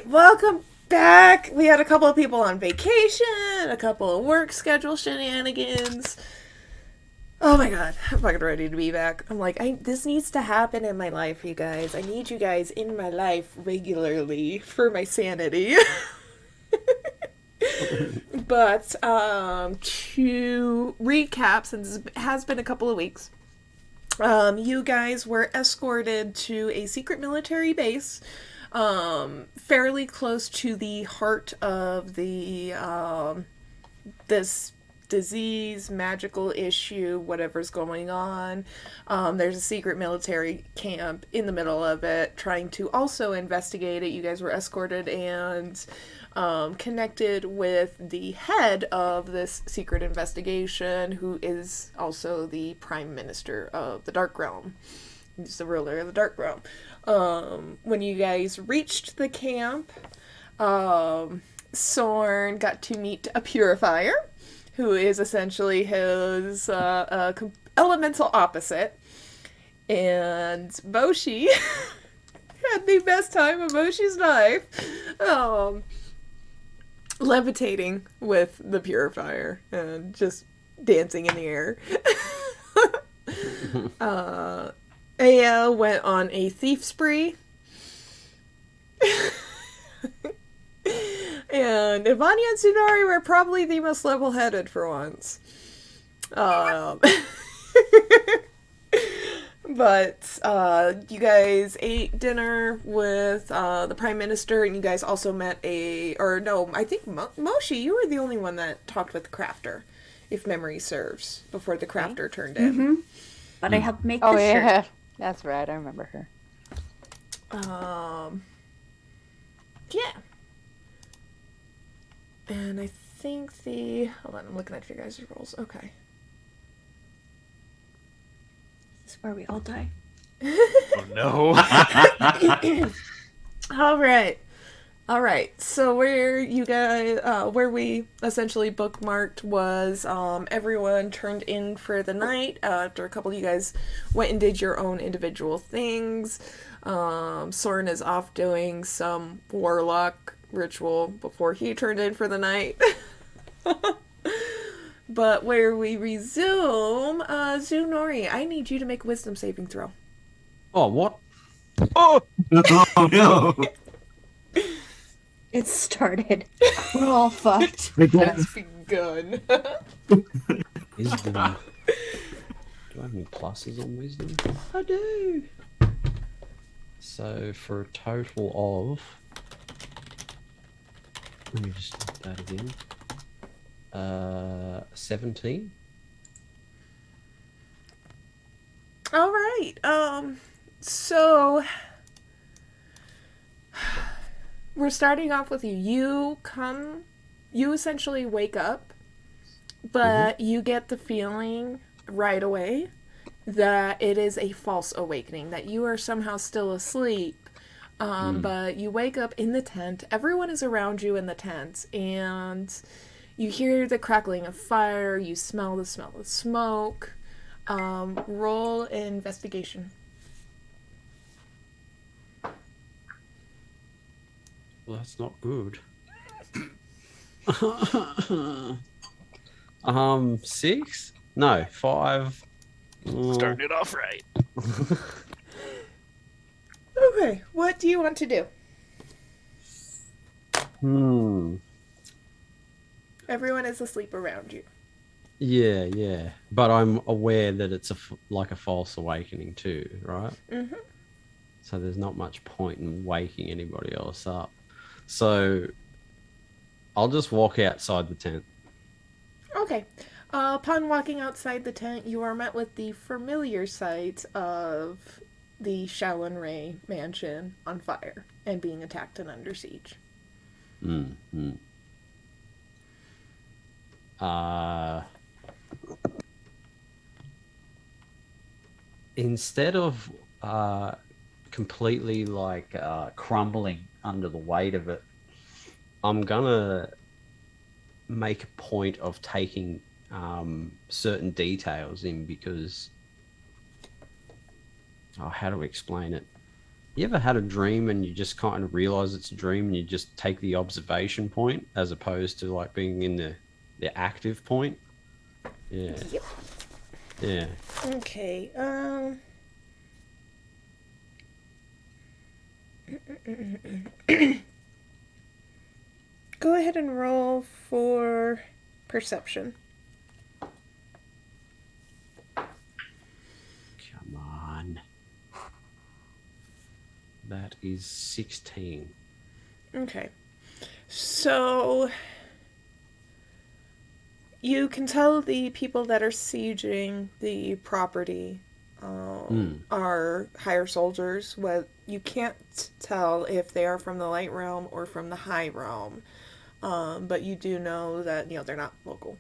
Welcome back. We had a couple of people on vacation, a couple of work schedule shenanigans. Oh my god, I'm fucking ready to be back. I'm like, this needs to happen in my life, you guys. I need you guys in my life regularly for my sanity. But to recap, since it has been a couple of weeks, you guys were escorted to a secret military base, fairly close to the heart of the this disease, magical issue, whatever's going on. There's a secret military camp in the middle of it, trying to also investigate it. You guys were escorted and connected with the head of this secret investigation, who is also the Prime Minister of the Dark Realm. He's the ruler of the Dark Realm. When you guys reached the camp, Sorn got to meet a purifier, who is essentially his elemental opposite. And Boshi had the best time of Boshi's life, levitating with the purifier and just dancing in the air. Aya went on a thief spree. And Ivania and Tsunari were probably the most level-headed for once. But you guys ate dinner with the Prime Minister, and you guys also met I think Moshi, you were the only one that talked with the Crafter, if memory serves, before the Crafter turned in. Mm-hmm. But I helped make the shirt. Yeah. That's right, I remember her. Yeah. And I think hold on, I'm looking at your guys' rolls. Okay. This is where we all die. Oh no. All right. So where you guys, where we essentially bookmarked was everyone turned in for the night after a couple of you guys went and did your own individual things. Soren is off doing some warlock ritual before he turned in for the night. But where we resume, Zunori, I need you to make a wisdom saving throw. Oh, what? Oh no. It started. We're all fucked. Has begun. Wisdom. Do I have any pluses on wisdom? I do. So for a total of... Let me just look that again. 17. All right. So we're starting off with you. You essentially wake up, but you get the feeling right away that it is a false awakening, that you are somehow still asleep. But you wake up in the tent. Everyone is around you in the tent, and you hear the crackling of fire. You smell the smoke. Roll investigation. Well, that's not good. 6? No, 5. Starting it off right. Okay, what do you want to do? Everyone is asleep around you. Yeah. But I'm aware that it's like a false awakening too, right? Mm-hmm. So there's not much point in waking anybody else up. So I'll just walk outside the tent. Okay. Upon walking outside the tent, you are met with the familiar sight of the Shaolin Ray mansion on fire and being attacked and under siege. Instead of completely crumbling under the weight of it, I'm gonna make a point of taking certain details in, because how do we explain it? You ever had a dream and you just kind of realize it's a dream and you just take the observation point as opposed to like being in the active point? Yeah. Yep. Yeah. Okay. Go ahead and roll for perception. Come on. That is 16. Okay. So you can tell the people that are sieging the property are higher soldiers. What you can't tell if they are from the light realm or from the high realm, but you do know that they're not local.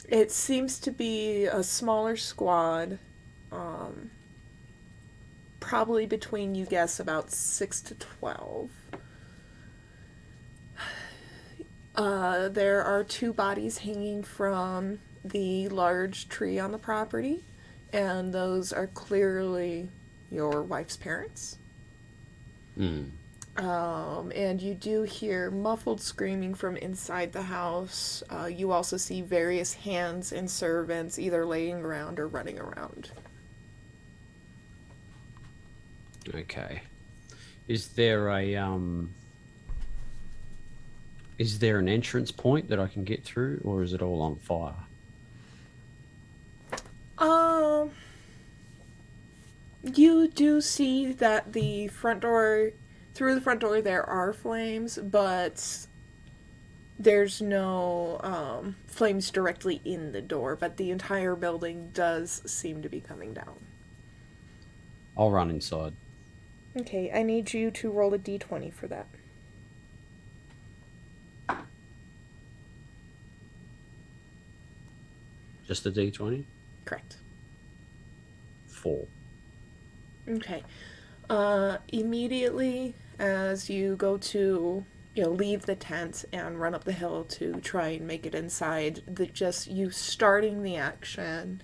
It seems to be a smaller squad, probably between, you guess, about 6 to 12. There are 2 bodies hanging from the large tree on the property, and those are clearly your wife's parents. And you do hear muffled screaming from inside the house. You also see various hands and servants either laying around or running around. Okay. Is there an entrance point that I can get through, or is it all on fire? You do see that through the front door there are flames, but there's no flames directly in the door, but the entire building does seem to be coming down. I'll run inside. Okay, I need you to roll a d20 for that. Just a d20? Correct. 4. Okay. Immediately as you go to, leave the tent and run up the hill to try and make it inside, you starting the action,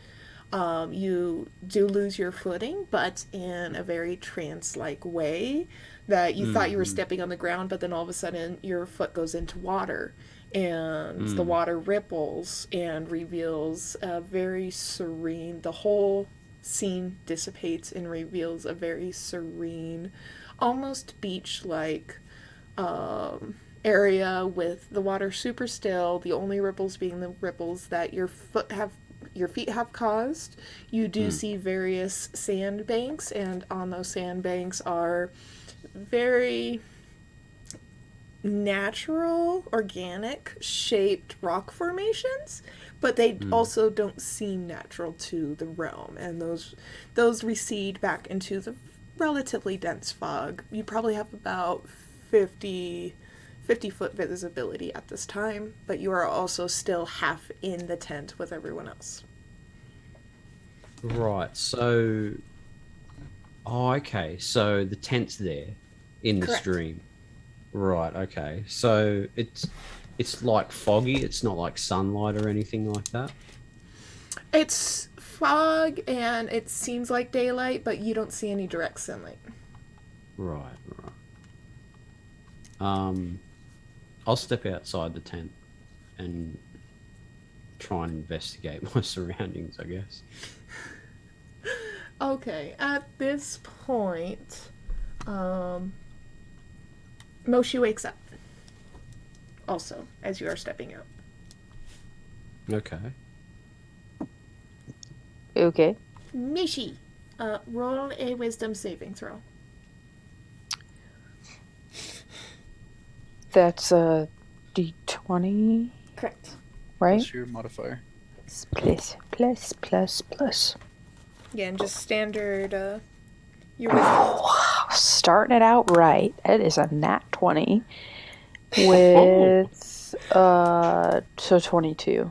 you do lose your footing, but in a very trance-like way that you thought you were stepping on the ground, but then all of a sudden your foot goes into water, and the water ripples and reveals a very serene, the whole scene dissipates and reveals a very serene, almost beach-like area with the water super still, the only ripples being the ripples that your feet have caused. You do see various sandbanks, and on those sandbanks are very natural, organic shaped rock formations, but they also don't seem natural to the realm, and those recede back into the relatively dense fog. You probably have about 50-foot visibility at this time, but you are also still half in the tent with everyone else. Right, so... Oh, okay, so the tent's there in the Correct. stream. Right, okay. So it's like foggy, it's not like sunlight or anything like that? It's fog, and it seems like daylight, but you don't see any direct sunlight. Right. I'll step outside the tent and try and investigate my surroundings, I guess. Okay, at this point, Moshi wakes up. Also, as you are stepping out. Okay. Okay. Mishi, roll a wisdom saving throw. That's a d20, Correct. right? What's your modifier? Plus. Yeah, and just standard, your wisdom. Starting it out right. It is a nat 20 with so 22.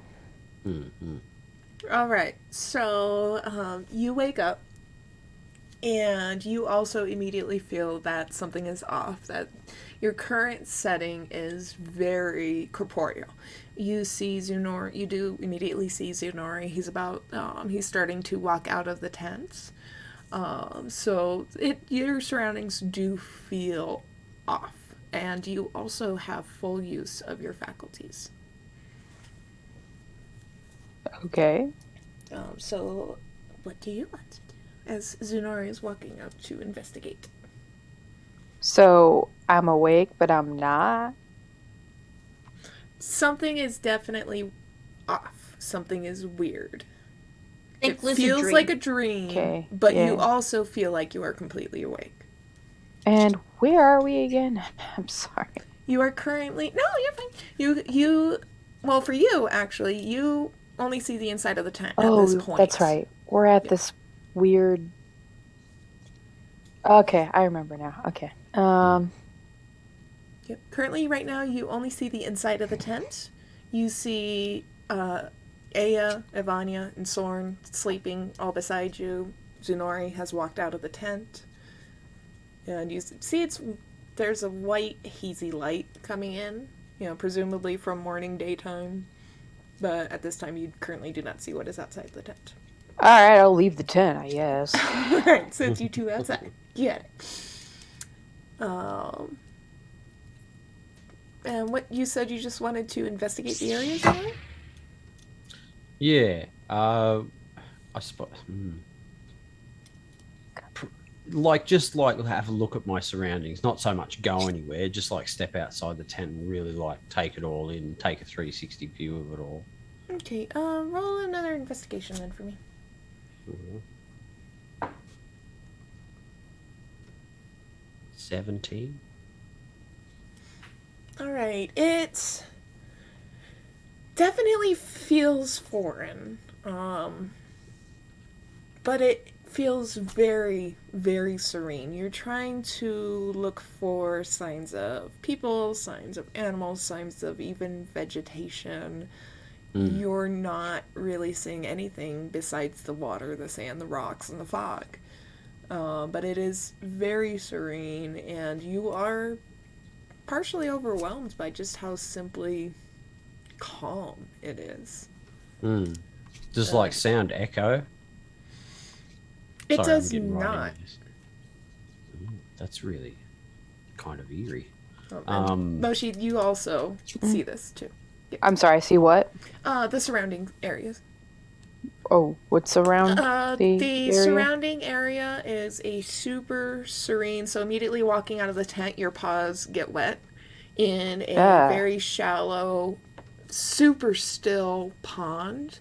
All right, so you wake up, and you also immediately feel that something is off, that your current setting is very corporeal. You see Zunori, you do immediately see Zunori. He's starting to walk out of the tent. So your surroundings do feel off, and you also have full use of your faculties. Okay. So what do you want to do? As Zunari is walking up to investigate. So I'm awake, but I'm not. Something is definitely off. Something is weird. Think It lucid feels dream. like a dream, Okay, but you yeah. also feel like you are completely awake. And where are we again? I'm sorry. You are currently you're fine. Well, for you actually, you only see the inside of the tent at this Oh, point. that's right. We're at Yeah. this weird. Okay, I remember now. Okay. Yep. Currently, right now, you only see the inside of the tent. You see Aya, Evania, and Sorn sleeping all beside you. Zunori has walked out of the tent. And you see there's a white, hazy light coming in, presumably from morning daytime. But at this time, you currently do not see what is outside the tent. All right, I'll leave the tent, I guess. Alright, since you two outside. Get it. And what you said you just wanted to investigate the areas more? Yeah. I suppose. Just like have a look at my surroundings. Not so much go anywhere. Just like step outside the tent and really like take it all in. Take a 360 view of it all. Okay, roll another investigation then for me. 17. Alright, it definitely feels foreign. But it feels very, very serene. You're trying to look for signs of people, signs of animals, signs of even vegetation. You're not really seeing anything besides the water, the sand, the rocks, and the fog. But it is very serene, and you are partially overwhelmed by just how simply calm it is. Does like sound echo? It Sorry, does I'm getting right not. into this. That's really kind of eerie. And Moshi, you also see this too. I'm sorry, see what? The surrounding areas. Oh, what's around the The area? surrounding area is a super serene. So immediately walking out of the tent, your paws get wet in a very shallow, super still pond.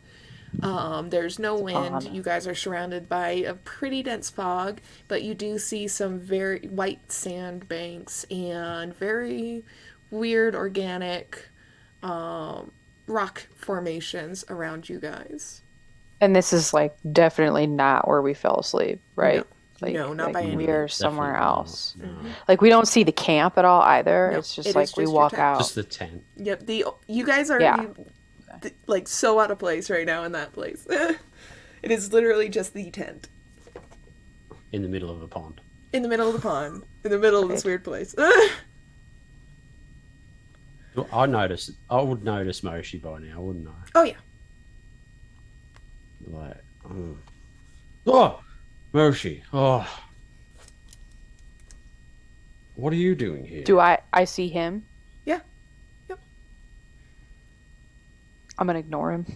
There's no wind. pond. You guys are surrounded by a pretty dense fog, but you do see some very white sand banks and very weird organic rock formations around you guys. And this is like definitely not where we fell asleep, right? No, not by any we are means. somewhere Definitely not. else. No. Like we don't see the camp at all either. No, it's just it like is we just your walk tent. out. Just the tent. Yep, you guys are Yeah. like so out of place right now in that place. It is literally just the tent In the middle of a pond. in the middle of the pond, in the middle of this weird place. I would notice Moshi by now, wouldn't I? Oh yeah. Like, oh, Moshi, oh. What are you doing here? Do I see him? Yeah. Yep. I'm gonna ignore him.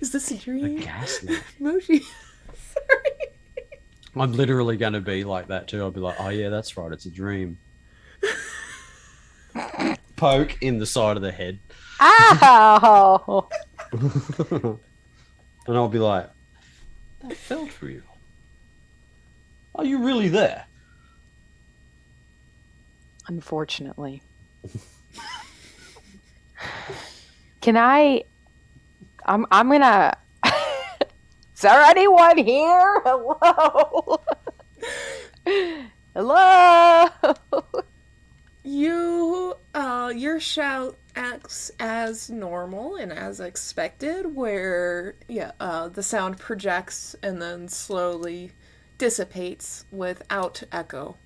Is this a A dream? gaslight. Moshi. Sorry. I'm literally going to be like that too. I'll be like, oh yeah, that's right, it's a dream. Poke in the side of the head. Ow! And I'll be like, that felt real. Are you really there? Unfortunately. Can I'm gonna. Is there anyone here? Hello? Hello? Your shout acts as normal and as expected, where the sound projects and then slowly dissipates without echo.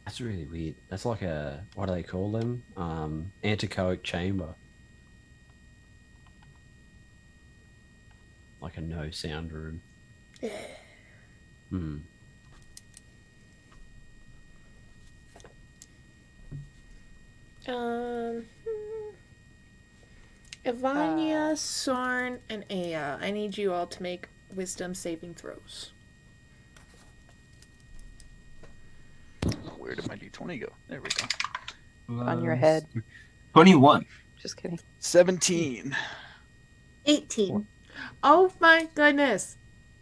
That's really weird. That's like what do they call them? Anechoic chamber. like a no sound room. Hmm. Evania, Sorn, and Aya, I need you all to make wisdom saving throws. Where did my d20 go? There we go. On your head. 21. Just kidding. 17. 18. Oh my goodness.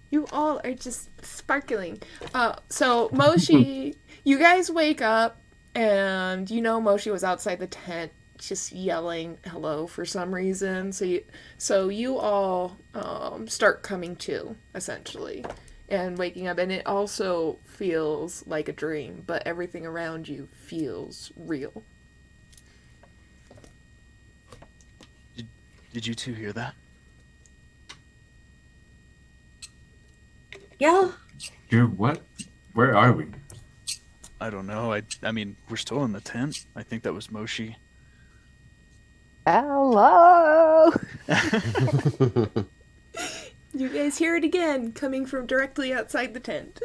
You all are just sparkling. So Moshi, you guys wake up and you know Moshi was outside the tent just yelling hello for some reason. So you all start coming to, essentially, and waking up. And it also feels like a dream, but everything around you feels real. Did you two hear that? Yeah. Dude, what? Where are we? I don't know. I mean, we're still in the tent. I think that was Moshi. Hello. You guys hear it again, coming from directly outside the tent.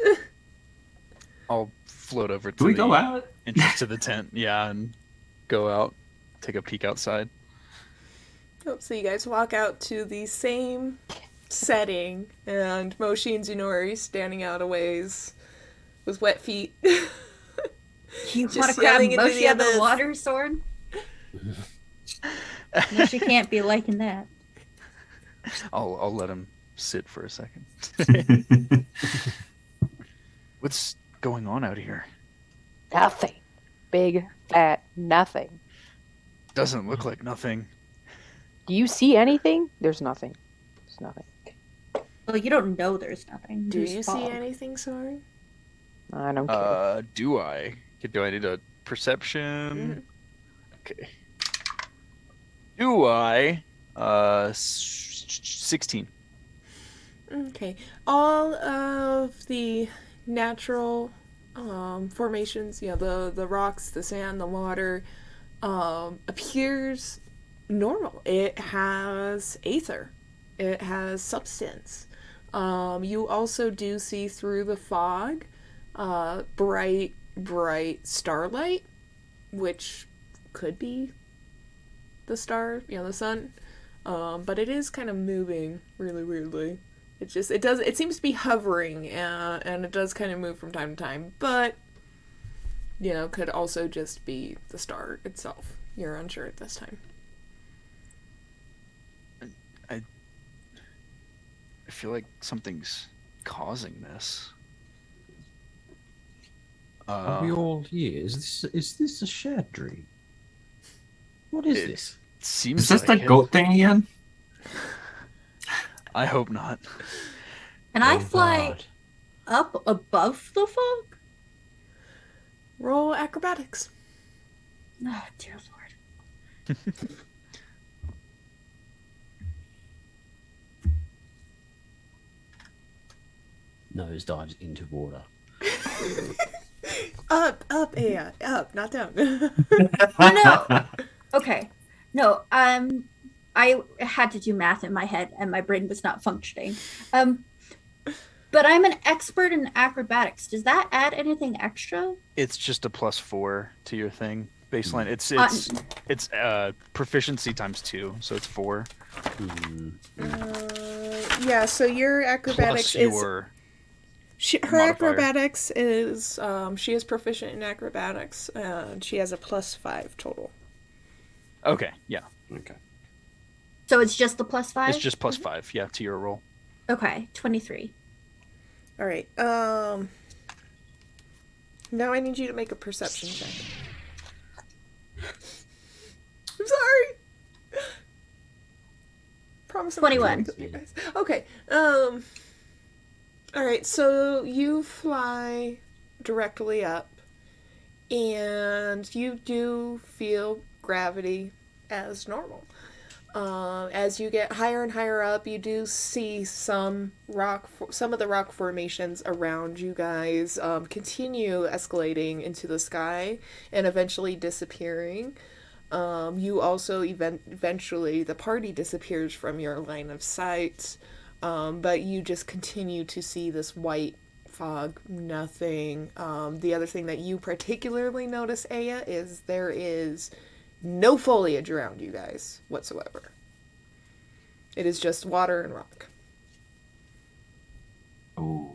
I'll float over to Do we the go out? entrance to the tent, yeah, and go out, take a peek outside. So you guys walk out to the same setting, and Moshi and Zenori standing out a ways with wet feet. You Just want to grab yelling into Moshi the out of the abyss. water, Sword? Moshi can't be liking that. I'll let him sit for a second. What's going on out here? Nothing. Big, fat, nothing. Doesn't look like nothing. Do you see anything? There's nothing. There's nothing. Well, you don't know there's nothing. Do There's you see fog. anything, Soren? I don't care. Do I? Do I need a perception? Okay. Do I? 16. Okay. All of the natural formations, the rocks, the sand, the water, appears normal. It has aether. It has substance. You also do see through the fog bright starlight, which could be the star, the sun. But it is kind of moving really weirdly. It seems to be hovering, and it does kind of move from time to time, but could also just be the star itself. You're unsure at this time. I feel like something's causing this. Are we all here? Is this a shared dream? What is this? Seems Is this like the it. goat thing again? I hope not. Can I Oh, fly God. up above the fog? Roll acrobatics. Oh, dear Lord. Nose dives into water. Up, yeah, up, not down. No. Okay. No, I had to do math in my head and my brain was not functioning. But I'm an expert in acrobatics. Does that add anything extra? It's just a +4 to your thing. Baseline. It's proficiency times 2, so it's 4. Hmm. Yeah, so your acrobatics Plus is... your her modifier. acrobatics is... she is proficient in acrobatics, and she has a +5 total. Okay, yeah. Okay. So it's just the +5? It's just +5, yeah, to your roll. Okay, 23. All right. Now I need you to make a perception check. I'm sorry. Promise I'm not 21. gonna kill you guys. Okay. All right. So you fly directly up, and you do feel gravity as normal. As you get higher and higher up, you do see some of the rock formations around you guys continue escalating into the sky and eventually disappearing. You also eventually, the party disappears from your line of sight. But you just continue to see this white fog, nothing. The other thing that you particularly notice, Aya, is there is no foliage around you guys whatsoever. It is just water and rock. Oh.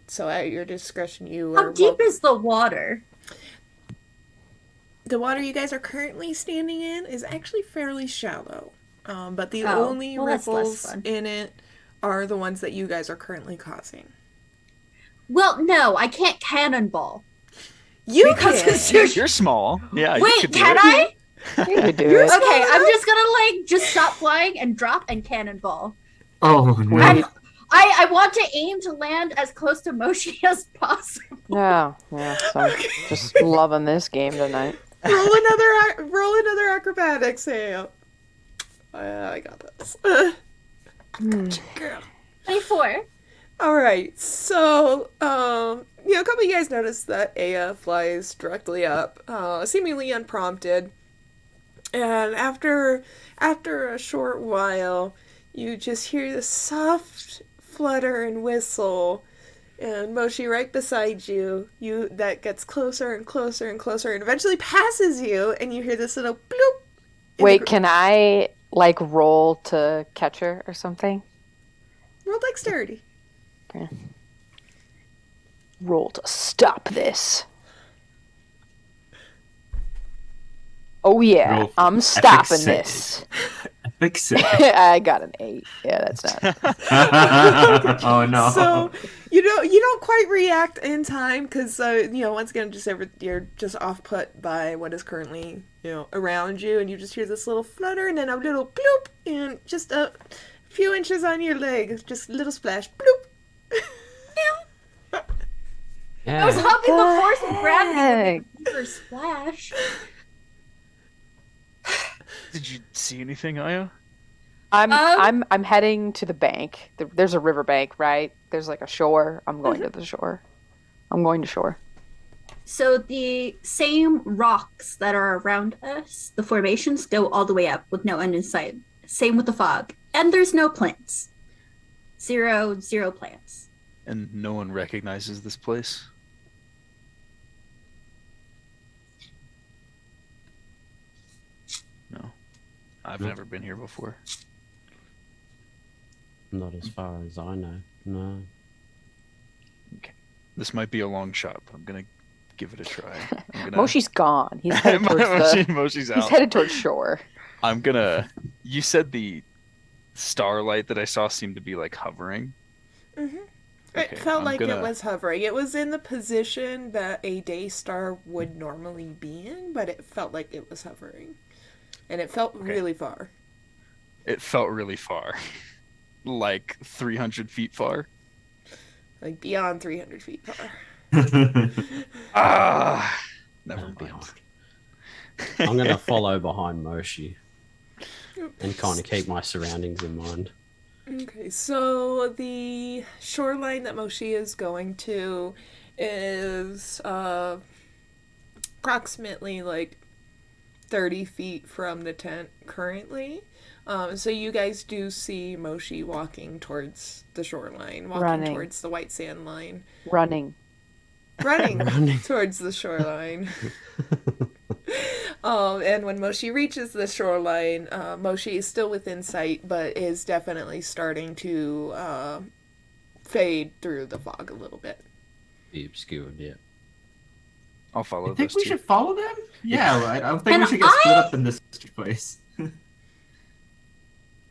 So at your discretion, you How are deep is the water? The water you guys are currently standing in is actually fairly shallow. But the Oh, only well, that's less ripples fun. in it are the ones that you guys are currently causing. Well, no, I can't cannonball. You Because can. it's You're small. Yeah, you Wait, could do can it. I? You could do You're it. small Okay, I'm enough. just gonna just stop flying and drop and cannonball. Oh no. And I want to aim to land as close to Moshi as possible. Yeah. So I'm just loving this game tonight. roll another acrobatics, Sam. I got this. Girl. 24. All right, so a couple of you guys noticed that Aya flies directly up, seemingly unprompted, and after a short while, you just hear the soft flutter and whistle, and Moshi right beside you. That gets closer and closer and closer, and eventually passes you, and you hear this little bloop. Wait, can I roll to catch her or something? Roll dexterity. Okay. Roll to stop this. Oh yeah, Roll I'm stopping epic this. Epic save. I got an 8. Yeah, that's not. Oh no. So you don't quite react in time because once again you're just off put by what is currently around you, and you just hear this little flutter and then a little bloop and just a few inches on your leg, just a little splash bloop. I was Yeah. humping the force of gravity heck? with a deeper splash. Did you see anything, Aya? I'm heading to the bank. There's a river bank, right? There's like a shore. I'm going to the shore. I'm going to shore. So the same rocks that are around us, the formations, go all the way up with no end in sight. Same with the fog. And there's no plants. Zero plants. And no one recognizes this place? No. I've No. never been here before. Not as far as I know. No. This might be a long shot, but I'm gonna give it a try. Moshi's gone. He's headed towards Moshi's out. He's headed towards shore. You said the starlight that I saw seemed to be like hovering. Mm-hmm. Okay, It felt I'm like gonna- it was hovering. It was in the position that a day star would normally be in, but it felt like it was hovering. And it felt really far. It felt really far. Like 300 feet far. Like beyond 300 feet far. Ah, never mind. Beyond. I'm gonna follow behind Moshi and kind of keep my surroundings in mind. Okay, so the shoreline that Moshi is going to is approximately like 30 feet from the tent currently. So you guys do see Moshi walking towards the shoreline, walking Running. towards the white sand line, Running. running towards the shoreline. And when Moshi reaches the shoreline, Moshi is still within sight, but is definitely starting to fade through the fog a little bit. Be obscured, yeah. I'll follow I think those we two. should follow them? Yeah, I don't think And we should get split up in this place.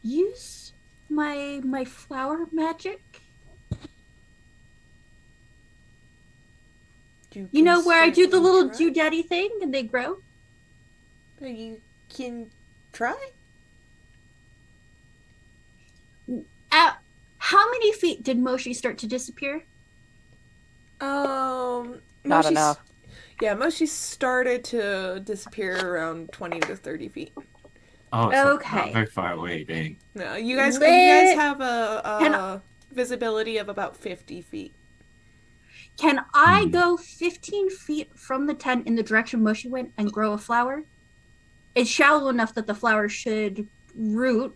Use my flower magic. You know where I do the little doodaddy thing and they grow? You can try? At how many feet did Moshi start to disappear? Not Moshi's- enough. Yeah, Moshi started to disappear around 20 to 30 feet. Oh, so Okay. not very far away, dang. No, you guys Lit- have Can a visibility of about 50 feet. Can I go 15 feet from the tent in the direction Moshi went and grow a flower? It's shallow enough that the flower should root.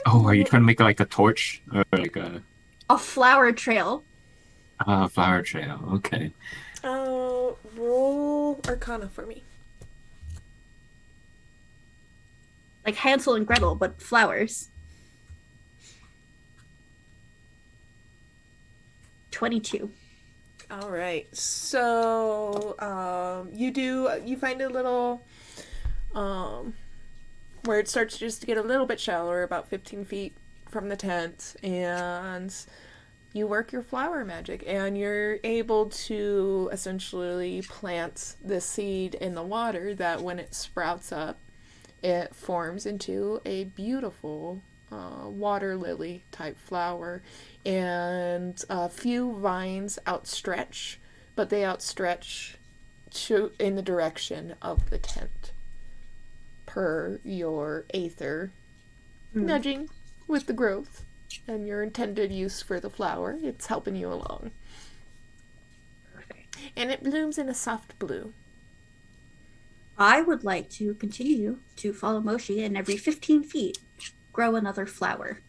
Oh, are you trying to make like a torch or like A flower trail. a flower trail? Okay. Roll Arcana for me. Like Hansel and Gretel, but flowers. 22. All right. So, you find a little, where it starts just to get a little bit shallower, about 15 feet from the tent, and you work your flower magic, and you're able to essentially plant the seed in the water that when it sprouts up, it forms into a beautiful water lily type flower, and a few vines outstretch, but they outstretch in the direction of the tent, per your aether nudging with the growth and your intended use for the flower. It's helping you along. Perfect. And it blooms in a soft blue. I would like to continue to follow Moshi and every 15 feet grow another flower.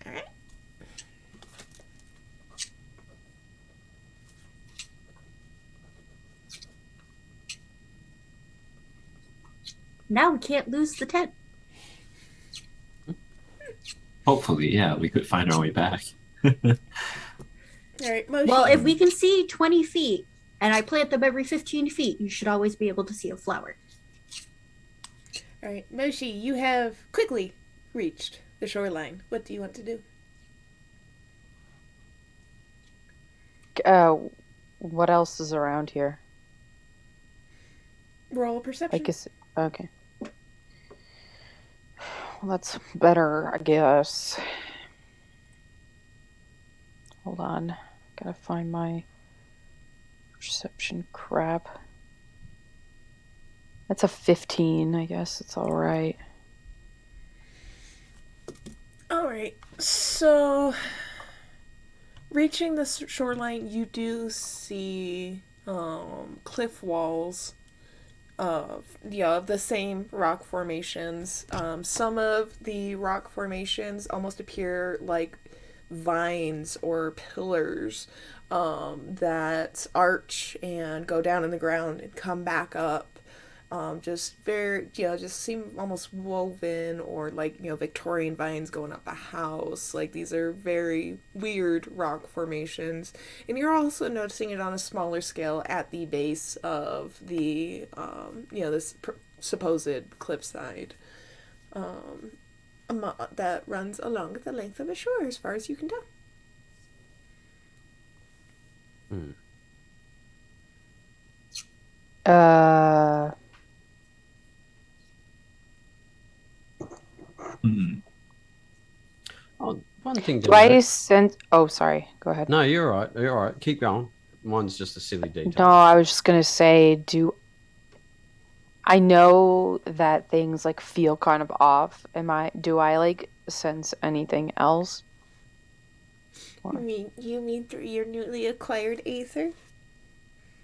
All right. Now we can't lose the tent. Hopefully, yeah, we could find our way back. All right, Moshi. Well, if we can see 20 feet and I plant them every 15 feet, you should always be able to see a flower. All right, Moshi, you have quickly reached the shoreline. What do you want to do? What else is around here? Roll perception. I guess. Okay. Well, that's better, I guess. Hold on. Gotta find my perception crap. That's a 15, I guess. It's alright. All right, so reaching the shoreline, you do see cliff walls of the same rock formations. Some of the rock formations almost appear like vines or pillars that arch and go down in the ground and come back up. Just very, just seem almost woven, or like, Victorian vines going up a house. Like, these are very weird rock formations. And you're also noticing it on a smaller scale at the base of the, this supposed cliffside that runs along the length of a shore, as far as you can tell. Oh, one thing to Do I note. sense? Oh, sorry. Go ahead. No, you're all right. You're all right. Keep going. Mine's just a silly detail. No, I was just gonna say, I know that things like feel kind of off. Do I like sense anything else? You mean through your newly acquired aether?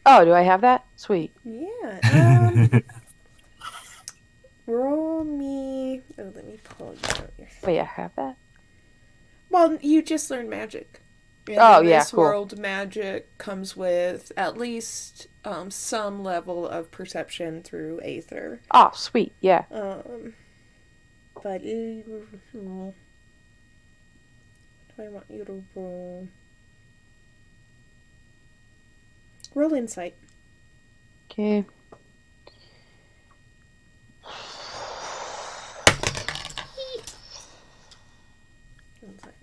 Oh, do I have that? Sweet. Yeah. Roll me. Oh, let me pull you out here. Wait, I have that? Well, you just learned magic. And Oh, in yeah, this cool. world, magic comes with at least some level of perception through aether. Oh, sweet. Yeah. But do I want you to roll? Roll insight. Okay.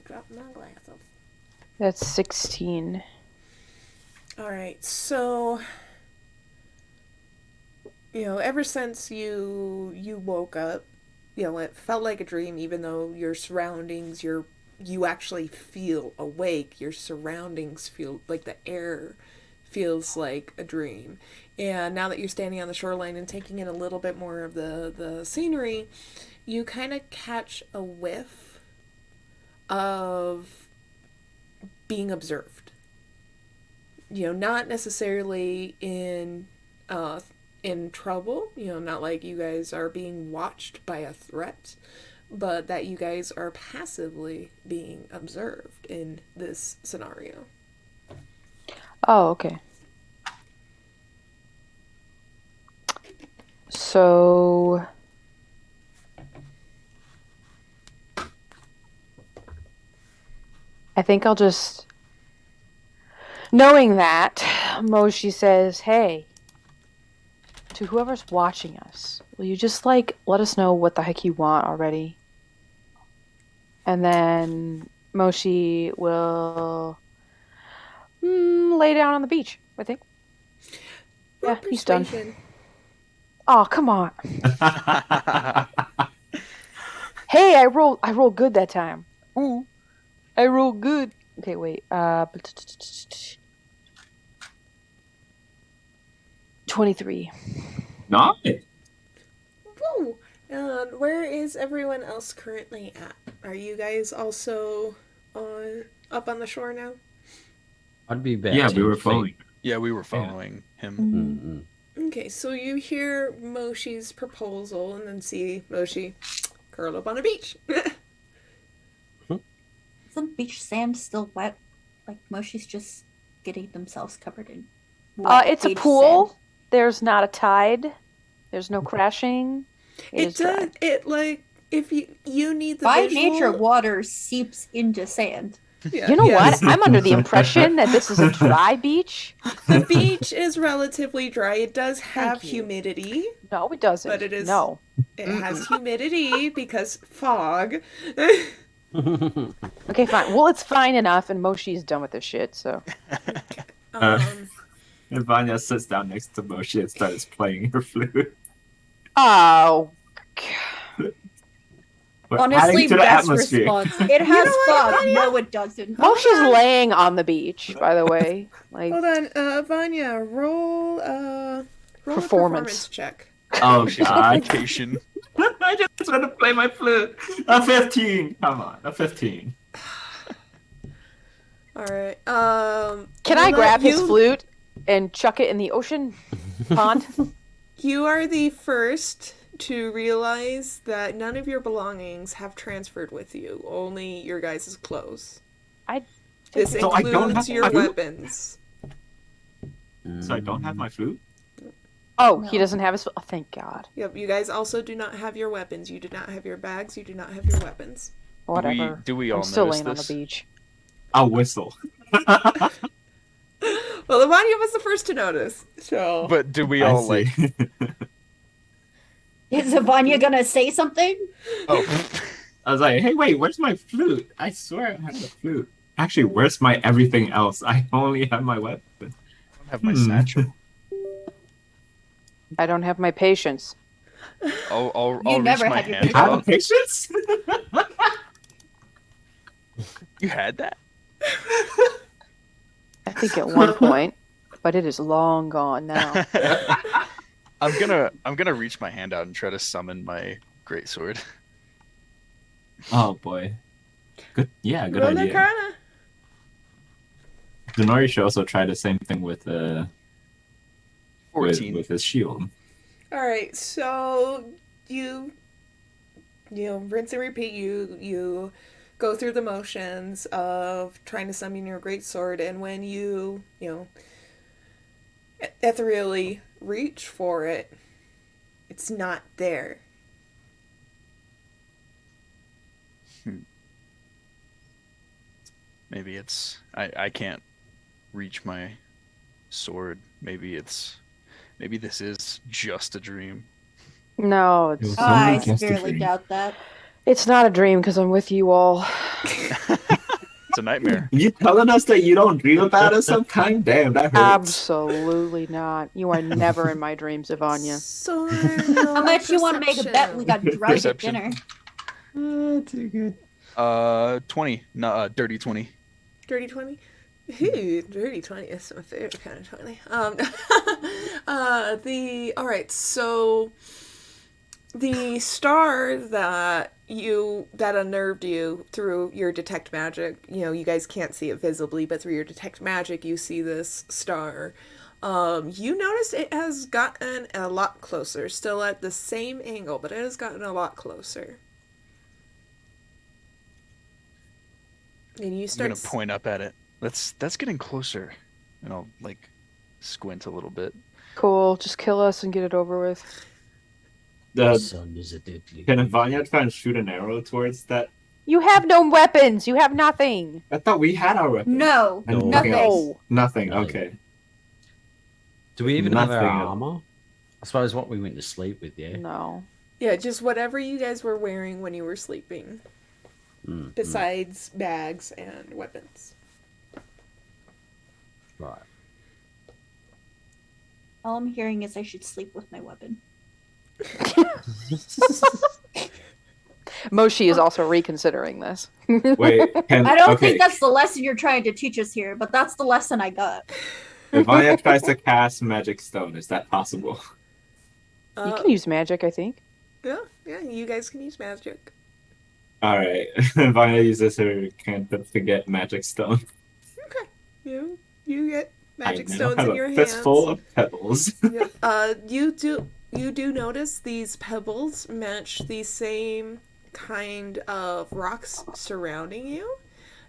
Drop my glasses. That's 16. All right, so ever since you woke up, it felt like a dream, even though your surroundings, you actually feel awake. Your surroundings feel like the air feels like a dream. And now that you're standing on the shoreline and taking in a little bit more of the scenery, you kind of catch a whiff of being observed. Not necessarily in trouble, not like you guys are being watched by a threat, but that you guys are passively being observed in this scenario. Oh, okay. So I think I'll just, knowing that, Moshi says, "Hey, to whoever's watching us, will you just like let us know what the heck you want already?" And then Moshi will lay down on the beach, I think. Roll Yeah, he's done. persuasion. Oh, come on. Hey, I rolled good that time. Ooh. I rolled good. Okay, wait. 23. Nice. Woo! And where is everyone else currently at? Are you guys also up on the shore now? I'd be about Yeah, we 10 were feet. following. Yeah, we were following him. Mm-mm. Okay, so you hear Moshi's proposal and then see Moshi curl up on a beach. Isn't beach sand still wet? Like Moshi's just getting themselves covered in It's a beach pool. sand. There's not a tide. There's no crashing. It is dry. does. It like if you need the By visual, nature, water seeps into sand. Yeah, You know yes. what? I'm under the impression that this is a dry beach. The beach is relatively dry. It does have you. humidity. No, it doesn't. But it is- No. It has humidity because fog. Okay, fine. Well, it's fine enough, and Moshi's done with this shit, so. Um, And Vanya sits down next to Moshi and starts playing her flute. Oh. We're Honestly, adding to the best atmosphere. response. It has know what, fog. Vanya? No, it doesn't. Moshi's laying on the beach, by the way. Like, hold on, Vanya, roll a performance check. Oh She's on god. vacation. I just want to play my flute. A 15. Come on, a 15. All right. can I grab his flute and chuck it in the ocean pond? You are the first to realize that none of your belongings have transferred with you. Only your guys' clothes. This So I don't includes have your my flute? weapons. So I don't have my flute? Oh, No. he doesn't have his. Oh, thank God. Yep. You guys also do not have your weapons. You do not have your bags. You do not have your weapons. Whatever. Do we all I'm still notice laying on the this? beach. I'll whistle. Well, Vanya was the first to notice. So. But do we I all see. like? Is Vanya gonna say something? Oh, I was like, hey, wait, where's my flute? I swear I had a flute. Actually, where's my everything else? I only have my weapon. I don't have my satchel. I don't have my patience. I'll You reach never my had your hand Have out. patience? You had that? I think at one point, but it is long gone now. I'm gonna reach my hand out and try to summon my greatsword. Oh boy. Good. Yeah, good Roll idea. Arcana. Denori should also try the same thing with 14. with his shield. All right. So you rinse and repeat. You go through the motions of trying to summon your great sword, and when you ethereally reach for it, it's not there. Maybe it's I can't reach my sword. Maybe this is just a dream. No, It was it's only I not. against the severely dream. doubt that. It's not a dream because I'm with you all. It's a nightmare. You telling us that you don't dream about us sometime? Damn, that hurts. Absolutely not. You are never in my dreams, Ivania. So How much you want to make a bet we got drugged at Perception. dinner? Too good. 20. No, dirty 20. Dirty 20? Ooh, dirty 20 is my favorite kind of 20. Alright, so the star that unnerved you through your detect magic, you guys can't see it visibly, but through your detect magic you see this star. You noticed it has gotten a lot closer, still at the same angle, but it has gotten a lot closer. And you I'm start. gonna point up at it. That's getting closer, and I'll like squint a little bit. Cool. Just kill us and get it over with. The The sun is a deadly. Can Vanya try and shoot an arrow towards that? You have no weapons. You have nothing. I thought we had our weapons. No, And No. nothing else. No. Nothing. Nothing. Okay. Do we even have our Nothing else. armor? I suppose what we went to sleep with, yeah. No. Yeah, just whatever you guys were wearing when you were sleeping, Mm, besides bags and weapons. right. all I'm hearing is I should sleep with my weapon. Moshi is also reconsidering this. Wait, I don't think that's the lesson you're trying to teach us here, but that's the lesson I got. If Vanya tries to cast Magic Stone, is that possible? You can use magic, I think. Yeah, you guys can use magic. Alright. Vanya uses her cantrip to get Magic Stone. Okay. You get magic I now stones have in your a hands. fistful of pebbles. Yep. You do notice these pebbles match the same kind of rocks surrounding you,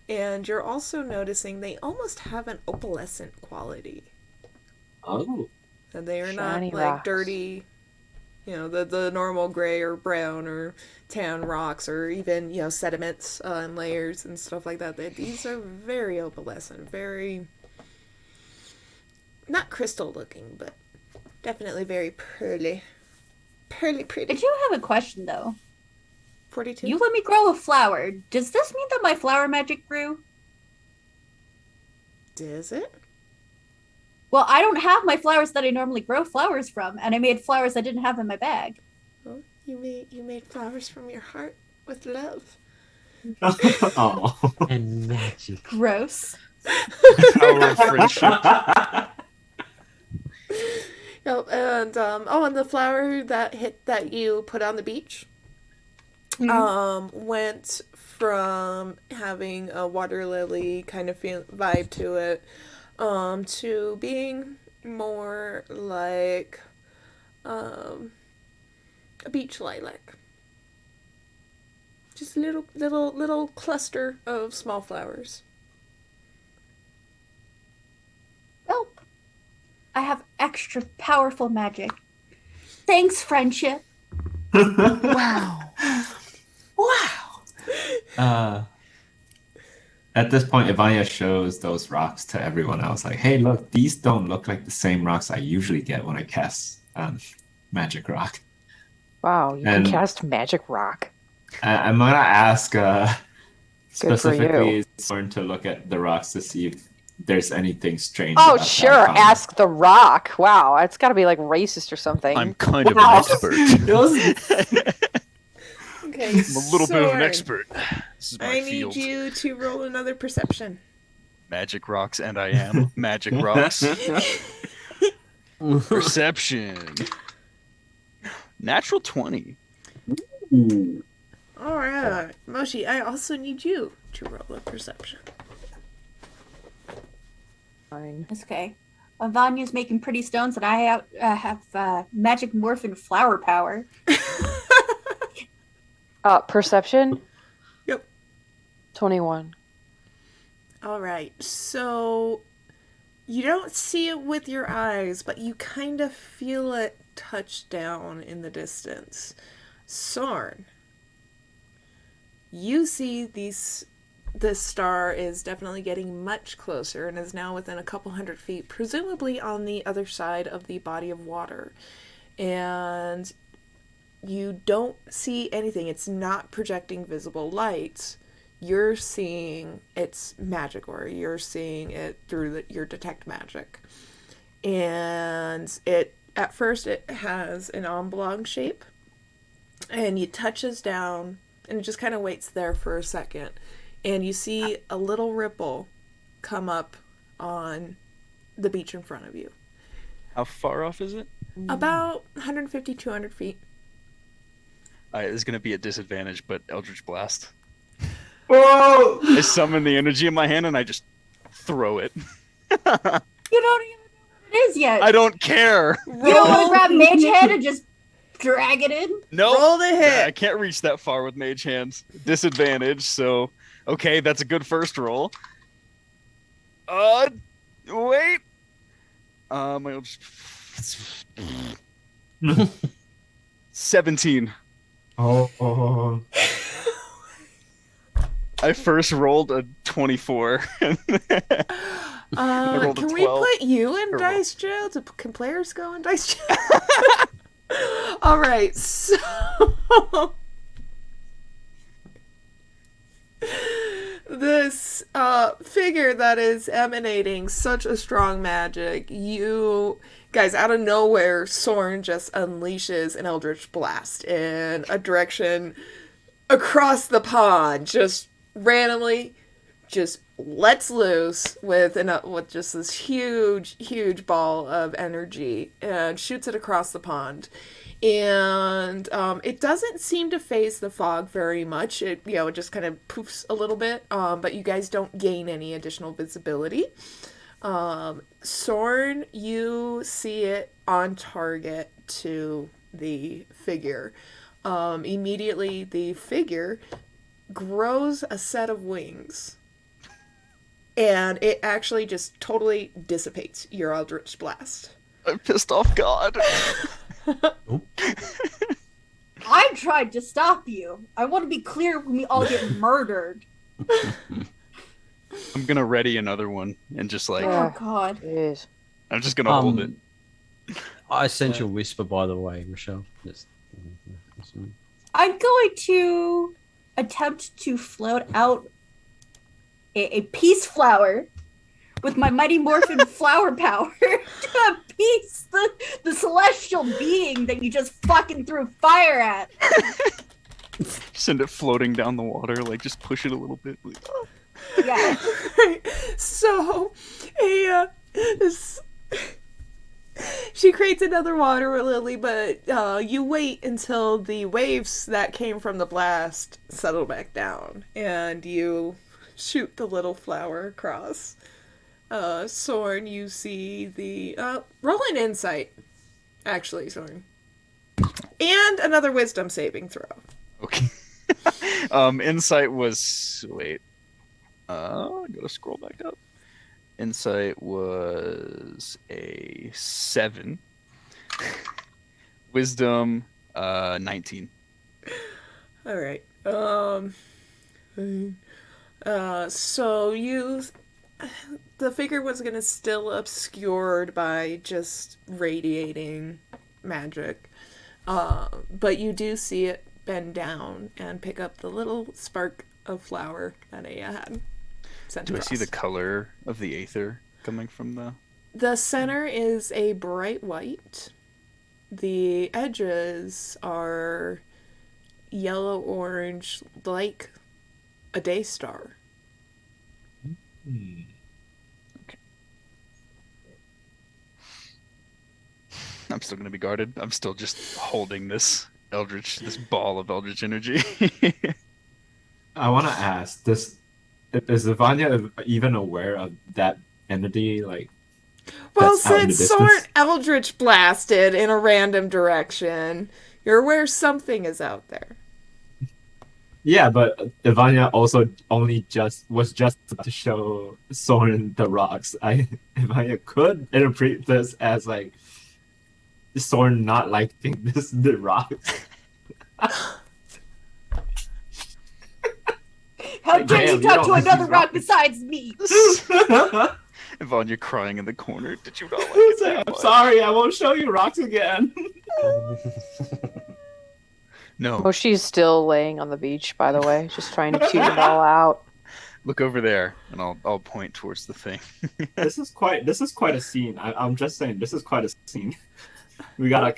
and you're also noticing they almost have an opalescent quality. Oh. And they are Shiny not like rocks. dirty, the normal gray or brown or tan rocks or even, sediments and layers and stuff like that. These are very opalescent, very, not crystal looking, but definitely very pearly. Pearly I pretty. do have a question though. 42? You let me grow a flower. Does this mean that my flower magic grew? Does it? Well, I don't have my flowers that I normally grow flowers from, and I made flowers I didn't have in my bag. Oh, you made flowers from your heart with love. Oh. And magic. Gross. Power of friendship. Yep, and and the flower that you put on the beach went from having a water lily kind of vibe to it to being more like a beach lilac. Just a little cluster of small flowers. Well, I have extra powerful magic. Thanks, friendship. Wow. Wow. At this point, Ivania shows those rocks to everyone else. Like, hey, look, these don't look like the same rocks I usually get when I cast Magic Rock. Wow, you And- can cast magic rock. I'm gonna ask for specifically Soren to look at the rocks to see if there's anything strange. Oh, about that sure. comment. Ask the rock. Wow, it's got to be like racist or something. I'm kind of an Wow. expert. Okay, I'm a little bit of an Soren, expert. This is my I field. need you to roll another perception. Magic rocks, and I am magic rocks. Perception. Natural 20. Ooh. All right, Moshi, I also need you to roll a perception. Fine. It's okay. Vanya's making pretty stones, and I have magic morphin flower power. Perception? Yep. 21. All right, so you don't see it with your eyes, but you kind of feel it touch down in the distance. Sorn, you see this star is definitely getting much closer and is now within a couple hundred feet, presumably on the other side of the body of water. And you don't see anything. It's not projecting visible light. You're seeing its magic, or you're seeing it through your detect magic. And at first it has an oblong shape, and it touches down and it just kind of waits there for a second, and you see a little ripple come up on the beach in front of you. How far off is it? About 150, 200 feet. Alright, this is gonna be a disadvantage, but Eldritch Blast. Whoa! I summon the energy in my hand and I just throw it. You don't even know what it is yet. I don't care. You don't want to grab Mage Hand and just drag it in? No, Roll the hit. I can't reach that far with Mage Hands. Disadvantage. So, Okay, that's a good first roll. Wait. My old 17. Oh. I first rolled a 24. rolled a Can we 12. put you in Or roll. dice jail? Can players go in dice jail? All right, so this figure that is emanating such a strong magic, you guys, out of nowhere, Soren just unleashes an Eldritch Blast in a direction across the pond, just randomly, just lets loose with just this huge ball of energy and shoots it across the pond. And it doesn't seem to phase the fog very much. It just kind of poofs a little bit, but you guys don't gain any additional visibility. Soren, you see it on target to the figure. Immediately, the figure grows a set of wings. And it actually just totally dissipates your Eldritch Blast. I'm pissed off God. I tried to stop you. I want to be clear when we all get murdered. I'm gonna ready another one and just like Oh God. Jeez. I'm just gonna hold it. I sent you a whisper, by the way, Richelle. I'm going to attempt to float out a peace flower with my Mighty Morphin flower power to appease the celestial being that you just fucking threw fire at. Send it floating down the water, like just push it a little bit. Like, Yeah. So, she creates another water lily, but you wait until the waves that came from the blast settle back down, and you shoot the little flower across. Soren, you see the roll an insight, actually, Soren, and another wisdom saving throw. okay. Insight was I gotta scroll back up. Insight was a 7. Wisdom 19. All right. So the figure was gonna still obscured by just radiating magic, but you do see it bend down and pick up the little spark of flower that Aya had sent Do I across. see the color of the aether coming from the... The center is a bright white. The edges are yellow-orange, like a day star. I'm still gonna be guarded. I'm still just holding this ball of eldritch energy. I want to ask, is Vanya even aware of that entity? Like, Well, that's out in the since distance? Soren Eldritch blasted in a random direction, you're aware something is out there. Yeah, but Ivania also was just to show Soren the rocks. Ivania could interpret this as like Soren not liking the rocks. How dare Damn, you you talk don't to like another these rock rocks. besides me? Vanya crying in the corner. Did you not like it that I'm much? sorry, I won't show you rocks again. No. Moshi's still laying on the beach, by the way, just trying to tune it all out. Look over there, and I'll point towards the thing. This is quite a scene. I'm just saying, this is quite a scene. We got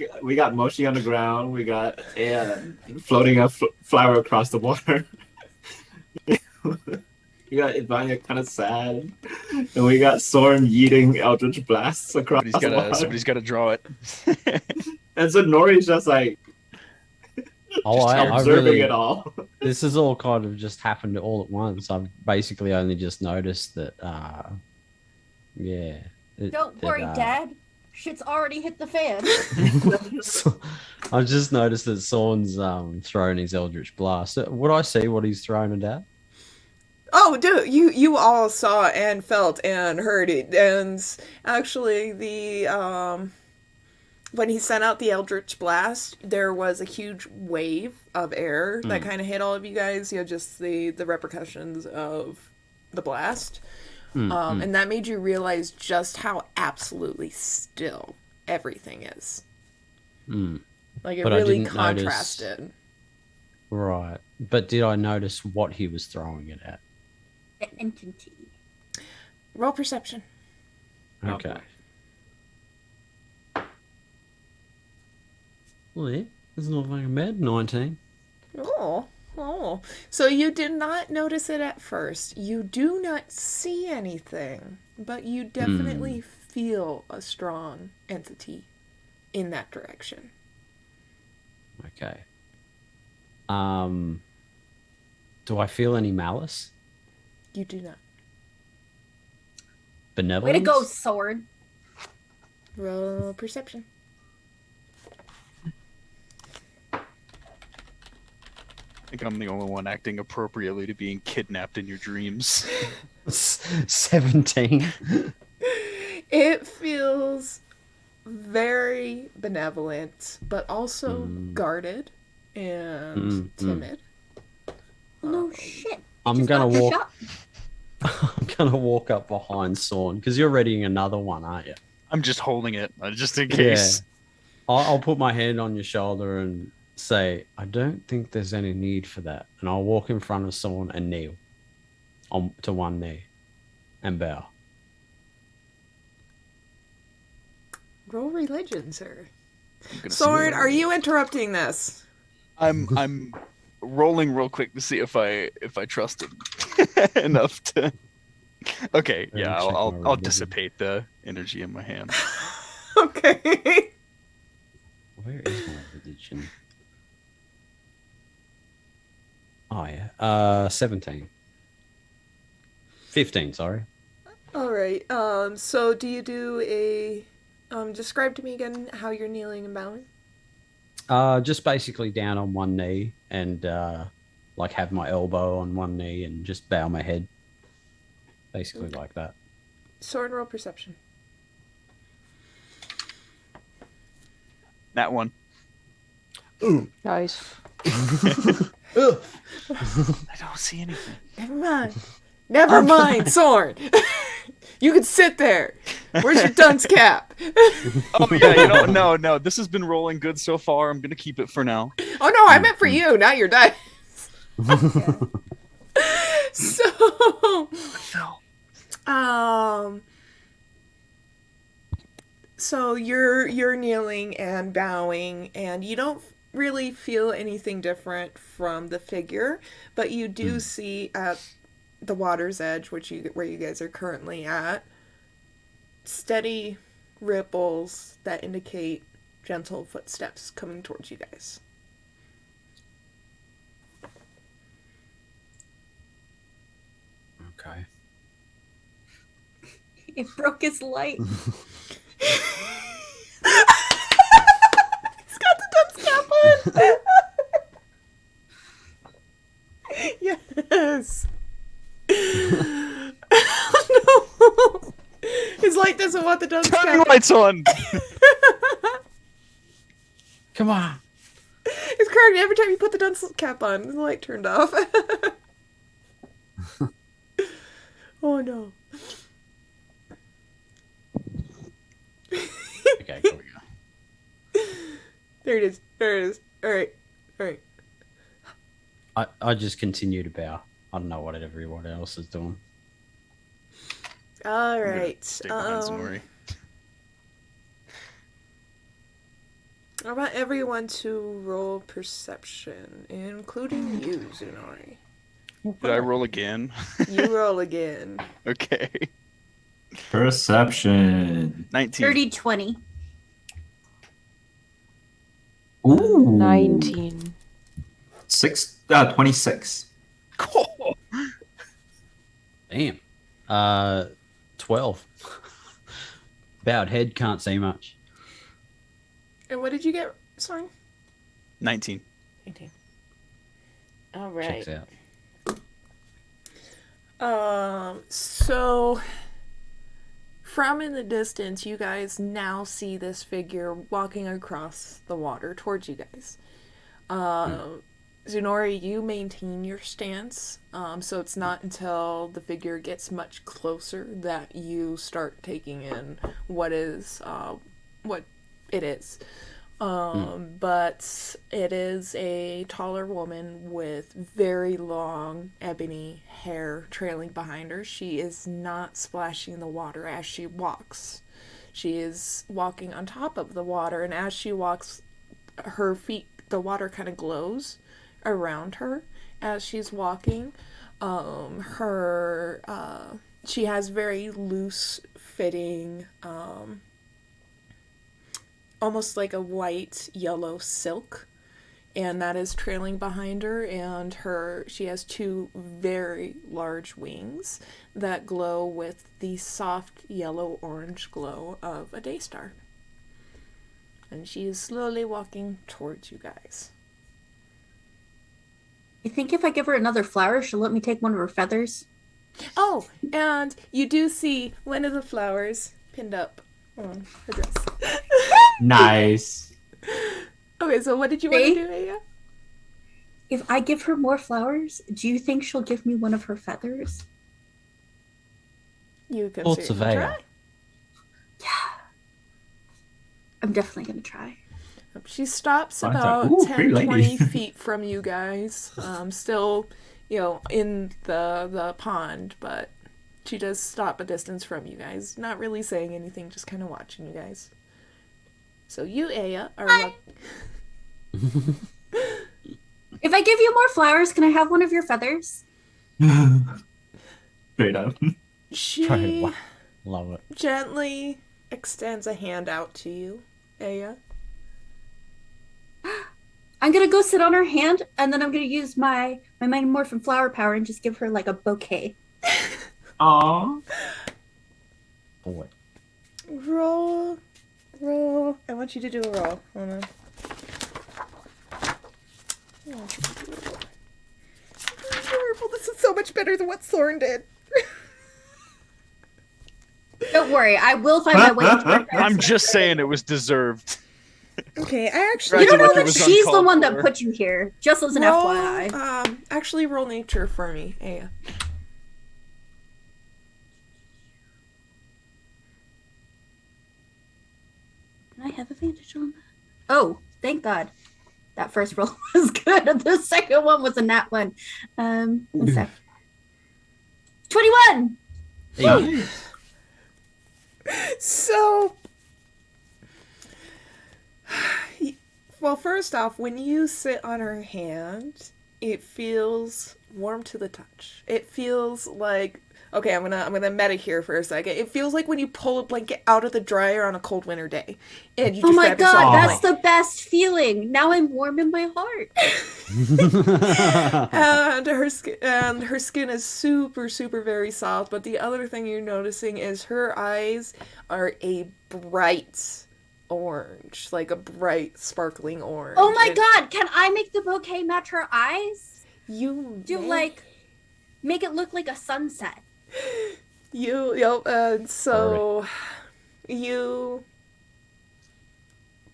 Moshi on the ground. We got floating a flower across the water. We got Ivania kind of sad, and we got Soren yeeting Eldritch blasts across the water. Somebody's gotta draw it. And so Nori's just like I observing really, it all. this has all kind of just happened all at once. I've basically only just noticed that, Don't worry, Dad. Shit's already hit the fan. I've just noticed that Soren's thrown his Eldritch Blast. Would I see what he's thrown it at? Oh, dude, you all saw and felt and heard it, and actually when he sent out the Eldritch Blast, there was a huge wave of air that kind of hit all of you guys. You know, just the repercussions of the blast, and that made you realize just how absolutely still everything is. Like it But I really didn't notice- contrasted. Right. But did I notice what he was throwing it at? The entity. Roll perception. Oh, Okay. boy. Well, yeah, that's not fucking bad. 19. Oh. So you did not notice it at first. You do not see anything, but you definitely feel a strong entity in that direction. Okay. Do I feel any malice? You do not. Benevolence? Way to go, sword. Roll perception. I think I'm the only one acting appropriately to being kidnapped in your dreams. 17. It feels very benevolent, but also guarded and timid. No shit. I'm Just gonna got your walk. shot. I'm gonna walk up behind Sorn because you're readying another one, aren't you? I'm just holding it, just in case. I'll put my hand on your shoulder and say, I don't think there's any need for that. And I'll walk in front of Sorn and kneel to one knee and bow. Oh, roll religion, sir. I'm gonna see Sword, what- are you interrupting this? I'm rolling real quick to see if I trust him enough to. Okay, Let me yeah, check my I'll religion. dissipate the energy in my hand. Okay. Where is my religion? Oh yeah. 17. 15, sorry. All right. So do you do a describe to me again how you're kneeling and bowing? Just basically down on one knee and like have my elbow on one knee and just bow my head. Basically like that. Sword, roll perception. That one. Nice. I don't see anything. Never mind. Never mind, Sword. You can sit there. Where's your dunce cap? Oh yeah, no. This has been rolling good so far. I'm gonna keep it for now. Oh no, I meant for you, not your dice. So, so you're kneeling and bowing, and you don't really feel anything different from the figure, but you do see at the water's edge, where you guys are currently at, steady ripples that indicate gentle footsteps coming towards you guys. Okay. It broke his light. He's got the dunce cap on. Yes. Oh no. His light doesn't want the dunce Turning cap. lights on. Come on. It's correct. Every time you put the dunce cap on, the light turned off. Oh no. Okay, here we go. There it is. There it is. All right. All right. I just continue to bow. I don't know what everyone else is doing. All I'm gonna right. Stay behind Zenori. I want everyone to roll perception, including you, Zenori. Did I roll again? You roll again. Okay. Perception. 19. 30-20. Ooh. 19. 26. Cool. Damn. 12. Bowed head, can't see much. And what did you get, Song? 19. 18. All right. Checks out. So from in the distance, you guys now see this figure walking across the water towards you guys. Zenori, you maintain your stance, so it's not until the figure gets much closer that you start taking in what it is. But it is a taller woman with very long ebony hair trailing behind her. She is not splashing the water as she walks. She is walking on top of the water, and as she walks, her feet, the water kind of glows around her as she's walking. She has very loose fitting, almost like a white yellow silk, and that is trailing behind her, and she has two very large wings that glow with the soft yellow orange glow of a day star. And she is slowly walking towards you guys. You think if I give her another flower, she'll let me take one of her feathers? Oh, and you do see one of the flowers pinned up on her dress. Nice. Okay, so what did you want to do, Aya? If I give her more flowers, do you think she'll give me one of her feathers? You can Thoughts of certainly Aya. try. Yeah. I'm definitely going to try. She stops Finds about out, "Ooh, 10, pretty lady." 20 feet from you guys. Still, in the pond, but she does stop a distance from you guys. Not really saying anything, just kind of watching you guys. So you, Aya, are If I give you more flowers, can I have one of your feathers? Straight up. She Wow. Love it. gently extends a hand out to you, Aya. I'm going to go sit on her hand, and then I'm going to use my Morphin flower power and just give her like a bouquet. Aww. Boy. Roll. I want you to do a roll. Hold on. I want you to do a roll. Adorable. This is so much better than what Thorn did. Don't worry, I will find my way into her. I'm just saying it was deserved. Okay, I actually You don't know Like it that was she's the uncalled one that for. put you here. Just as an roll, FYI. Actually roll nature for me, Aya. Can I have advantage on that? Oh, thank God. That first roll was good. The second one was a nat one. One sec. 21! Nice. So, well, first off, when you sit on her hand, it feels warm to the touch. It feels like, okay, I'm gonna meta here for a second. It feels like when you pull a blanket out of the dryer on a cold winter day, and you Oh just my wrap yourself God, in a that's blanket. the best feeling. Now I'm warm in my heart. And her skin is super, super very soft. But the other thing you're noticing is her eyes are a bright orange, like a bright, sparkling orange. Oh my And God, can I make the bouquet match her eyes? You Do may- like, make it look like a sunset. So you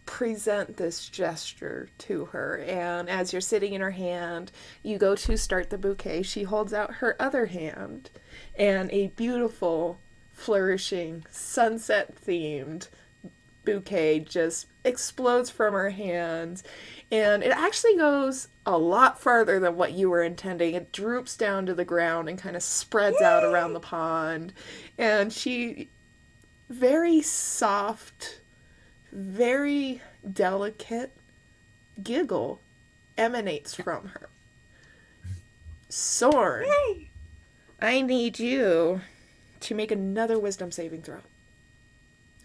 present this gesture to her, and as you're sitting in her hand, you go to start the bouquet. She holds out her other hand, and a beautiful, flourishing, sunset-themed bouquet just explodes from her hands, and it actually goes a lot farther than what you were intending. It droops down to the ground and kind of spreads out around the pond, and she, very soft, very delicate giggle emanates from her. Sorn, Yay! I need you to make another wisdom saving throw.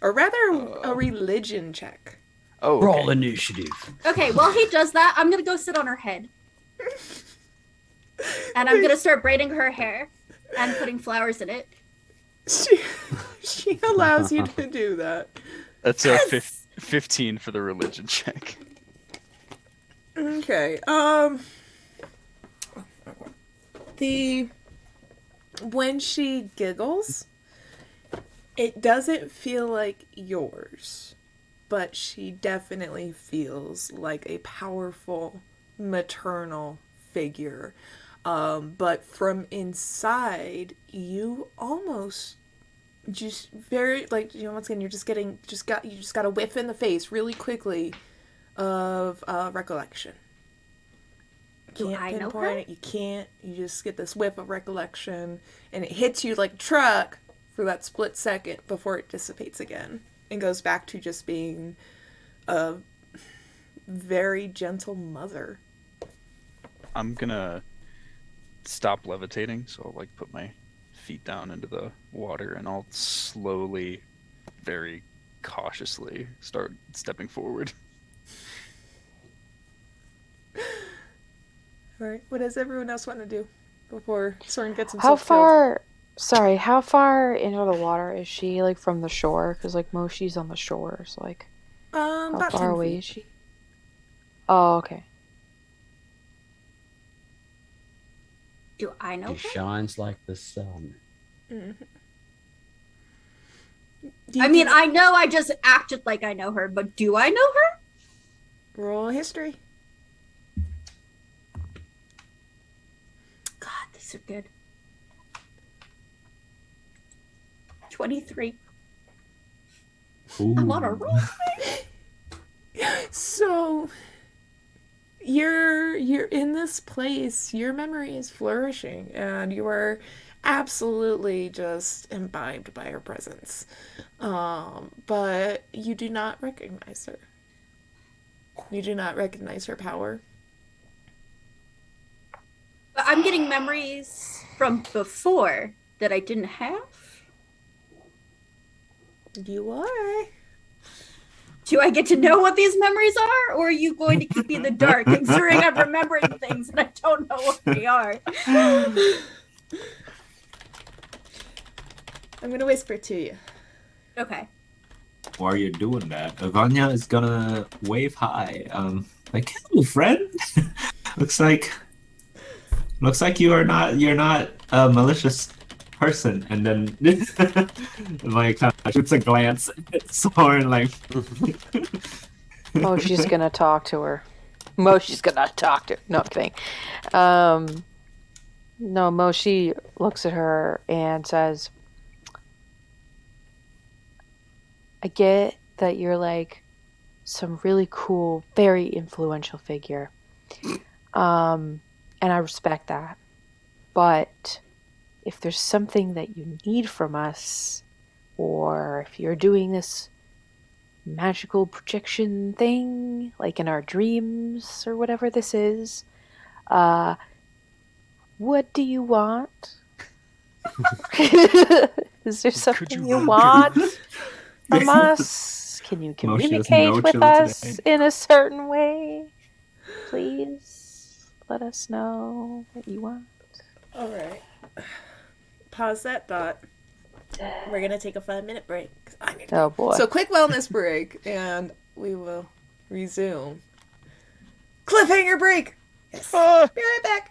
Or rather, a religion check. Oh, okay. Roll initiative. Okay, while he does that, I'm gonna go sit on her head. And I'm gonna start braiding her hair and putting flowers in it. She allows you to do that. That's a Yes! 15 for the religion check. Okay. when she giggles, it doesn't feel like yours, but she definitely feels like a powerful maternal figure. But from inside, you almost just very like once again you just got a whiff in the face really quickly of recollection. Do I know her? It. You can't. You just get this whiff of recollection, and it hits you like a truck for that split second before it dissipates again and goes back to just being a very gentle mother. I'm gonna stop levitating, so I'll like put my feet down into the water, and I'll slowly, very cautiously start stepping forward. All right. What does everyone else want to do before Soren gets himself How killed? far? Sorry, how far into the water is she? Like from the shore? Because like Moshi's on the shore, so like how About far 10 away feet. is she? Oh, okay. Do I know She her? shines like the sun. Mm-hmm. I mean, I know I just acted like I know her, but do I know her? Roll history. God, these are good. 23. I'm on a roll. So you're in this place, your memory is flourishing, and you are absolutely just imbibed by her presence. But you do not recognize her. You do not recognize her power. But I'm getting memories from before that I didn't have. You are. Do I get to know what these memories are, or are you going to keep me in the dark, considering I'm remembering things and I don't know what they are? I'm gonna whisper to you. Okay. While you're doing that, Vanya is gonna wave hi. Like, hello, friend. looks like you're not a malicious person. And then like kind of shoots a glance at Soren, like. Moshi's gonna talk to her. Moshi's gonna talk to her. No, I'm kidding. No, Moshi looks at her and says, I get that you're like some really cool, very influential figure. And I respect that. But if there's something that you need from us, or if you're doing this magical projection thing, like in our dreams or whatever this is, what do you want? Is there something you want from us? Can you Moshi has communicate no with chill us today. in a certain way? Please let us know what you want. All right. Pause that thought. We're gonna take a 5-minute break. Oh boy. So quick wellness break, and we will resume. Cliffhanger break. Yes. Be right back.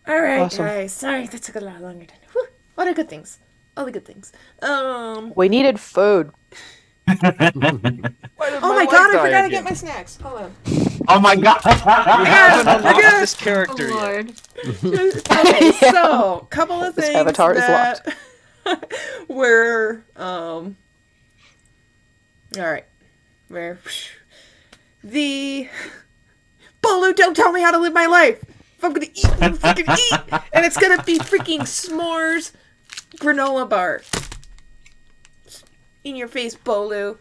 All right, Awesome. guys. Sorry, that took a lot longer than. Whew, what are good things? All the good things. We needed food. Why did Oh my light god, I die forgot to again? get my snacks. Hold on. Oh my god! You haven't we're unlocked good. this character Oh, yet. Lord. Okay, so couple of This things avatar is that were all right. Where the Bolu, don't tell me how to live my life. If I'm gonna eat, I'm gonna freaking eat, and it's gonna be freaking s'mores granola bar. In your face, Bolu.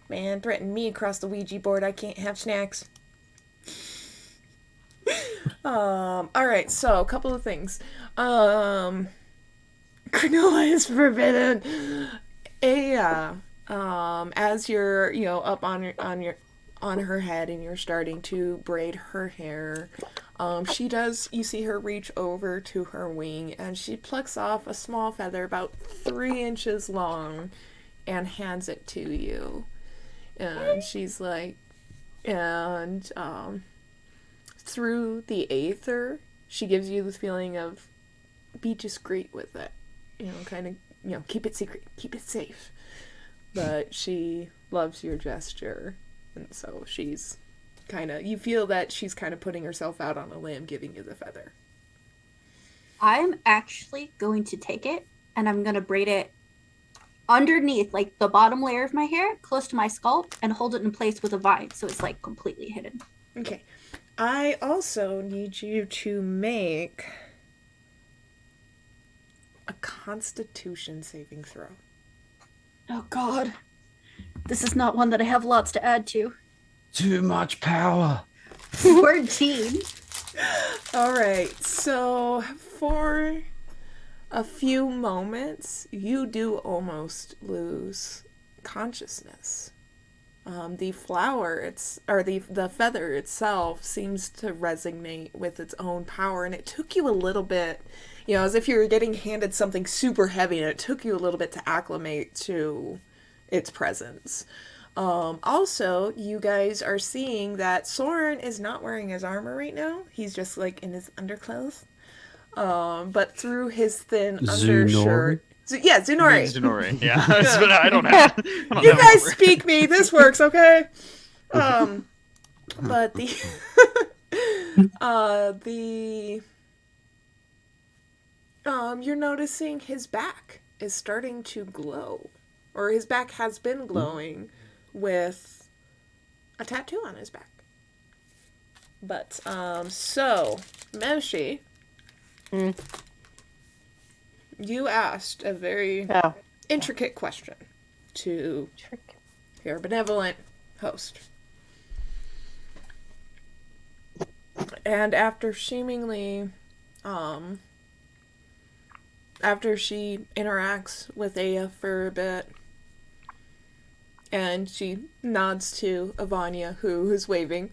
Man, threaten me across the Ouija board. I can't have snacks. All right, so a couple of things. Granola is forbidden. As you're, up on her head and you're starting to braid her hair, you see her reach over to her wing and she plucks off a small feather about 3 inches long and hands it to you. And she's like, through the aether, she gives you the feeling of be discreet with it. Kind of, keep it secret, keep it safe. But she loves your gesture. And so she's you feel that she's kind of putting herself out on a limb, giving you the feather. I'm actually going to take it and I'm going to braid it underneath, like the bottom layer of my hair, close to my scalp, and hold it in place with a vine so it's like completely hidden. Okay. I also need you to make a Constitution saving throw. Oh, God. This is not one that I have lots to add to. Too much power. 14. All right. So for a few moments, you do almost lose consciousness. The flower, the feather itself seems to resonate with its own power, and it took you a little bit, as if you were getting handed something super heavy, and it took you a little bit to acclimate to its presence. Also, you guys are seeing that Soren is not wearing his armor right now. He's just like in his underclothes. But through his thin undershirt. Yeah, Zunori. Zunori, yeah. But I don't have. You guys speak me. This works, okay? But you're noticing his back is starting to glow, or his back has been glowing with a tattoo on his back. But so Moshi. You asked a very intricate question to your benevolent host. And after seemingly, after she interacts with Aya for a bit, and she nods to Ivania, who is waving.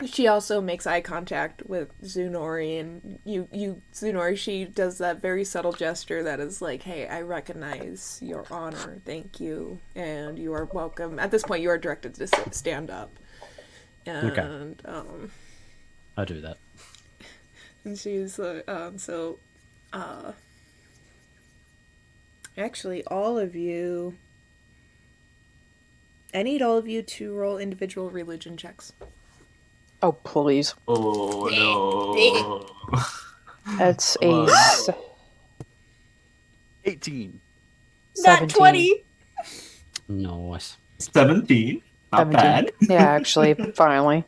She also makes eye contact with Zunori, and Zunori, she does that very subtle gesture that is like, hey, I recognize your honor, thank you, and you are welcome. At this point, you are directed to stand up. And, I do that. And she's, actually, all of you, I need all of you to roll individual religion checks. Oh, please. Oh no. That's a 18. Not 20. Nice. 17. Not 17. bad. Yeah, actually, finally.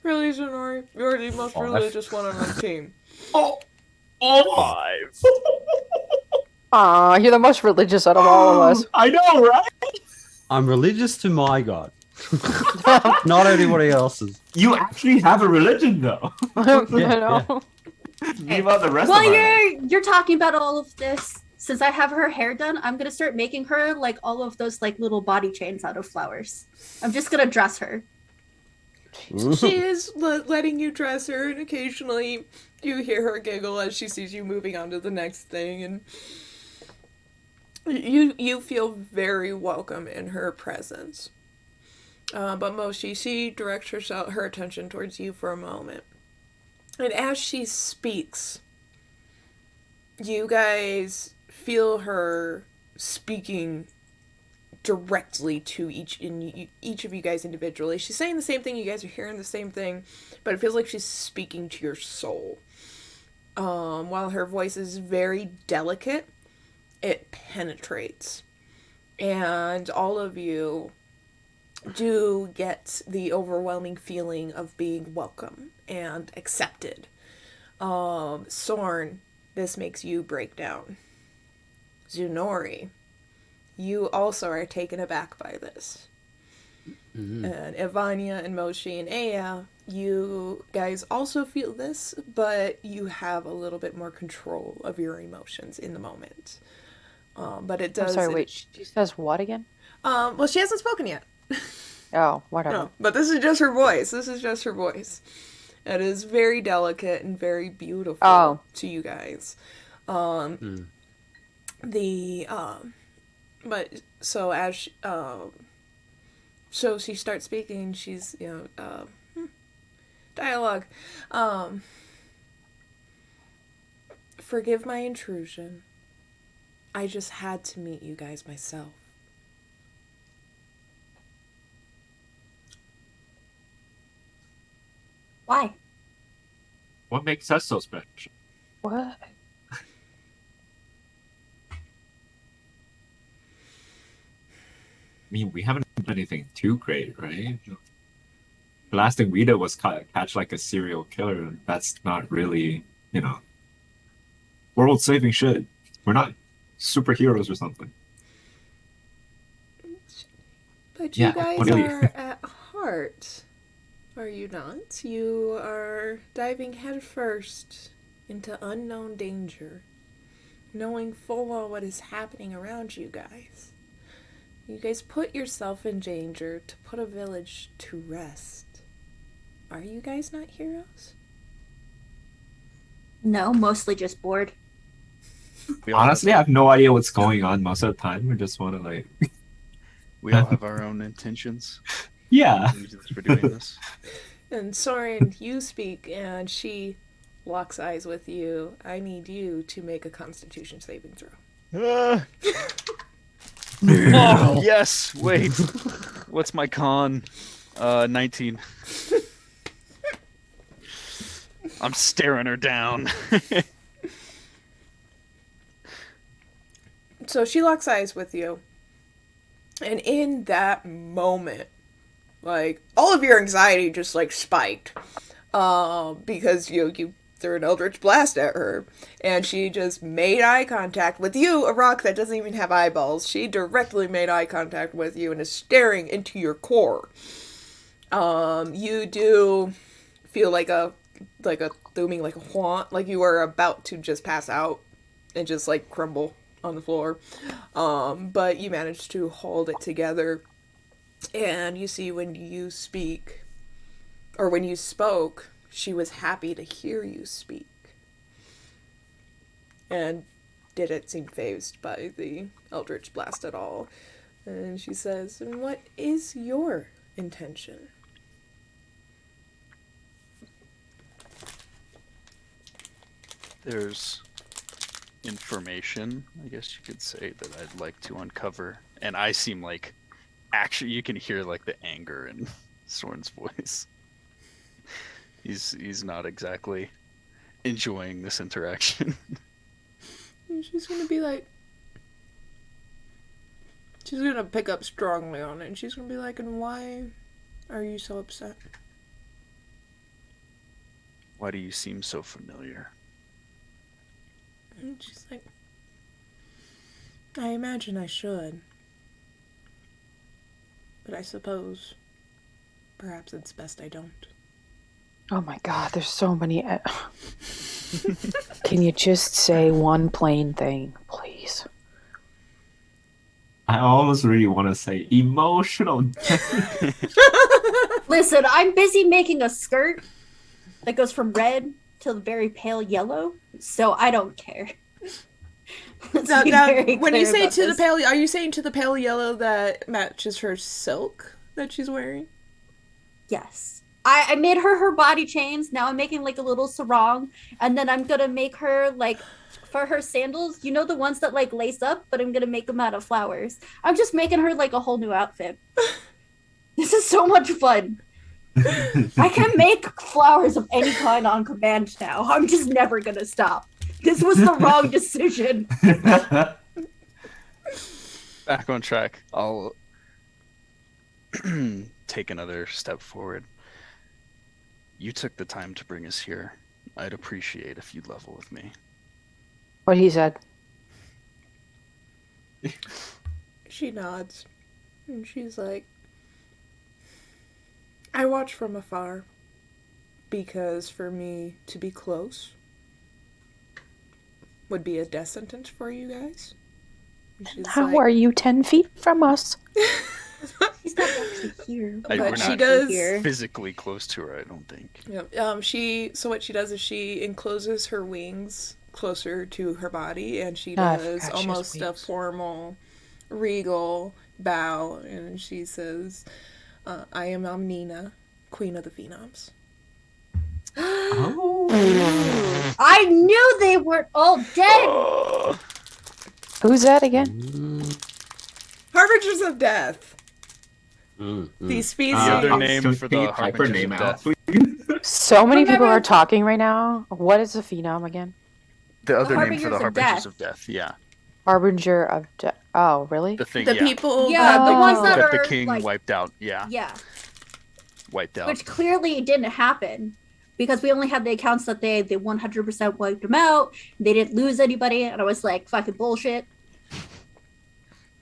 Really, Zunori? You're the most religious one on the team. Oh, 5. Aw, you're the most religious out of all of us. I know, right? I'm religious to my God. Not anybody else's. You actually have a religion, though. I know. Meanwhile, the rest While of our you're talking about all of this, since I have her hair done, I'm gonna start making her like all of those like little body chains out of flowers. I'm just gonna dress her. She is letting you dress her, and occasionally You hear her giggle as she sees you moving on to the next thing, and you feel very welcome in her presence. But Moshi, she directs her attention towards you for a moment. And as she speaks, you guys feel her speaking directly to each of you guys individually. She's saying the same thing, you guys are hearing the same thing, but it feels like she's speaking to your soul. While her voice is very delicate, it penetrates. And all of you do get the overwhelming feeling of being welcome and accepted. Sorn, this makes you break down. Zunori, you also are taken aback by this. Mm-hmm. And Ivania and Moshi and Aya, you guys also feel this, but you have a little bit more control of your emotions in the moment. But it does... I'm sorry, wait, she says what again? Well, she hasn't spoken yet. Oh, whatever. No, but this is just her voice. It is very delicate and very beautiful to you guys. But so as so she starts speaking, she's dialogue. Forgive my intrusion. I just had to meet you guys myself. Why? What makes us so special? What? I mean, we haven't done anything too great, right? The last thing we did was catch like a serial killer. That's not really, world-saving shit. We're not superheroes or something. But you guys are at heart, are you not? You are diving headfirst into unknown danger, knowing full well what is happening around you guys. You guys put yourself in danger to put a village to rest. Are you guys not heroes? No, mostly just bored. Honestly, I have no idea what's going on most of the time. We just want to we all have our own intentions. Yeah. For doing this. And Soren, you speak, and she locks eyes with you. I need you to make a Constitution saving throw. Oh, yes. Wait. What's my con? 19. I'm staring her down. So she locks eyes with you. And in that moment, all of your anxiety just, spiked. Because, you threw an Eldritch Blast at her. And she just made eye contact with you, a rock that doesn't even have eyeballs. She directly made eye contact with you and is staring into your core. You do feel like a looming, like a haunt, like you are about to just pass out and just, crumble on the floor. But you managed to hold it together. And you see when you speak, or when you spoke, she was happy to hear you speak. And didn't seem fazed by the Eldritch Blast at all. And she says, "And what is your intention?" There's information, I guess you could say, that I'd like to uncover. And I seem like, actually, you can hear the anger in Soren's voice. He's not exactly enjoying this interaction. And she's gonna be she's gonna pick up strongly on it, and she's gonna be like, "And why are you so upset?" Why do you seem so familiar? And she's like, "I imagine I should. But I suppose perhaps it's best I don't." Oh my god, there's so many. Can you just say one plain thing, please? I almost really want to say emotional. Listen, I'm busy making a skirt that goes from red to very pale yellow, so I don't care. Let's Now, be now, very when you clear say about to the this. pale, are you saying to the pale yellow that matches her silk that she's wearing? Yes. I made her body chains. Now I'm making like a little sarong, and then I'm gonna make her like for her sandals. You know the ones that like lace up, but I'm gonna make them out of flowers. I'm just making her like a whole new outfit. This is so much fun. I can make flowers of any kind on command now. I'm just never gonna stop. This was the wrong decision. Back on track. I'll take another step forward. You took the time to bring us here. I'd appreciate if you'd level with me. What he said. She nods. And she's like, I watch from afar. Because for me to be close would be a death sentence for you guys. And she's How like, are you 10 feet from us? He's not actually here. But we're she not does. Here. physically close to her, I don't think. Yeah. So what she does is she encloses her wings closer to her body, and she Oh, I does forgot she has almost a wings. formal, regal bow, and she says, "I am Amnina, Queen of the Phenoms." Oh. I knew they weren't all dead. Who's that again? Harbingers of Death. Mm, These species. The other Can name you for type the her Harbingers name of out, Death. please? So many people Remember- are talking right now. What is a phenom again? The other name for the Harbingers of Harbingers Death. of Death, yeah. Harbinger of death. Oh, really? The thing, The yeah. people. Yeah, the ones king- that That the are, king like- wiped out, yeah. Yeah, Wiped out. which clearly didn't happen because we only had the accounts that they 100% wiped them out. They didn't lose anybody, and I was like, fucking bullshit.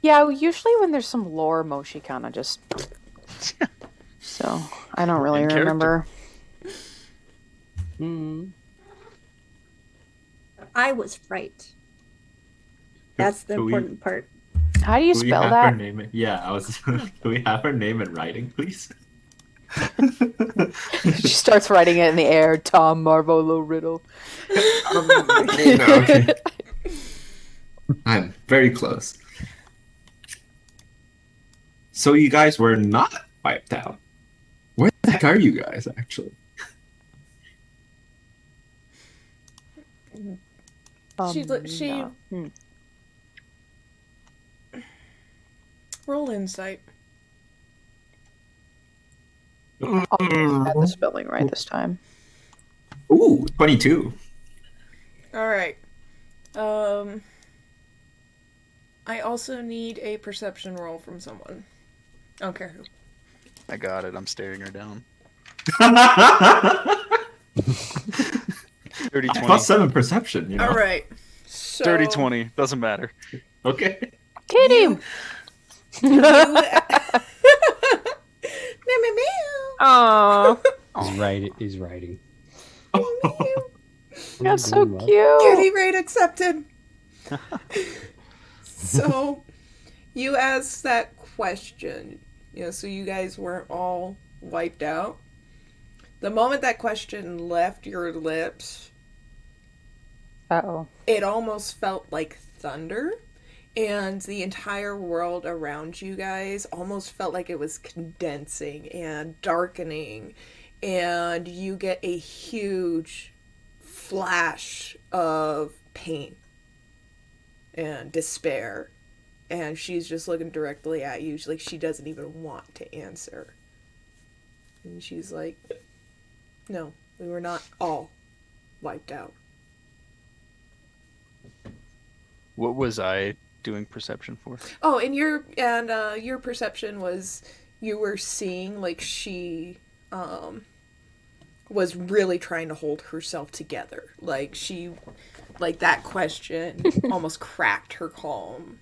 Yeah, usually when there's some lore, Moshi kind of just. So I don't really In character. remember. mm. I was right. That's the Can we- important part. How do you Can we spell have her that? name? Yeah, I was. Can we have her name in writing, please? She starts writing it in the air. Tom Marvolo Riddle. Okay. I'm very close. So you guys were not wiped out. Where the heck are you guys, actually? She- No. Roll insight. Got the spelling right this time. Ooh, 22. All right. I also need a perception roll from someone. I don't care who. I got it. I'm staring her down. 30 I 20. plus 7 perception, you know? All right. So 30 20. Doesn't matter. Okay. Kid him! Meow, meow, meow. Aww. He's writing. That's so Doing well. cute. Kitty rate accepted. So, you asked that question. So you guys weren't all wiped out. The moment that question left your lips, Uh-oh. it almost felt like thunder. And the entire world around you guys almost felt like it was condensing and darkening. And you get a huge flash of pain and despair. And she's just looking directly at you. Like she doesn't even want to answer. And she's like, no, we were not all wiped out. What was I doing perception for? Oh, and your perception was you were seeing like she was really trying to hold herself together. Like that question almost cracked her calm.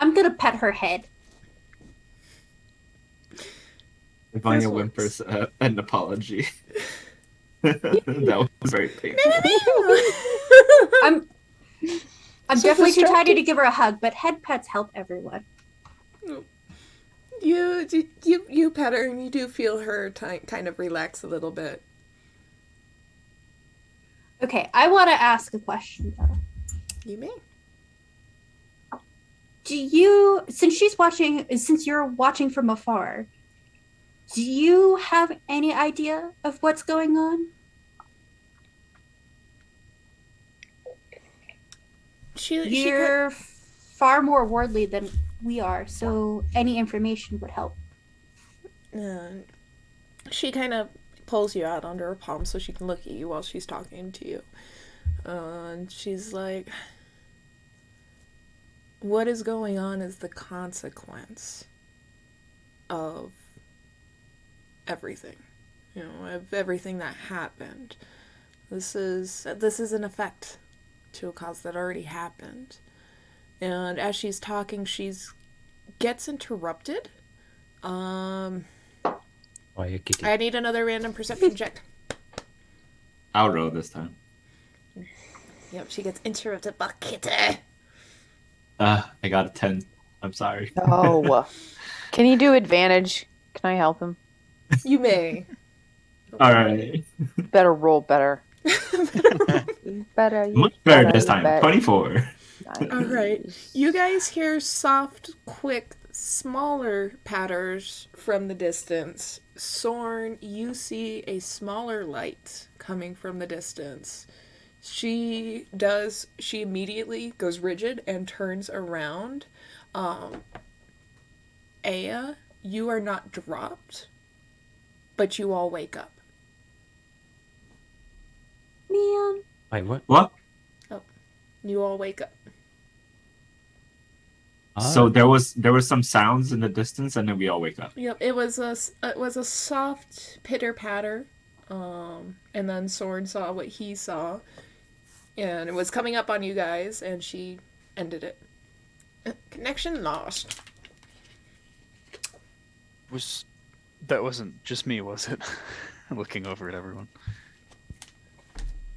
I'm gonna pet her head. Vanya This whimpers an apology. That was very painful. I'm So definitely too tidy distracted. to give her a hug, but head pets help everyone. You pet her and you do feel her kind of relax a little bit. Okay, I want to ask a question though. You may. Do you, since you're watching from afar, do you have any idea of what's going on? You're far more worldly than we are, so any information would help. She kind of pulls you out under her palm so she can look at you while she's talking to you. And she's like, what is going on is the consequence of everything. You know, of everything that happened. This is an effect to a cause that already happened. And as she's talking, gets interrupted. I need another random perception check. I'll roll this time. Yep, she gets interrupted by Kitty. I got a 10. I'm sorry. Oh. Can you do advantage? Can I help him? You may. All right. Better roll better. Much better this time. 24. Nice. All right. You guys hear soft, quick, smaller patters from the distance. Sorn, you see a smaller light coming from the distance. She immediately goes rigid and turns around. Aya, you are not dropped, but you all wake up. Man. Wait, what? What? You all wake up. So there was some sounds in the distance, and then we all wake up. Yep, it was a soft pitter patter, and then Sorn saw what he saw, and it was coming up on you guys, and she ended it. Connection lost. That wasn't just me, was it? Looking over at everyone.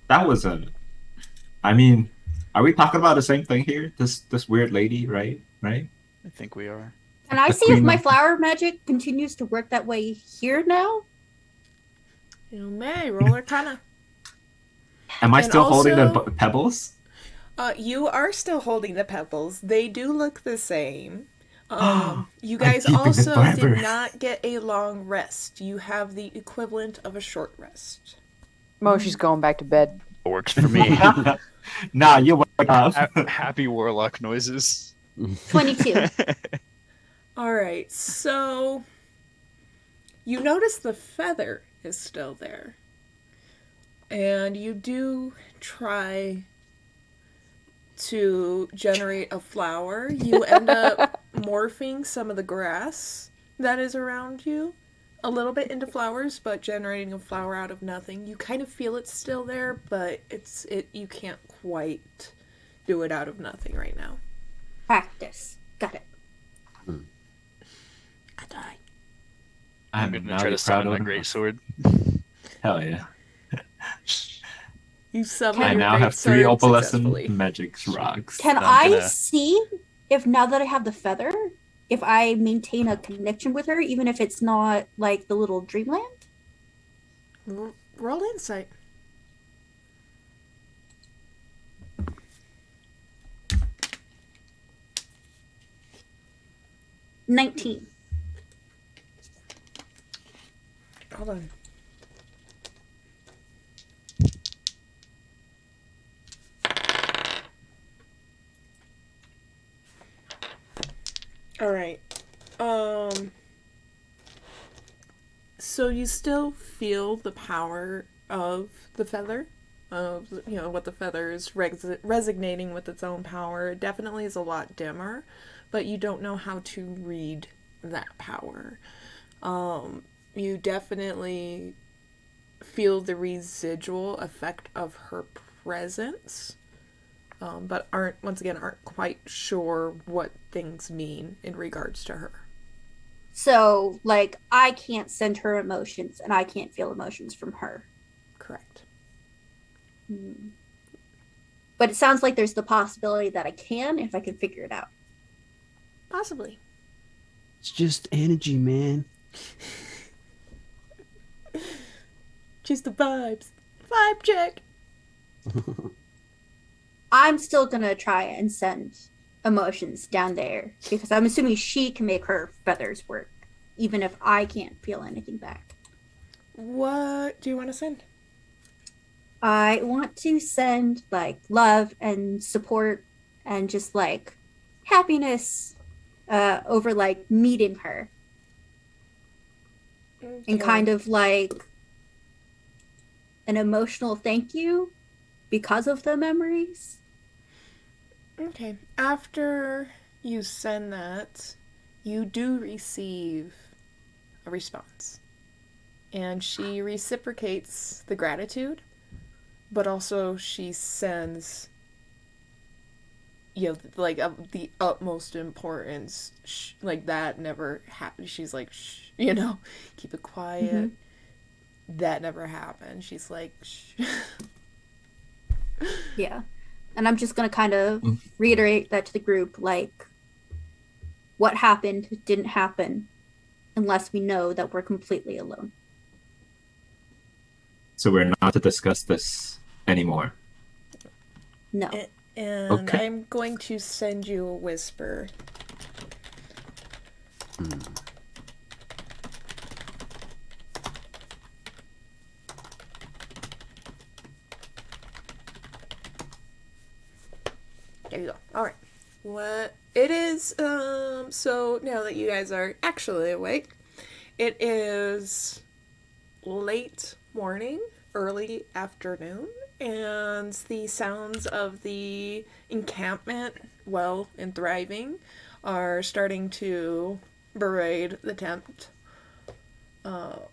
That was I mean, are we talking about the same thing here? This weird lady, right? Right? I think we are. Can I see if my flower magic continues to work that way here now? You may roll Arcana. Am I And still holding the also- pebbles? You are still holding the pebbles. They do look the same. You guys keeping them also forever. did not get a long rest. You have the equivalent of a short rest. Moshi's going back to bed. Works for me. Nah, you wake up. Happy warlock noises. 22. All right, so you notice the feather is still there. And you do try to generate a flower. You end up morphing some of the grass that is around you a little bit into flowers, but generating a flower out of nothing. You kind of feel it's still there, but you can't quite do it out of nothing right now. Practice. Got it. I die. I'm gonna try to summon my great sword. Hell yeah. You summon I your now have 3 greatsword opalescent successfully. magic rocks. Can I see if now that I have the feather, if I maintain a connection with her, even if it's not like the little dreamland? Roll insight. $19. Hold on. All right. So you still feel the power of the feather, of what the feather is resonating with its own power. It definitely is a lot dimmer, but you don't know how to read that power. You definitely feel the residual effect of her presence, but aren't quite sure what things mean in regards to her. So, like, I can't send her emotions, and I can't feel emotions from her. Correct. But it sounds like there's the possibility that I can if I can figure it out. Possibly. It's just energy, man. Just the vibes. Vibe check. I'm still gonna try and send emotions down there because I'm assuming she can make her feathers work, even if I can't feel anything back. What do you want to send? I want to send like love and support and just like happiness over like meeting her and kind of like an emotional thank you because of the memories. Okay. After you send that, you do receive a response. And she reciprocates the gratitude, but also she sends, like the utmost importance. Like that never happened. She's like, shh, keep it quiet. Mm-hmm. That never happened. She's like, shh. Yeah. And I'm just going to kind of reiterate that to the group, like, what happened didn't happen unless we know that we're completely alone. So we're not to discuss this anymore. No. And okay. I'm going to send you a whisper. There you go. All right. What it is, so now that you guys are actually awake, it is late morning, early afternoon, and the sounds of the encampment, well and thriving, are starting to berate the tent. So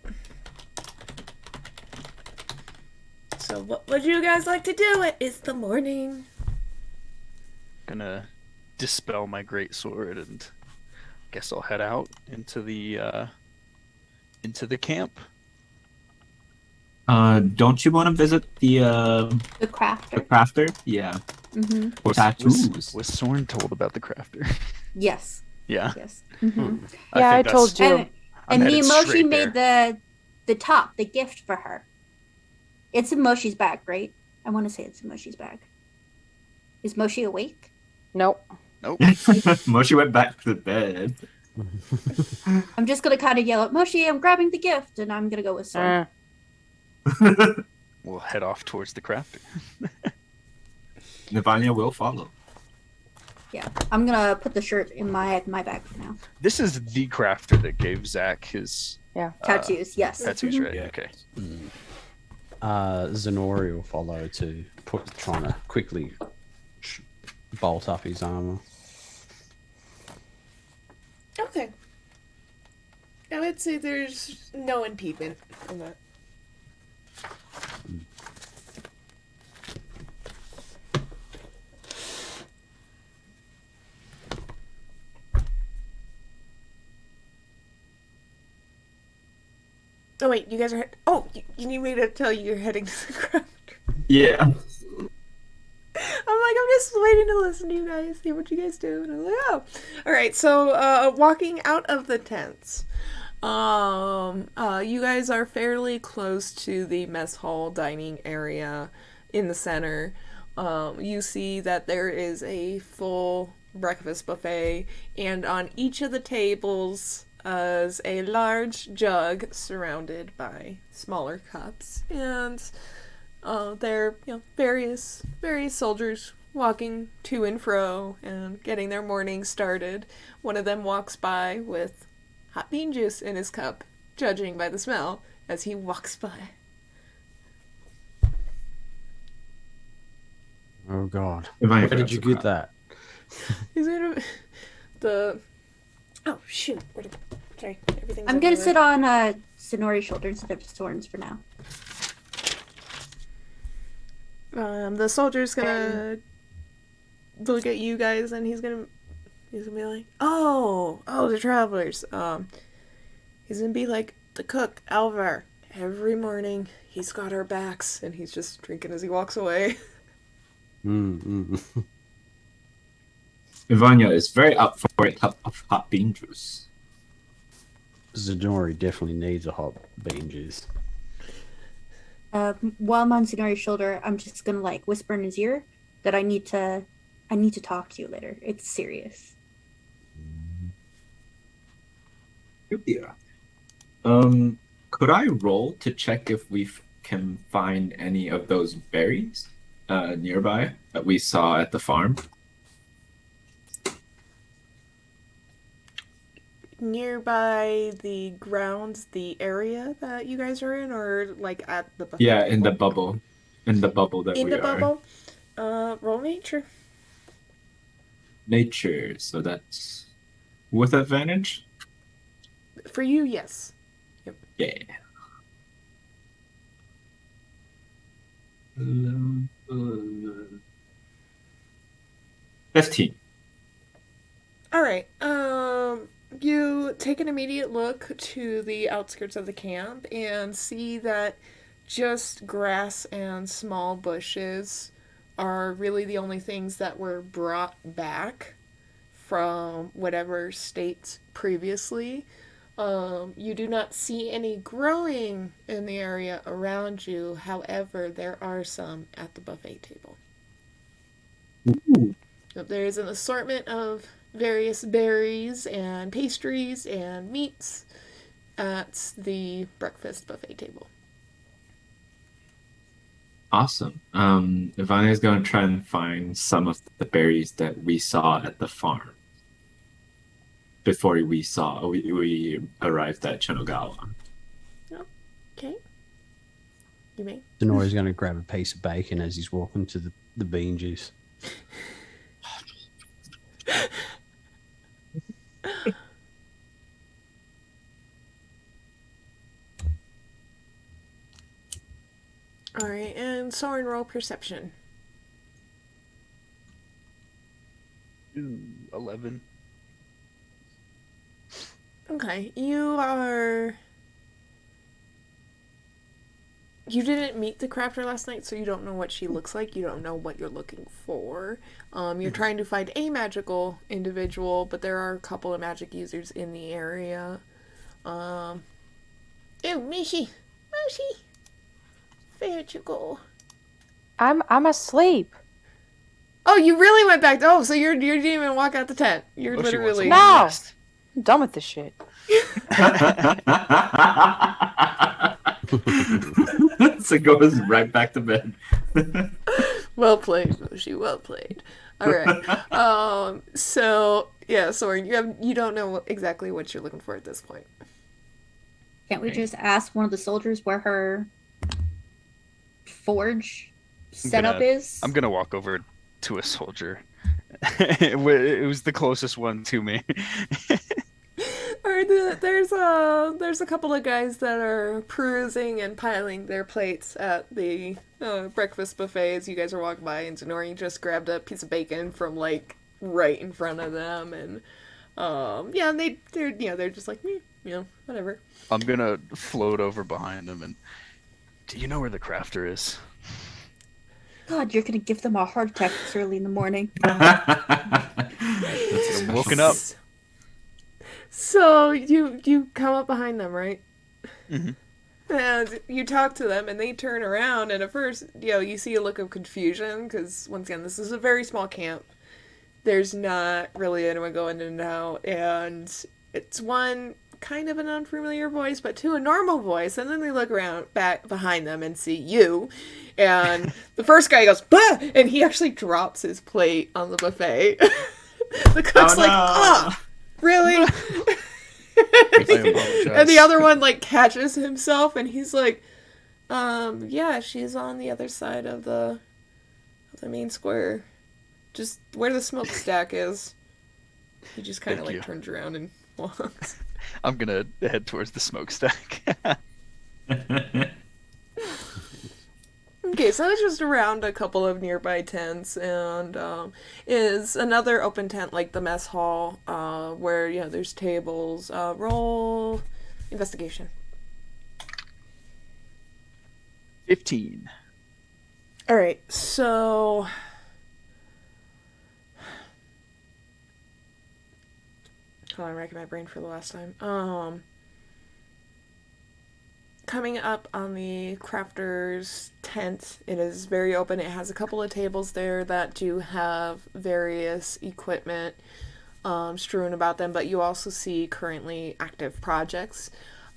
what would you guys like to do? It is the morning. Gonna dispel my great sword and guess I'll head out into the camp. Don't you want to visit the crafter? The crafter? Yeah. Mm-hmm. Or tattoos. Was Soren told about the crafter? Yes. Yeah. Yes. Mm-hmm. Yeah, I told you. And the Emoji made the top, the gift for her. It's in Moshi's bag, right? I want to say it's in Moshi's bag. Is Moshi awake? Nope. Moshi went back to bed. I'm just gonna kind of yell at Moshi, I'm grabbing the gift, and I'm gonna go with Soren. We'll head off towards the crafter. Navanya will follow. Yeah, I'm gonna put the shirt in my bag for now. This is the crafter that gave Zach his tattoos. Yes, tattoos, right? Yeah. Okay. Zenori will follow to trying to quickly bolt up his armor. Okay. I would say there's no impediment in that. Oh wait, you guys are. You need me to tell you you're heading to the crafter. Yeah. I'm just waiting to listen to you guys, see what you guys do. And I'm like, oh. Alright, so walking out of the tents. You guys are fairly close to the mess hall dining area in the center. You see that there is a full breakfast buffet, and on each of the tables is a large jug surrounded by smaller cups, and there are various soldiers walking to and fro and getting their morning started. One of them walks by with hot bean juice in his cup, judging by the smell as he walks by. Oh God! Where did you get that? He's gonna Oh shoot! Sorry, everything's. I'm gonna sit on Sonori's shoulder instead of Soren's for now. The soldier's gonna look at you guys, and he's gonna be like, "Oh, the travelers." He's gonna be like, "The cook, Alvar. Every morning, he's got our backs," and he's just drinking as he walks away. Ivania is very up for a cup of hot bean juice. Zenori definitely needs a hot bean juice. While I'm on Zenori's shoulder, I'm just gonna like whisper in his ear that I need to talk to you later. It's serious. Yeah. Could I roll to check if we can find any of those berries nearby that we saw at the farm? Nearby the grounds, the area that you guys are in, or like at the buffet Yeah, table? in the bubble. In the bubble that In we the are. bubble? Roll nature. Nature, so that's with advantage? For you, yes. Yep. Yeah. 15. All right. You take an immediate look to the outskirts of the camp and see that just grass and small bushes are really the only things that were brought back from whatever states previously. You do not see any growing in the area around you. However, there are some at the buffet table. Ooh. There is an assortment of various berries and pastries and meats at the breakfast buffet table. Awesome. Ivana is going to try and find some of the berries that we saw at the farm before we arrived at Chinogawa. Okay. You may. Denori's going to grab a piece of bacon as he's walking to the bean juice. All right, and Soren, roll perception. Ooh, 11. Okay, you didn't meet the crafter last night, so you don't know what she looks like. You don't know what you're looking for. You're trying to find a magical individual, but there are a couple of magic users in the area. Ew, Mishi! Moshi! Where'd you go? I'm asleep. Oh, you really went back. Oh, so you didn't even walk out the tent. You're Moshi wants a literally. long No. rest. I'm done with this shit. So goes right back to bed. Well played, Moshi. Well played. All right. So yeah, Soren, you don't know exactly what you're looking for at this point. Can't we just ask one of the soldiers where her forge setup is? I'm gonna walk over to a soldier. It was the closest one to me. All right, there's a couple of guys that are perusing and piling their plates at the breakfast buffet as you guys are walking by, and Zenori just grabbed a piece of bacon from like right in front of them, and yeah, they're just like whatever. I'm gonna float over behind him and. Do you know where the crafter is? God, you're gonna give them a heart attack this early in the morning. I'm woken up. So you come up behind them, right? Mm-hmm. And you talk to them, and they turn around, and at first, you see a look of confusion, because, once again, this is a very small camp. There's not really anyone going in and out, and it's one, kind of an unfamiliar voice, but two, a normal voice, and then they look around, back behind them, and see you, and the first guy goes, bah! And he actually drops his plate on the buffet. The cook's like, oh, really? And the other one like catches himself, and he's like, yeah, she's on the other side of the main square, just where the smokestack is. He just kind of like turns around and walks. I'm gonna head towards the smokestack. Okay, so it's just around a couple of nearby tents, and is another open tent like the mess hall, where there's tables. Roll investigation. 15. All right, so hold on, I'm racking my brain for the last time. coming up on the crafter's tent. It is very open. It has a couple of tables there that do have various equipment strewn about them, but you also see currently active projects.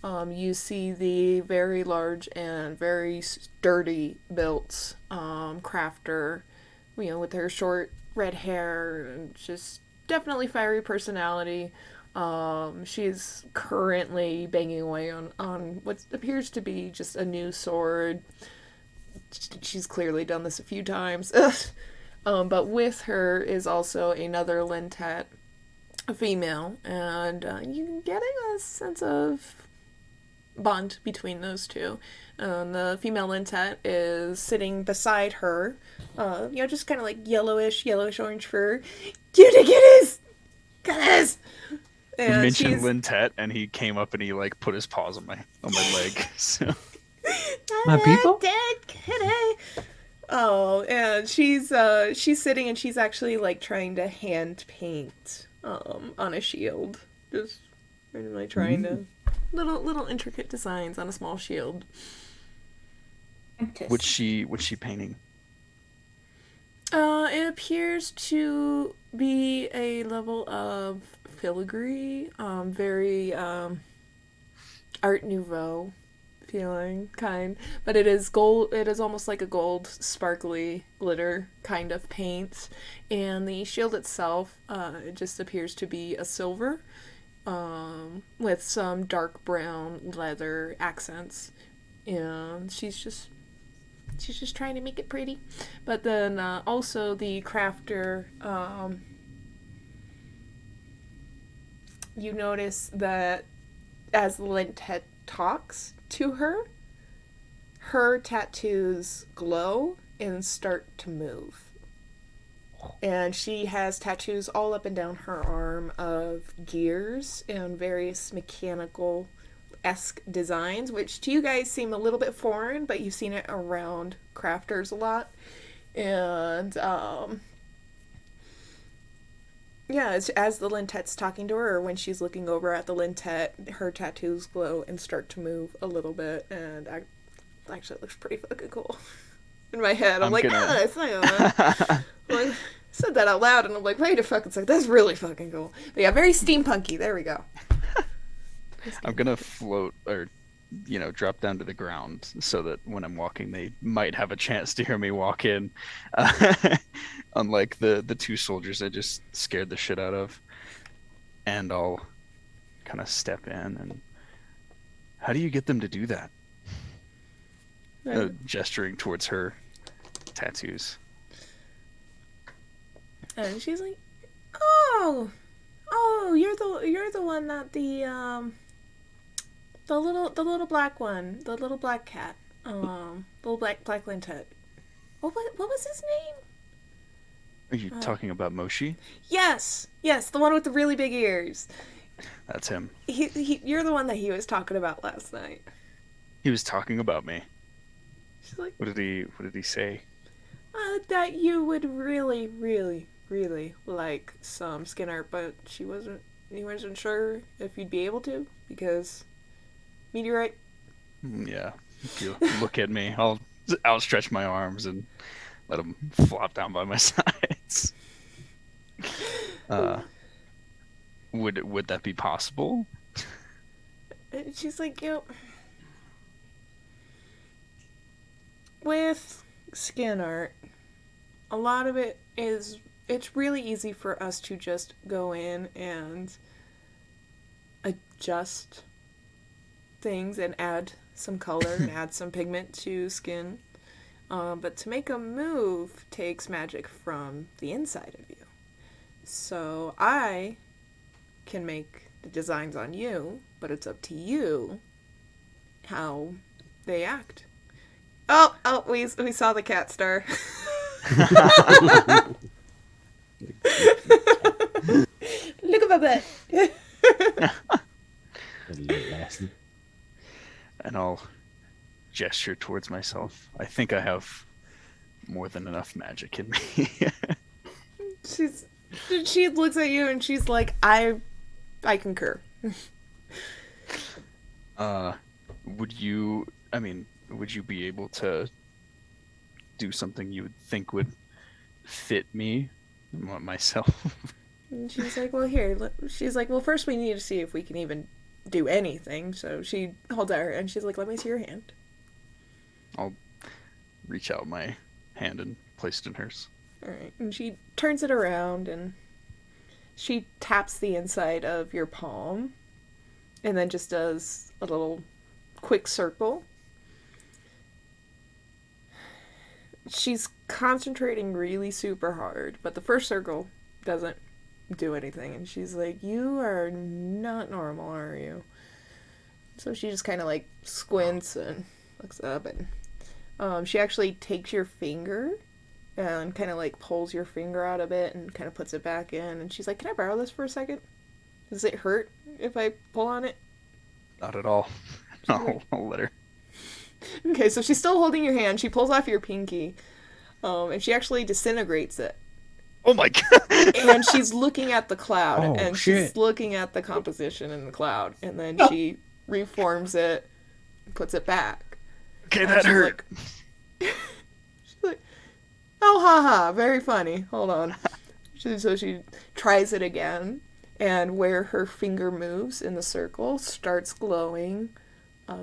You see the very large and very sturdy built crafter, with her short red hair and just definitely fiery personality. She's currently banging away on what appears to be just a new sword. She's clearly done this a few times. But with her is also another Lintet, a female, and you're getting a sense of bond between those two. The female Lintet is sitting beside her, just kind of like yellowish orange fur. Cutie kitties! You And mentioned Lintet, and he came up and he like put his paws on my leg. So My people? Dead kitty. Oh, and she's sitting and she's actually like trying to hand paint on a shield, just randomly trying to little intricate designs on a small shield. what's she painting? It appears to be a level of filigree, very Art Nouveau feeling kind, but it is gold. It is almost like a gold, sparkly glitter kind of paint, and the shield itself, it just appears to be a silver, with some dark brown leather accents, and she's just trying to make it pretty. But then also the crafter, you notice that as Lintet talks to her, her tattoos glow and start to move. And she has tattoos all up and down her arm of gears and various mechanical-esque designs, which to you guys seem a little bit foreign, but you've seen it around crafters a lot. And as the Lintet's talking to her, or when she's looking over at the Lintet, her tattoos glow and start to move a little bit, and actually it looks pretty fucking cool. In my head, I'm like, it's not like, I said that out loud, and I'm like, wait a fucking second, that's really fucking cool. But yeah, very steampunky. There we go. I'm gonna float or, drop down to the ground so that when I'm walking, they might have a chance to hear me walk in. Unlike the two soldiers I just scared the shit out of. And I'll kind of step in and... How do you get them to do that? Gesturing towards her tattoos. And she's like, oh, you're the one that the little black one, the little black cat, little black Lintet. What was his name? Are you talking about Moshi? Yes, the one with the really big ears. That's him. You're the one that he was talking about last night. He was talking about me. She's like, What did he say? that you would really, really, really like some skin art, but he wasn't sure if you'd be able to, because meteorite. Yeah. If you look at me, I'll outstretch my arms and let them flop down by my sides. Would that be possible? And she's like, with skin art, a lot of it's really easy for us to just go in and adjust things and add some color and add some pigment to skin. But to make a move takes magic from the inside of you. So I can make the designs on you, but it's up to you how they act. Oh, we saw the cat star. Look at my butt. And I'll gesture towards myself. I think I have more than enough magic in me. She looks at you and she's like, I concur. would you be able to do something you would think would fit me, myself? And she's like, well, here. She's like, well, first we need to see if we can even do anything. So she holds out her hand. She's like, let me see your hand. I'll reach out my hand and place it in hers. All right. And she turns it around and she taps the inside of your palm and then just does a little quick circle. She's concentrating really super hard, but the first circle doesn't do anything. And she's like, you are not normal, are you? So she just kind of like squints and looks up, and she actually takes your finger and kind of like pulls your finger out a bit and kind of puts it back in. And she's like, can I borrow this for a second? Does it hurt if I pull on it? Not at all. I'll let her. Okay, so she's still holding your hand. She pulls off your pinky, and she actually disintegrates it. Oh my god! And she's looking at the cloud, Oh, and shit. she's looking at the composition in the cloud, and then she reforms it, puts it back. Okay, And that she's hurt. She's like, oh, haha, very funny. Hold on. So she tries it again, and where her finger moves in the circle starts glowing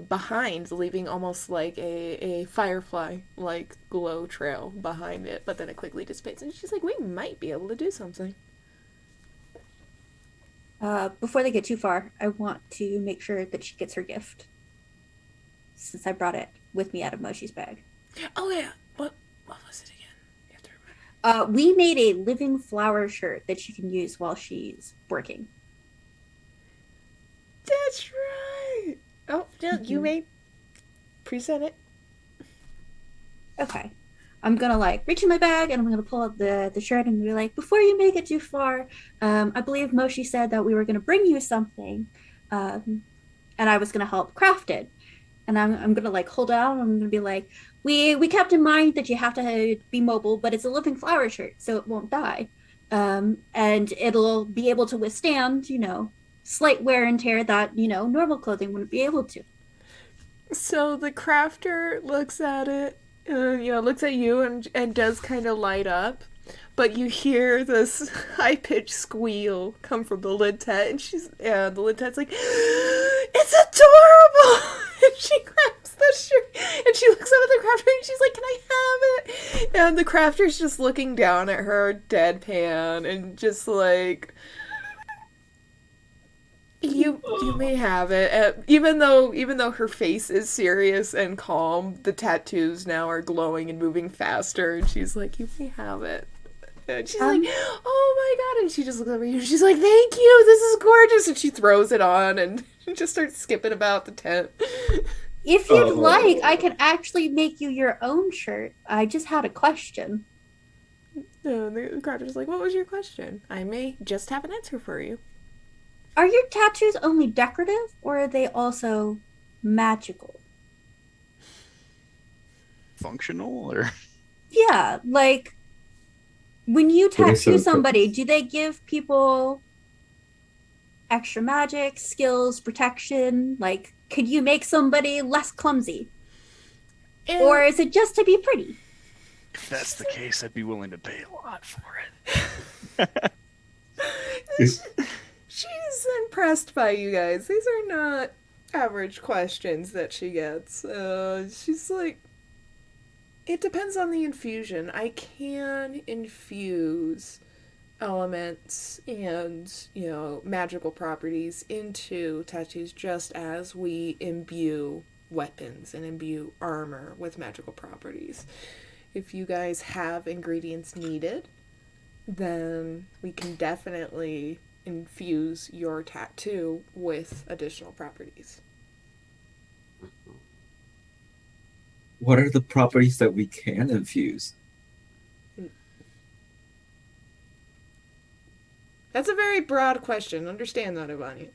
behind, leaving almost like a firefly-like glow trail behind it, but then it quickly dissipates. And she's like, we might be able to do something. Before they get too far, I want to make sure that she gets her gift, since I brought it with me out of Moshi's bag. Oh, yeah. What was it again? You have to remember. We made a living flower shirt that she can use while she's working. That's right. Oh, yeah, you may present it. Okay. I'm gonna like reach in my bag and I'm gonna pull out the shirt and be like, before you make it too far, I believe Moshi said that we were gonna bring you something, and I was gonna help craft it. And I'm gonna like hold out and I'm gonna be like, we kept in mind that you have to be mobile, but it's a living flower shirt, so it won't die. And it'll be able to withstand, slight wear and tear that, normal clothing wouldn't be able to. So the crafter looks at it, looks at you and does kind of light up. But you hear this high-pitched squeal come from the Lidtet, and the Lidtet's like, it's adorable! And she grabs the shirt, and she looks up at the crafter, and she's like, can I have it? And the crafter's just looking down at her deadpan, and just like, you may have it. Even though her face is serious and calm, the tattoos now are glowing and moving faster, and she's like, you may have it. And she's like, oh my god, and she just looks over you and she's like, thank you, this is gorgeous, and she throws it on and just starts skipping about the tent. If you'd like, I can actually make you your own shirt. I just had a question. And the crafter's like, what was your question? I may just have an answer for you. Are your tattoos only decorative, or are they also magical? Functional, or? Yeah, like, when you tattoo so somebody, do they give people extra magic, skills, protection? Like, could you make somebody less clumsy? Or is it just to be pretty? If that's the case, I'd be willing to pay a lot for it. She's impressed by you guys. These are not average questions that she gets. She's like, it depends on the infusion. I can infuse elements and, magical properties into tattoos just as we imbue weapons and imbue armor with magical properties. If you guys have ingredients needed, then we can definitely infuse your tattoo with additional properties. What are the properties that we can infuse? That's a very broad question. Understand that, Ivania.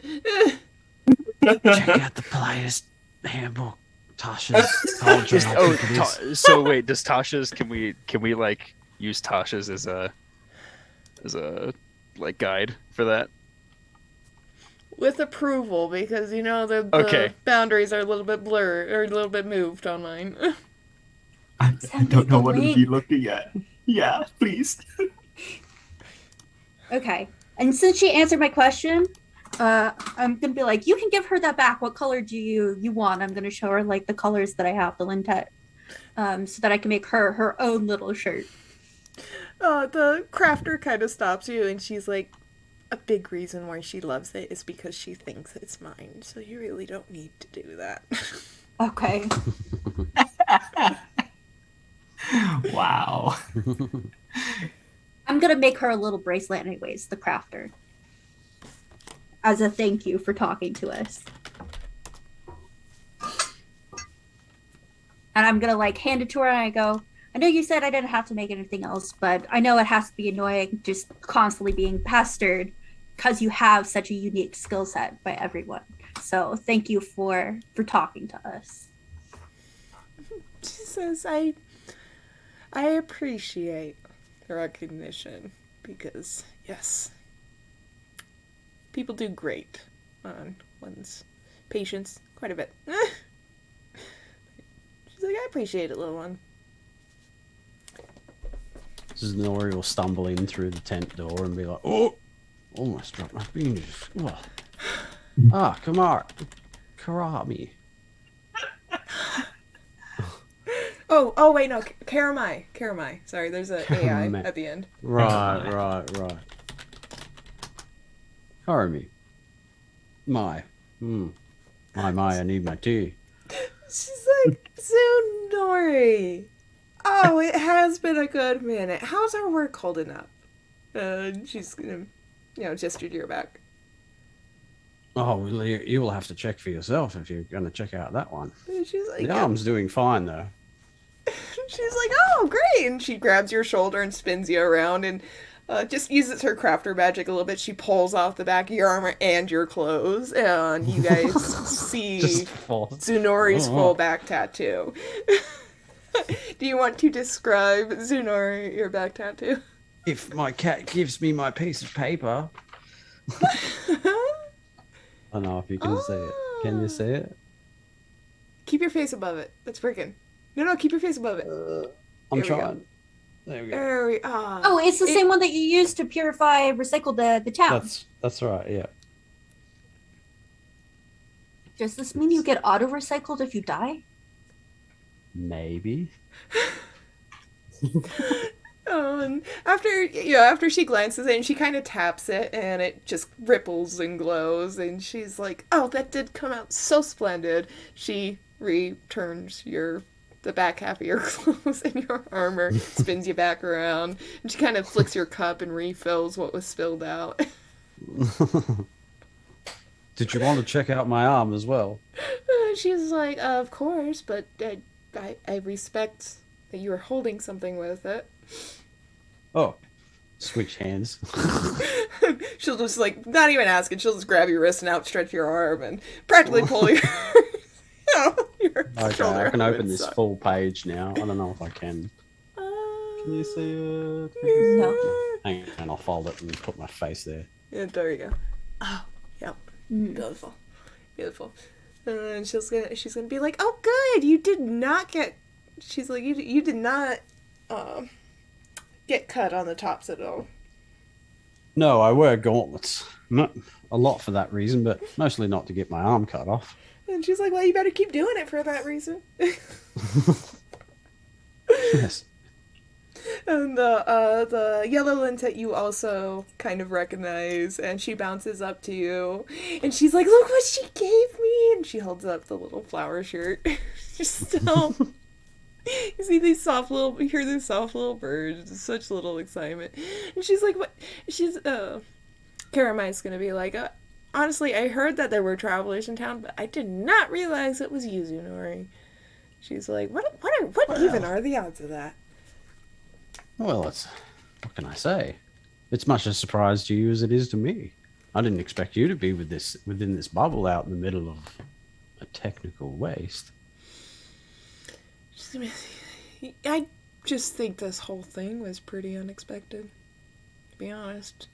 Check out the Pliers handbook. Tasha's cauldron. So wait, does Tasha's? Can we like use Tasha's as a like guide for that? with approval, because you know the Okay. boundaries are a little bit blurred or a little bit moved on mine. I Send me don't know the what to be link. looking at. Yeah, please. Okay. And since she answered my question, I'm gonna be like, you can give her that back. What color do you want? I'm gonna show her like the colors that I have, the lintet, so that I can make her own little shirt. The crafter kind of stops you, and she's like, a big reason why she loves it is because she thinks it's mine, so you really don't need to do that. Okay. Wow. I'm gonna make her a little bracelet anyways, the crafter. As a thank you for talking to us. And I'm gonna like hand it to her and I go, I know you said I didn't have to make anything else, but I know it has to be annoying just constantly being pestered because you have such a unique skill set by everyone. So thank you for talking to us. She says, I appreciate the recognition, because, yes, people do great on one's patience quite a bit. She's like, I appreciate it, little one. Nori will stumble in through the tent door and be like, oh, almost dropped my fingers. Oh. Ah, come on. Karami. Oh, wait, no, Karamai. Sorry, there's a AI at the end. Right. Karami. My, I need my tea. She's like, Zunori. Oh, it has been a good minute. How's our work holding up? She's gonna, gesture to your back. Oh, well, you will have to check for yourself if you're going to check out that one. And she's like, The arm's doing fine, though. She's like, oh, great. And she grabs your shoulder and spins you around and just uses her crafter magic a little bit. She pulls off the back of your armor and your clothes. And you guys see Zunori's full back tattoo. Do you want to describe, Zunori, your back tattoo? If my cat gives me my piece of paper. I don't know if you can see it. Can you see it? Keep your face above it. That's freaking. No, keep your face above it. I'm trying. There we go. Oh, it's the same one that you used to recycle the town. That's right, yeah. Does this mean you get auto-recycled if you die? Maybe. And after she glances at it and she kind of taps it and it just ripples and glows and she's like, oh, that did come out so splendid. She returns the back half of your clothes and your armor, spins you back around, and she kind of flicks your cup and refills what was spilled out. Did you want to check out my arm as well? She's like, of course, but I respect that you are holding something with it. Oh, switch hands. She'll just, not even ask it, she'll just grab your wrist and outstretch your arm and practically pull your Okay, shoulder. I can open this full page now. I don't know if I can. Can you see it? No. Hang on, I'll fold it and put my face there. Yeah, there you go. Oh, yep. Beautiful. And she's gonna be like, oh, good, you did not get... She's like, you did not get cut on the tops at all. No, I wear gauntlets. Not a lot for that reason, but mostly not to get my arm cut off. And she's like, well, you better keep doing it for that reason. Yes. And the yellow lintet you also kind of recognize, and she bounces up to you, and she's like, look what she gave me! And she holds up the little flower shirt. She's still... You see these you hear these soft little birds, such little excitement. And she's like, what? Karamai's gonna be like, honestly, I heard that there were travelers in town, but I did not realize it was you, Zunori. She's like, what even are the odds of that? Well, what can I say? It's much a surprise to you as it is to me. I didn't expect you to be within this bubble out in the middle of a technical waste. I just think this whole thing was pretty unexpected, to be honest.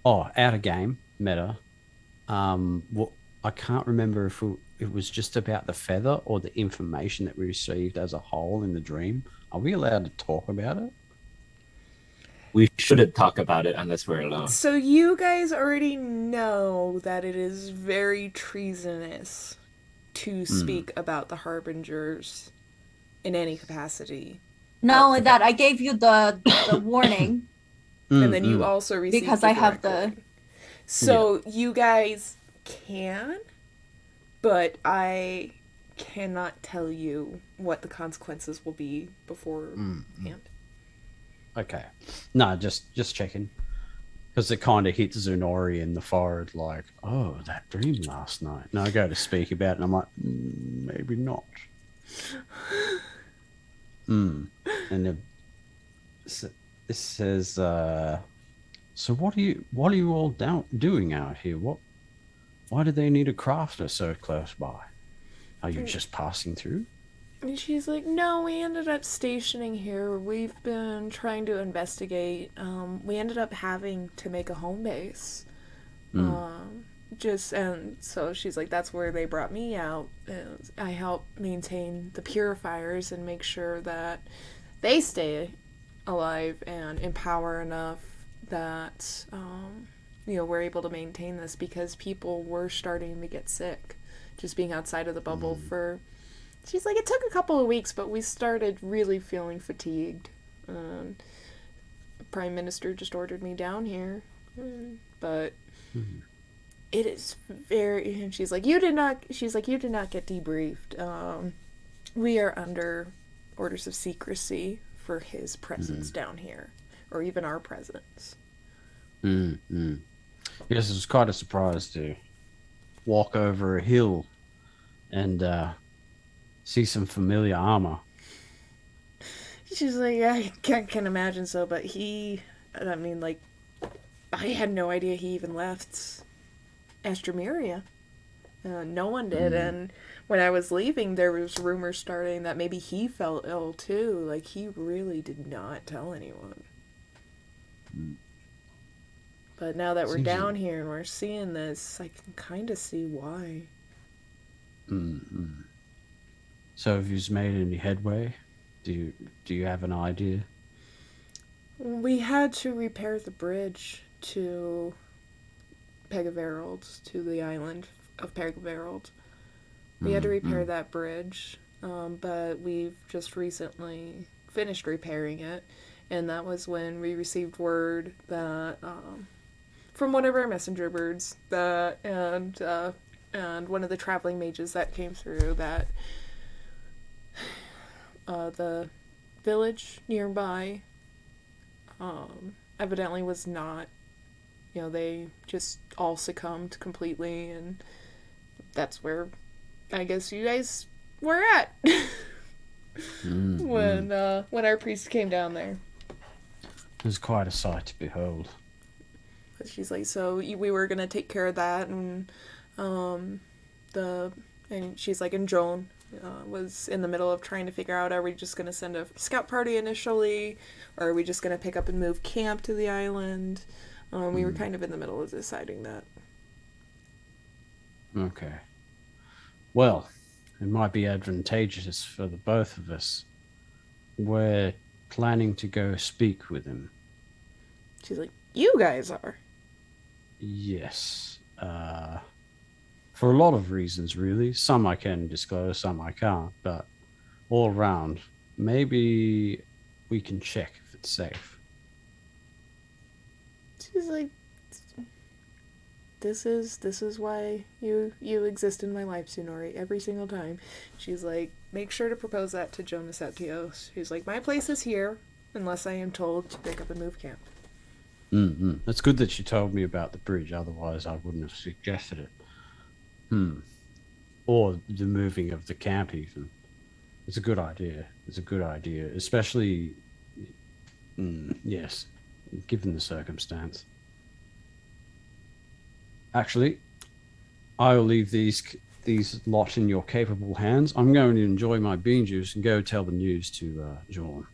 Oh, out of game meta. What I can't remember if it was just about the feather or the information that we received as a whole in the dream. Are we allowed to talk about it? We shouldn't talk about it unless we're alone. So you guys already know that it is very treasonous to speak about the Harbingers in any capacity. Not only that, I gave you the warning And then you also received because the I have direct the. warning. So you guys can, but I cannot tell you what the consequences will be beforehand. Okay. No, just checking. Because it kind of hits Zunori in the forehead like, oh, that dream last night. And I go to speak about it and I'm like, maybe not. And this says, so what are you all doing out here? Why do they need a crafter so close by? Are you just passing through? And she's like, no, we ended up stationing here. We've been trying to investigate. We ended up having to make a home base. And so she's like, that's where they brought me out. I help maintain the purifiers and make sure that they stay alive and in power enough that, we're able to maintain this because people were starting to get sick just being outside of the bubble for... She's like, it took a couple of weeks, but we started really feeling fatigued. Prime Minister just ordered me down here. But it is very... And she's like, you did not get debriefed. We are under orders of secrecy for his presence down here. Or even our presence. Yes, it was quite a surprise to walk over a hill and see some familiar armor. She's like, I can imagine so, but I had no idea he even left Astromeria. No one did, and when I was leaving, there was rumors starting that maybe he fell ill too. Like, he really did not tell anyone. But now that we're down here and we're seeing this, I can kind of see why. So have you made any headway? Do you have an idea? We had to repair the bridge to Pegaverald, to the island of Pegaverald. We had to repair that bridge, but we've just recently finished repairing it, and that was when we received word that from one of our messenger birds and one of the traveling mages that came through that the village nearby evidently was not, they just all succumbed completely, and that's where I guess you guys were at when our priest came down there. It was quite a sight to behold. But she's like, so we were gonna take care of that, and she's like, and Joan was in the middle of trying to figure out, are we just gonna send a scout party initially, or are we just gonna pick up and move camp to the island? We were kind of in the middle of deciding that. Okay. Well, it might be advantageous for the both of us. We're planning to go speak with him. She's like, you guys are? Yes. For a lot of reasons, really. Some I can disclose, some I can't. But all around, maybe we can check if it's safe. She's like, this is why you exist in my life, Tsunori, every single time. She's like, make sure to propose that to Jonas Etios. She's like, my place is here, unless I am told to pick up and move camp. It's good that you told me about the bridge, otherwise I wouldn't have suggested it. Or the moving of the camp even. It's a good idea. Especially, yes, given the circumstance. Actually, I'll leave these lot in your capable hands. I'm going to enjoy my bean juice and go tell the news to John.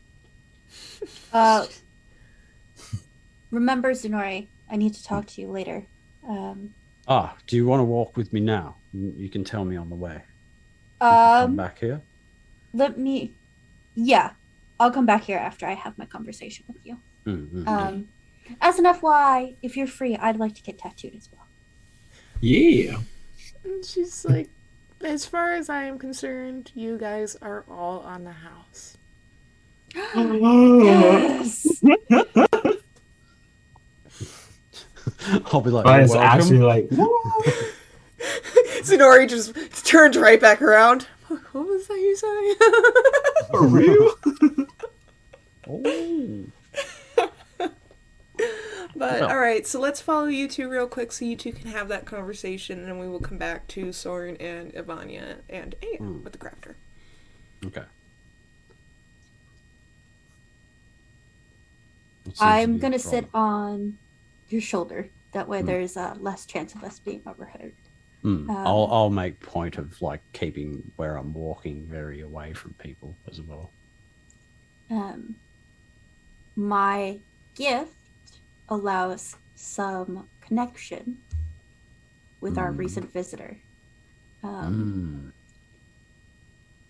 Remember, Zenori, I need to talk to you later. Do you want to walk with me now? You can tell me on the way. You can come back here. Yeah, I'll come back here after I have my conversation with you. Mm-hmm. As an FYI, if you're free, I'd like to get tattooed as well. Yeah. And she's like, as far as I am concerned, you guys are all on the house. Yes. I'll be like, But it's welcome. actually like, Sonori just turns right back around. What was that you saying? for real? Oh. But Well. all right, so let's follow you two real quick so you two can have that conversation, and then we will come back to Soren and Ivania and Aya with the crafter. Okay. I'm gonna sit on your shoulder. That way, there's less chance of us being overheard. I'll make point of like keeping where I'm walking very away from people as well. My gift allows some connection with our recent visitor.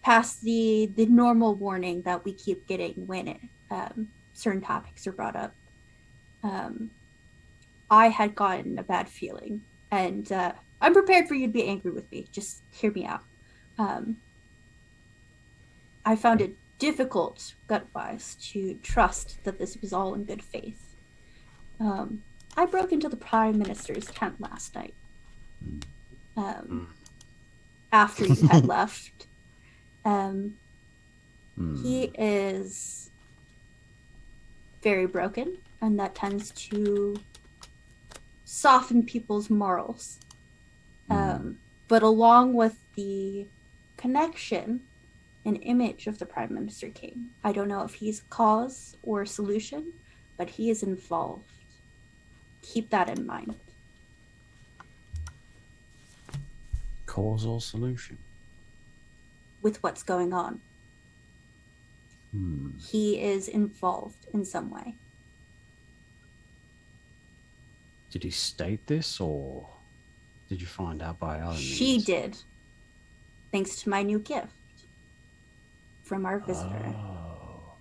Past the normal warning that we keep getting when certain topics are brought up. I had gotten a bad feeling, and I'm prepared for you to be angry with me. Just hear me out. I found it difficult, gut-wise, to trust that this was all in good faith. I broke into the Prime Minister's tent last night. After you had left. He is very broken, and that tends to soften people's morals. But along with the connection and image of the Prime Minister King, I don't know if he's cause or solution, but he is involved. Keep that in mind. Cause or solution? With what's going on. He is involved in some way. Did he state this, or did you find out by other means? She did. Thanks to my new gift from our visitor. Oh.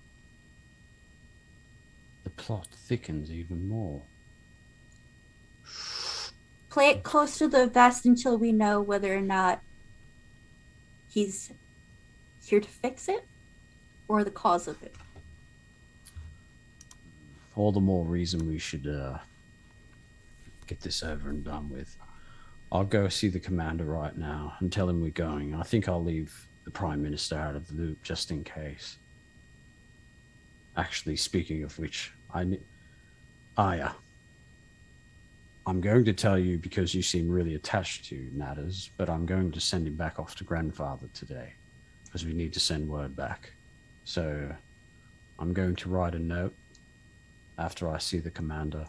The plot thickens even more. Play it close to the vest until we know whether or not he's here to fix it or the cause of it. All the more reason we should get this over and done with. I'll go see the commander right now and tell him we're going. I think I'll leave the Prime Minister out of the loop just in case. Actually, speaking of which, Aya, I'm going to tell you because you seem really attached to Natters, but I'm going to send him back off to Grandfather today because we need to send word back. So I'm going to write a note after I see the commander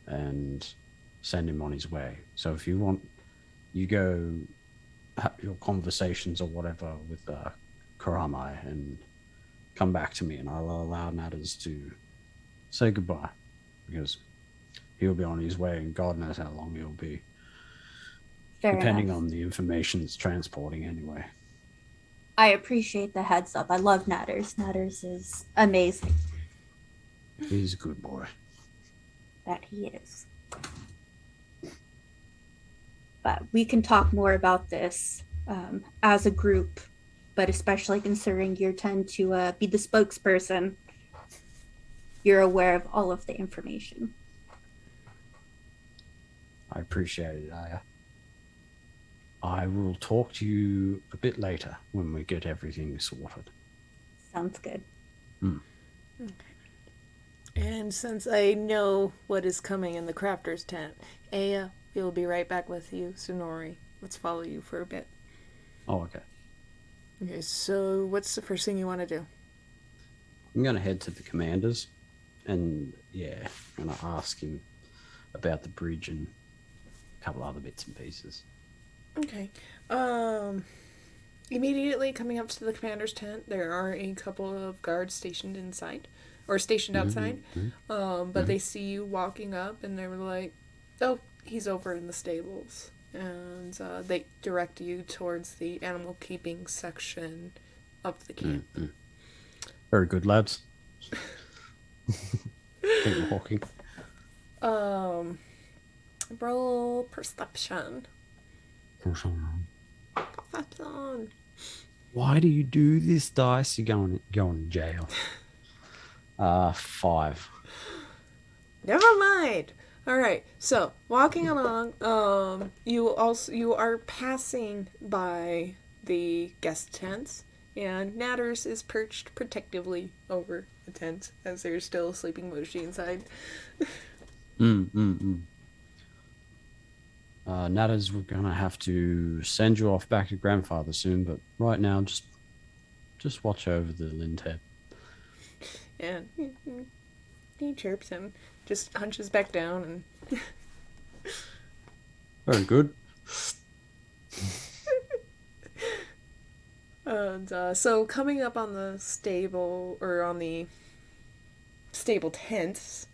and send him on his way. So if you want, you go have your conversations or whatever with Karamai and come back to me, and I'll allow Natters to say goodbye because he'll be on his way and God knows how long he'll be. Fair depending enough. on the information it's transporting anyway. I appreciate the heads up. I love Natters. Natters is amazing. He's a good boy. That he is. But we can talk more about this as a group, but especially considering you tend to be the spokesperson, you're aware of all of the information. I appreciate it, Aya. I will talk to you a bit later when we get everything sorted. Sounds good. Okay. And since I know what is coming in the crafter's tent, Aya, we'll be right back with you. Sonori, let's follow you for a bit. Oh, okay. Okay, so what's the first thing you want to do? I'm going to head to the commander's and, yeah, I'm going to ask him about the bridge and a couple other bits and pieces. Okay. Immediately coming up to the commander's tent, there are a couple of guards stationed inside. or stationed Mhm, outside. mhm. But they see you walking up, and they were like, "Oh, he's over in the stables," and they direct you towards the animal keeping section of the camp. Very good, lads. Keep walking. Um, roll perception. Perception. Why do you do this, dice? You're going to jail. 5. Never mind. All right. So walking along, you are passing by the guest tents, and Natters is perched protectively over the tent as there's still a sleeping Moshi inside. Natters, we're gonna have to send you off back to grandfather soon, but right now, just watch over the Lindhead. And he chirps and just hunches back down and Very good. and so coming up on the stable or on the stable tents,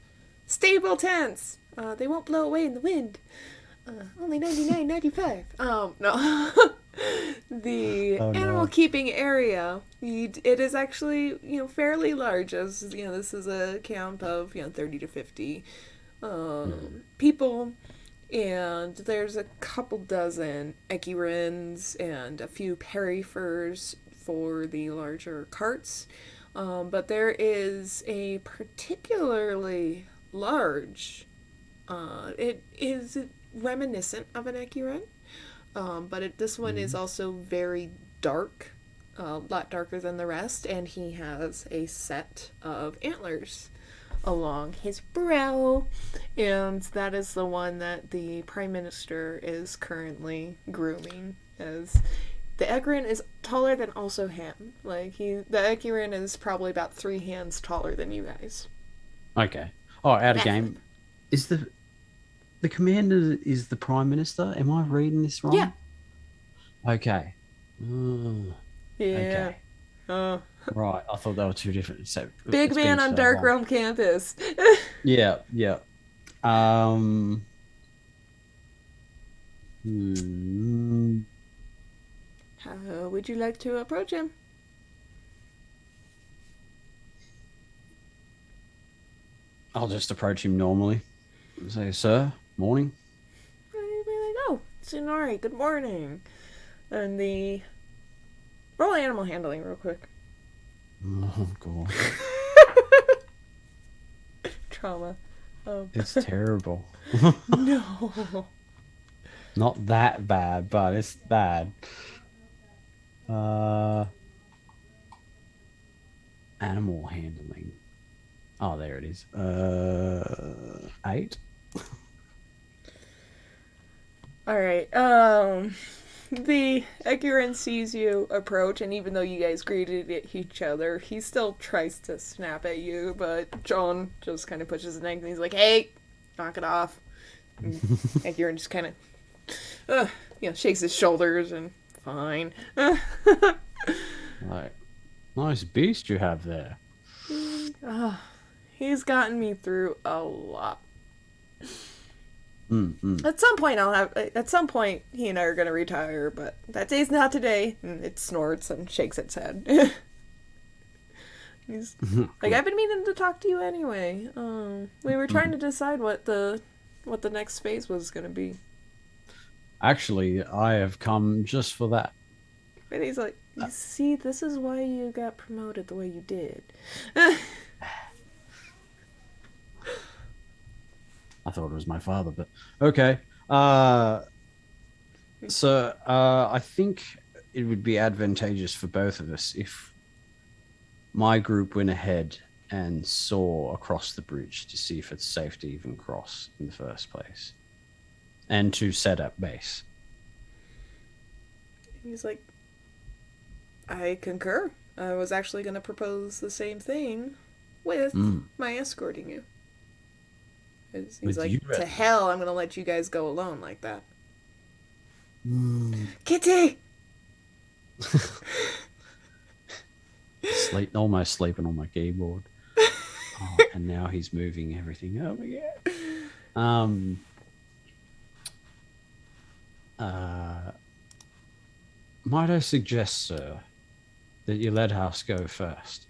they won't blow away in the wind. Only 99.95. No. The Oh, no. animal keeping area, it is actually, fairly large, as, this is a camp of, 30 to 50 people, and there's a couple dozen echirins and a few perifers for the larger carts, but there is a particularly large, it is reminiscent of an echirin, but this one is also very dark, a lot darker than the rest, and he has a set of antlers along his brow, and that is the one that the Prime Minister is currently grooming, as the echirin is taller than also him. The echirin is probably about 3 hands taller than you guys. Okay. Oh, out of game. Is the commander is the Prime Minister? Am I reading this wrong? Yeah. Okay. Yeah. Okay. Right. I thought they were two different. So Big man on Dark Realm campus. Yeah. How How would you like to approach him? I'll just approach him normally. Say, sir, morning. I'd be like, "Oh, Tsunari, good morning." And roll animal handling real quick. Oh, God. Trauma. It's terrible. No. Not that bad, but it's bad. Animal handling. Oh, there it is. 8. All right. The Ekirin sees you approach, and even though you guys greeted each other, he still tries to snap at you, but John just kind of pushes his neck and he's like, "Hey, knock it off." Ekirin just kind of, shakes his shoulders and fine. Like, nice beast you have there. He's gotten me through a lot. Mm-hmm. At some point, he and I are gonna retire, but that day's not today. And it snorts and shakes its head. He's like, "I've been meaning to talk to you anyway. We were trying to decide what the next phase was gonna be." Actually, I have come just for that. And he's like, "You see, this is why you got promoted the way you did." I thought it was my father, but okay. So I think it would be advantageous for both of us if my group went ahead and saw across the bridge to see if it's safe to even cross in the first place, and to set up base. He's like, "I concur. I was actually going to propose the same thing with my escorting you." He's With like, you, "To hell, I'm going to let you guys go alone like that." Mm. Kitty! Almost sleeping on my keyboard. Oh, and now he's moving everything over again. Might I suggest, sir, that you let us go first?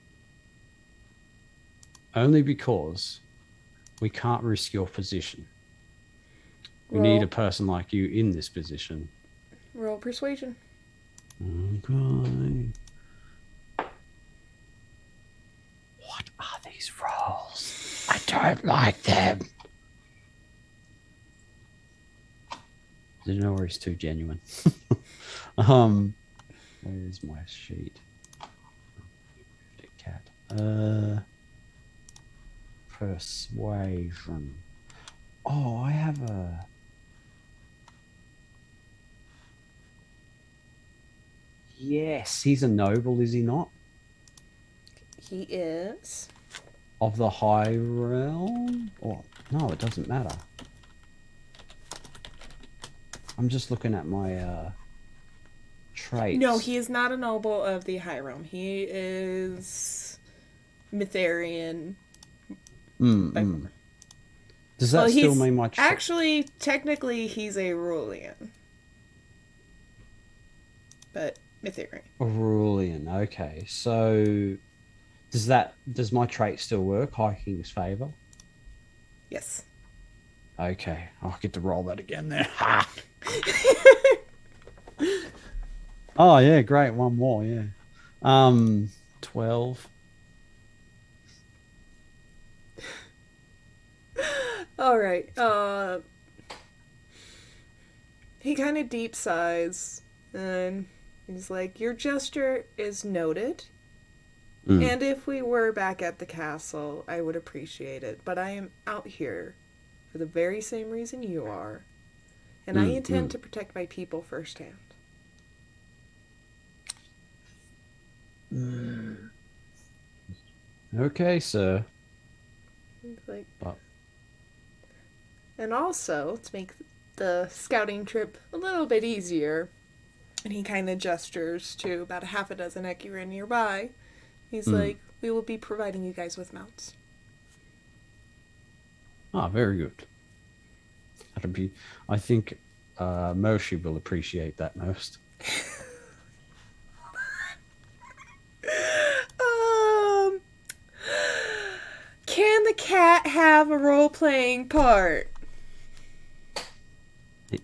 Only because we can't risk your position. We need a person like you in this position. Roll persuasion. Okay. What are these rolls? I don't like them. Didn't know where he's too genuine. Where's my sheet? Cat. Persuasion. Oh, I have a. Yes, he's a noble, is he not? He is. Of the high realm? Or no, it doesn't matter. I'm just looking at my traits. No, he is not a noble of the High Realm. He is Mytharian. Does that still mean my actually, technically, he's a Rulian. But Mytharian. Aurelian, okay. So does my trait still work? High King's favor? Yes. Okay. I'll get to roll that again there. Oh yeah, great. One more, yeah. 12. All right. He kind of deep sighs and he's like, "Your gesture is noted. And if we were back at the castle, I would appreciate it. But I am out here for the very same reason you are. And I intend to protect my people firsthand." Okay, sir. He's like, and also, to make the scouting trip a little bit easier, and he kind of gestures to about a half a dozen Ekura nearby. He's like, "We will be providing you guys with mounts." Ah, very good. That'll be. I think Moshi will appreciate that most. Can the cat have a role-playing part?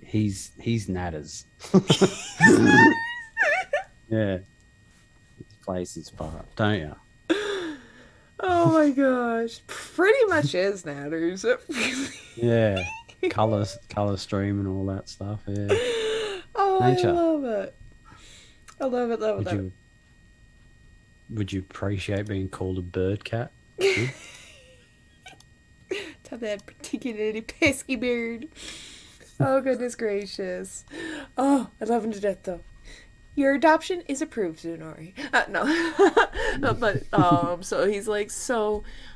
He's natters. Yeah. He plays his part, don't you? Oh my gosh. Pretty much is Natters. Yeah. Color stream and all that stuff, yeah. Oh, Nature. I love it. I love it, love it. Would you appreciate being called a bird cat? To that particularly pesky bird. Oh, goodness gracious. Oh, I love him to death, though. Your adoption is approved, Zunori. No. But, so he's like,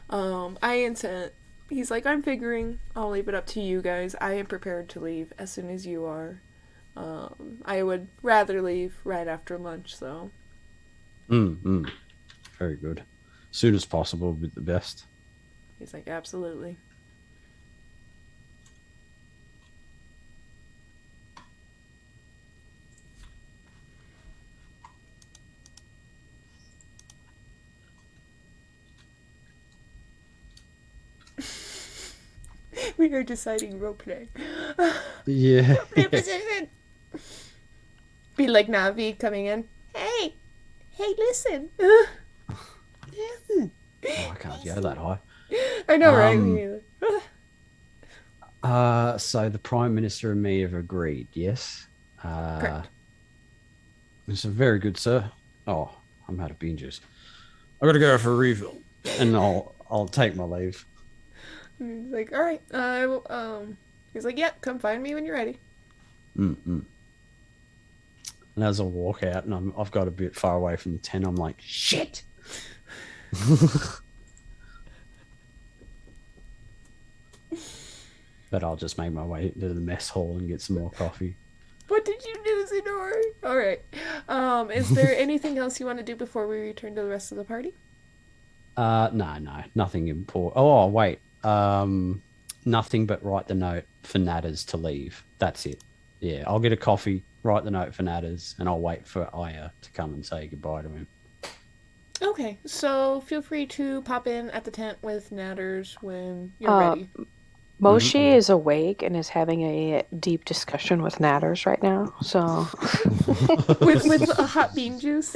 I intend... He's like, I'm figuring I'll leave it up to you guys. I am prepared to leave as soon as you are. I would rather leave right after lunch, so... Very good. Soon as possible would be the best. He's like, absolutely. We are deciding roleplay. Yeah. Position. Be like Navi coming in. Hey, listen. Listen. Oh, I can't go that high. I know, right? So the Prime Minister and me have agreed, yes? Correct. It's a very good, sir. Oh, I'm out of bean juice. I gotta go for a refill, and I'll take my leave. He's like, all right. I will. He's like, yep. Come find me when you're ready. And as I walk out, and I've got a bit far away from the tent, I'm like, shit. But I'll just make my way into the mess hall and get some more coffee. What did you do, Zenori? All right. Is there anything else you want to do before we return to the rest of the party? No, nothing important. Oh, wait. Nothing but write the note for Natters to leave. That's it. Yeah, I'll get a coffee, write the note for Natters, and I'll wait for Aya to come and say goodbye to him. Okay, so feel free to pop in at the tent with Natters when you're Uh, ready. Moshi is awake and is having a deep discussion with Natters right now. So With a hot bean juice.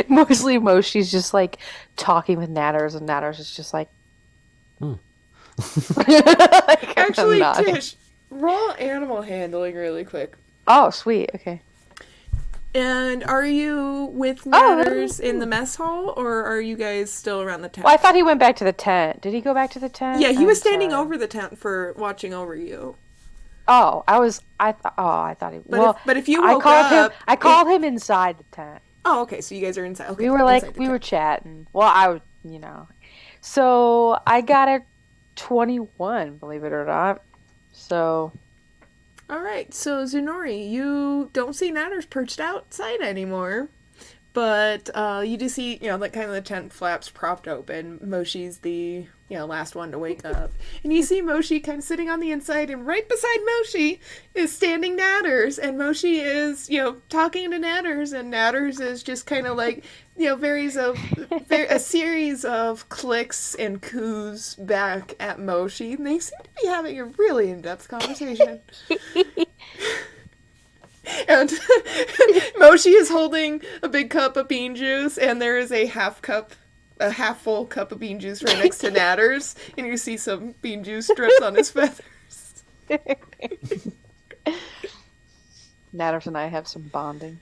mostly Moshi's just like talking with Natters, and Natters is just like. Like, Actually, nodding. Tish, roll animal handling really quick. Oh, sweet. Okay. And are you with Natters in the mess hall, or are you guys still around the tent? Well, I thought he went back to the tent. Did he go back to the tent? Yeah, he I'm was standing sorry. over the tent for watching over you. Oh, I thought he. But if you I woke called up, him. I called him inside the tent. Oh, okay. So you guys are inside. Okay, We were inside the tent. chatting. Well, So I got a 21, believe it or not. So All right. So Zunori, you don't see Natters perched outside anymore, but you do see, like kind of the tent flaps propped open. Moshi's the last one to wake up, and you see Moshi kind of sitting on the inside, and right beside Moshi is standing Natters, and Moshi is talking to Natters, and Natters is just kind of like a series of clicks and coos back at Moshi, and they seem to be having a really in-depth conversation. And Moshi is holding a big cup of bean juice, and there is a half full cup of bean juice right next to Natters, and you see some bean juice drips on his feathers. Natters and I have some bonding.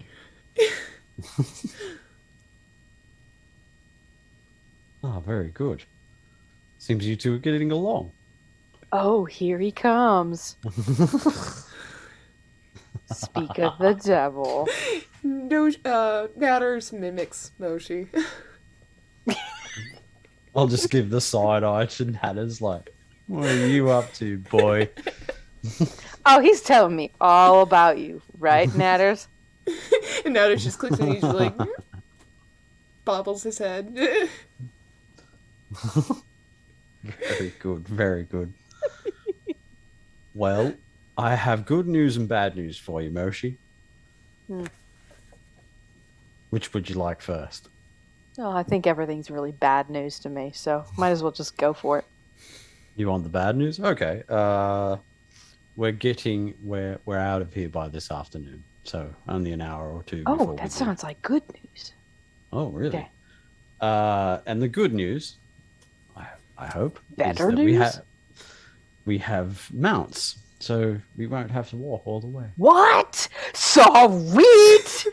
Oh, very good. Seems you two are getting along. Oh, here he comes. Speak of the devil. No, Natters mimics Moshi. I'll just give the side eye to Natters, like, what are you up to, boy? Oh, he's telling me all about you, right, Natters? And Natters just clicks and he's like, bobbles his head. Very good, very good. Well, I have good news and bad news for you, Moshi. Which would you like first? Oh, I think everything's really bad news to me, so might as well just go for it. You want the bad news? Okay. We're out of here by this afternoon, so only an hour or two. Oh, before that we sounds like good news. Oh, really? Okay. And the good news, I hope, Better is that news? we have mounts, so we won't have to walk all the way. What? Sweet!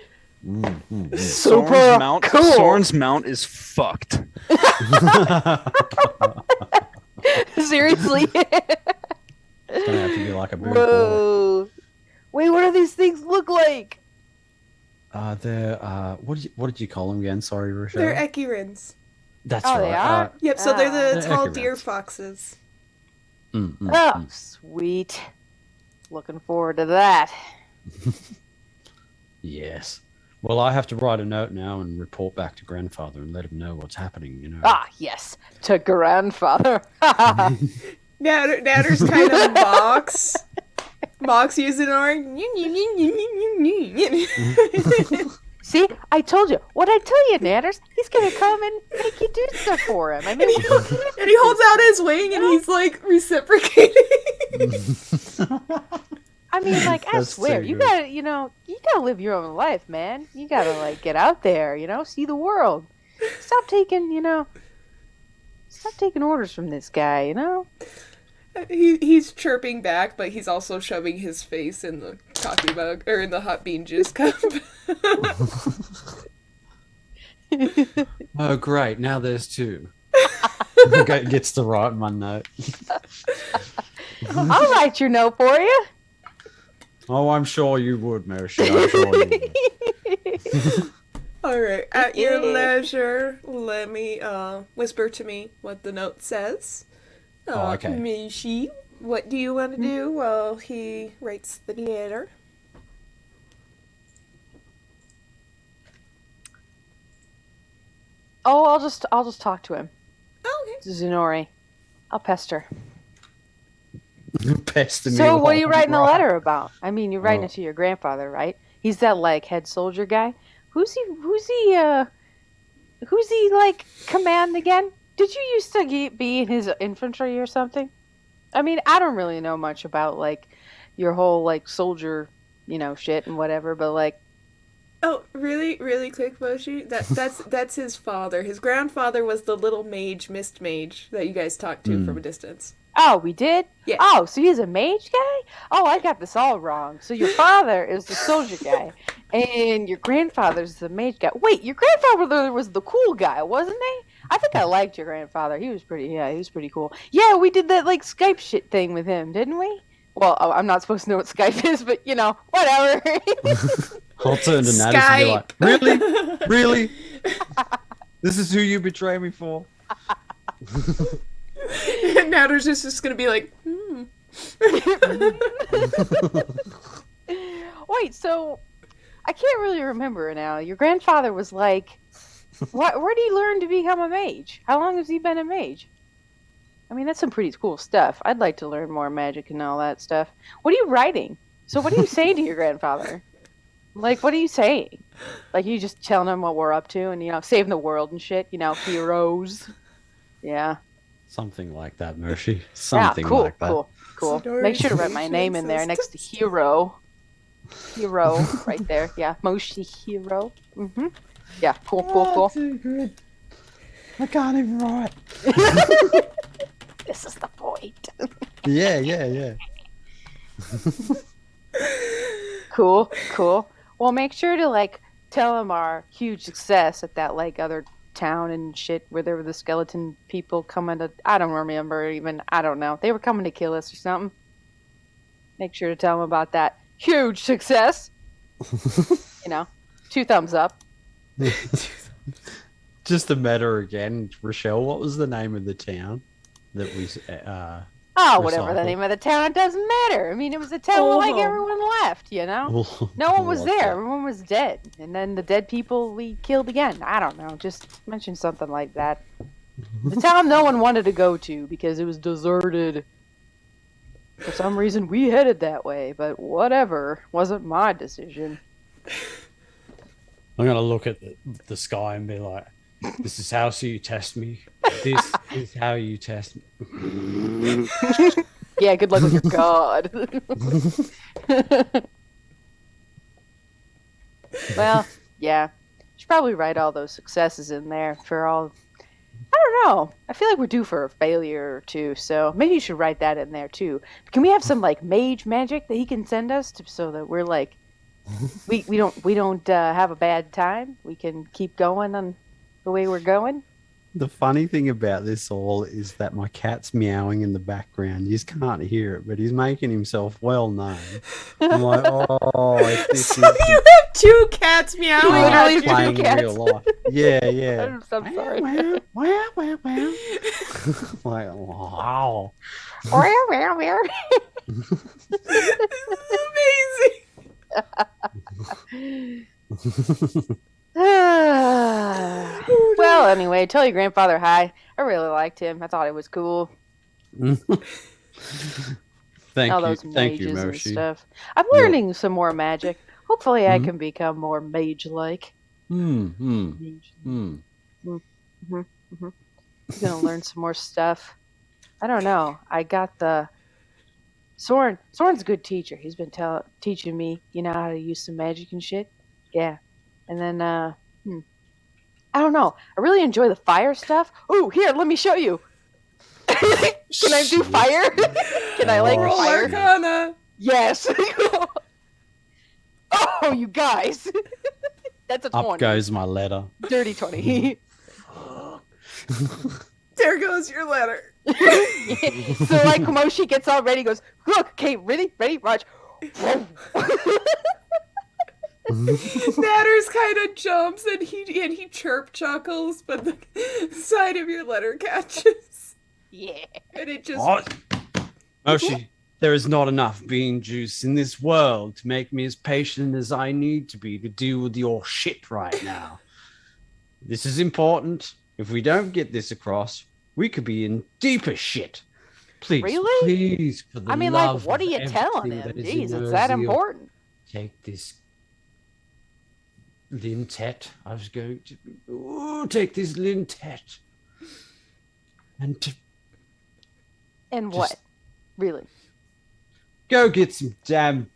Super cool. Soren's mount is fucked. Seriously? It's gonna have to be like a boom. Whoa. Wait, what do these things look like? They're what did you call them again? Sorry, Richelle. They're Ekirins. That's Oh, right. they are? Yep, so they're the They're tall Ekirins. deer foxes. Oh, sweet. Looking forward to that. Yes. Well, I have to write a note now and report back to grandfather and let him know what's happening. Ah, yes. To grandfather. Natters kind of mocks using our. See, I told you. What'd I tell you, Natters? He's gonna come and make you do stuff for him. I mean, And he holds out his wing and he's like reciprocating. I mean, like, I That's swear, so you good. gotta, you gotta live your own life, man. You gotta, like, get out there, see the world. Stop taking orders from this guy, He's chirping back, but he's also shoving his face in the coffee mug or in the hot bean juice cup. Oh, great! Now there's two. Gets to write my note. I'll write your note for you. Oh, I'm sure you would, Moshi. I'm sure you would. All right, at your leisure, let me whisper to me what the note says. Oh, okay. Mishi, what do you want to do while he writes the letter? Oh, I'll just talk to him. Oh, okay. Zenori. I'll pester. Pester me. So, what are you writing the right. letter about? I mean, you're writing Oh. it to your grandfather, right? He's that like head soldier guy. Who's he like command again? Did you used to be in his infantry or something? I mean, I don't really know much about like your whole like soldier, shit and whatever, but like Oh, really, really quick, Moshi. That's his father. His grandfather was the little mage, mist mage that you guys talked to from a distance. oh, we did? Yeah. Oh, so he's a mage guy? Oh, I got this all wrong. So your father is the soldier guy, and your grandfather's the mage guy. Wait, your grandfather was the cool guy, wasn't he? I think I liked your grandfather. He was pretty cool. Yeah, we did that like Skype shit thing with him, didn't we? Well, I'm not supposed to know what Skype is, but whatever. I'll turn to Natus and be like, really? Really? This is who you betray me for? And Natter's just gonna be like, Wait, so I can't really remember now. Your grandfather was like, where did he learn to become a mage? How long has he been a mage? I mean, that's some pretty cool stuff. I'd like to learn more magic and all that stuff. What are you writing? So what are you saying to your grandfather? Like, what are you saying? Like, you just telling him what we're up to and, saving the world and shit, heroes. Yeah. Something like that, Mercy. Something cool, like that. Cool. Make sure to write my name in there next to hero. Hero, right there. Yeah, Moshi Hero. Mm-hmm. Yeah, cool. Too good. I can't even write. This is the point. Yeah. Cool. Well, make sure to like tell him our huge success at that like other town and shit where there were the skeleton people coming to. I don't remember even. I don't know. They were coming to kill us or something. Make sure to tell him about that huge success. 2 thumbs up. Just the matter again, Richelle. What was the name of the town that we? Whatever the name of the town, it doesn't matter. I mean, it was a town where like everyone left. No one was there. Everyone was dead, and then the dead people we killed again. I don't know. Just mention something like that. The town no one wanted to go to because it was deserted. For some reason, we headed that way, but whatever. Wasn't my decision. I'm gonna look at the sky and be like, "This is how you test me. This is how you test me." Yeah, good luck with your god. Well, yeah. Should probably write all those successes in there for all. I don't know. I feel like we're due for a failure or two, so maybe you should write that in there too. Can we have some like mage magic that he can send us so that we're like we don't have a bad time? We can keep going on the way we're going. The funny thing about this all is that my cat's meowing in the background. You just can't hear it, but he's making himself well known. I'm like, oh, if this so you have 2 cats meowing Literally at you. playing cats. real life. Yeah. I'm sorry. Wow. Like, wow. Amazing. Well, anyway, tell your grandfather hi. I really liked him. I thought it was cool. Thank you, mages and Moshi. stuff. I'm learning some more magic. Hopefully, I can become more mage-like. Mm-hmm. I'm gonna learn some more stuff. I don't know. I got the Soren. Soren's a good teacher. He's been teaching me, how to use some magic and shit. Yeah. And then, I don't know. I really enjoy the fire stuff. Ooh, here, let me show you. Can I do fire? Can I like Roll fire? Arcana. Yes. Oh, you guys. That's a 20. Up goes my letter. Dirty 20. There goes your letter. So like Moshi gets all ready, goes, look, okay, ready, watch. Natters kind of jumps and he chirp chuckles, but the side of your letter catches. Yeah. And it just What? Moshi, there is not enough bean juice in this world to make me as patient as I need to be to deal with your shit right now. This is important. If we don't get this across, we could be in deeper shit. Please, Really? please, for the I mean, love like, what are of you telling everything him? that is in Jeez, it's that Ner'zhul, important. take this lintet. I was going to take this lintet and And Just- what? Really? go get some damn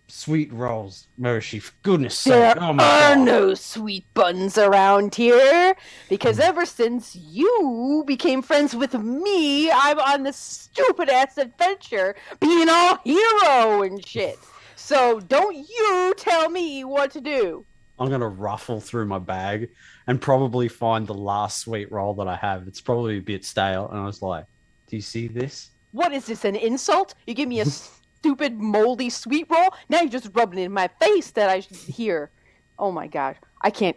sweet rolls, Mercy. For goodness sake! There Oh my are god! no sweet buns around here because ever since you became friends with me, I'm on this stupid ass adventure being all hero and shit. So don't you tell me what to do. I'm gonna ruffle through my bag and probably find the last sweet roll that I have. It's probably a bit stale, and I was like, "Do you see this?" What is this, an insult? You give me a stupid moldy sweet roll? Now you're just rubbing it in my face that I should hear. Oh my god. I can't.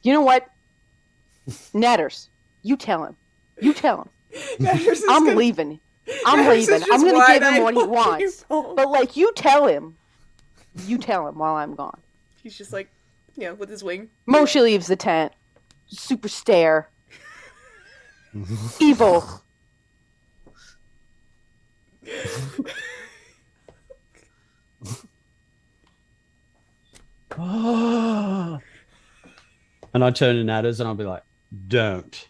You know what? Natters, you tell him. You tell him. I'm leaving. I'm leaving. I'm going to give him what he wants. But, like, you tell him. You tell him while I'm gone. He's just like, with his wing. Moshe leaves the tent. Super stare. Evil. And I turn to Natters and I'll be like, "Don't."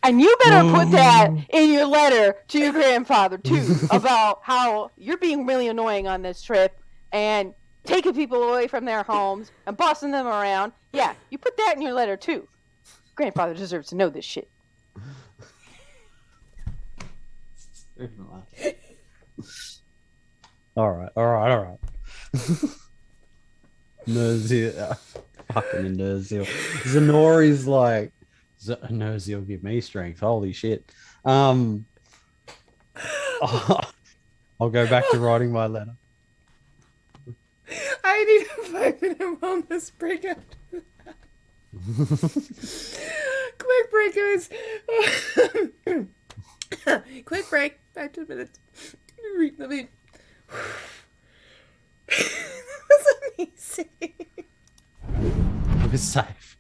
And you better put that in your letter to your grandfather, too, about how you're being really annoying on this trip and taking people away from their homes and bossing them around. Yeah, you put that in your letter, too. Grandfather deserves to know this shit. All right. Ner'zhul, fucking Ner'zhul. Zenori's like, Ner'zhul give me strength. Holy shit. I'll go back to writing my letter. I need a 5-minute wellness break after that. Quick break, guys. Quick break. 5 to minutes. Let me. That was amazing. It was safe.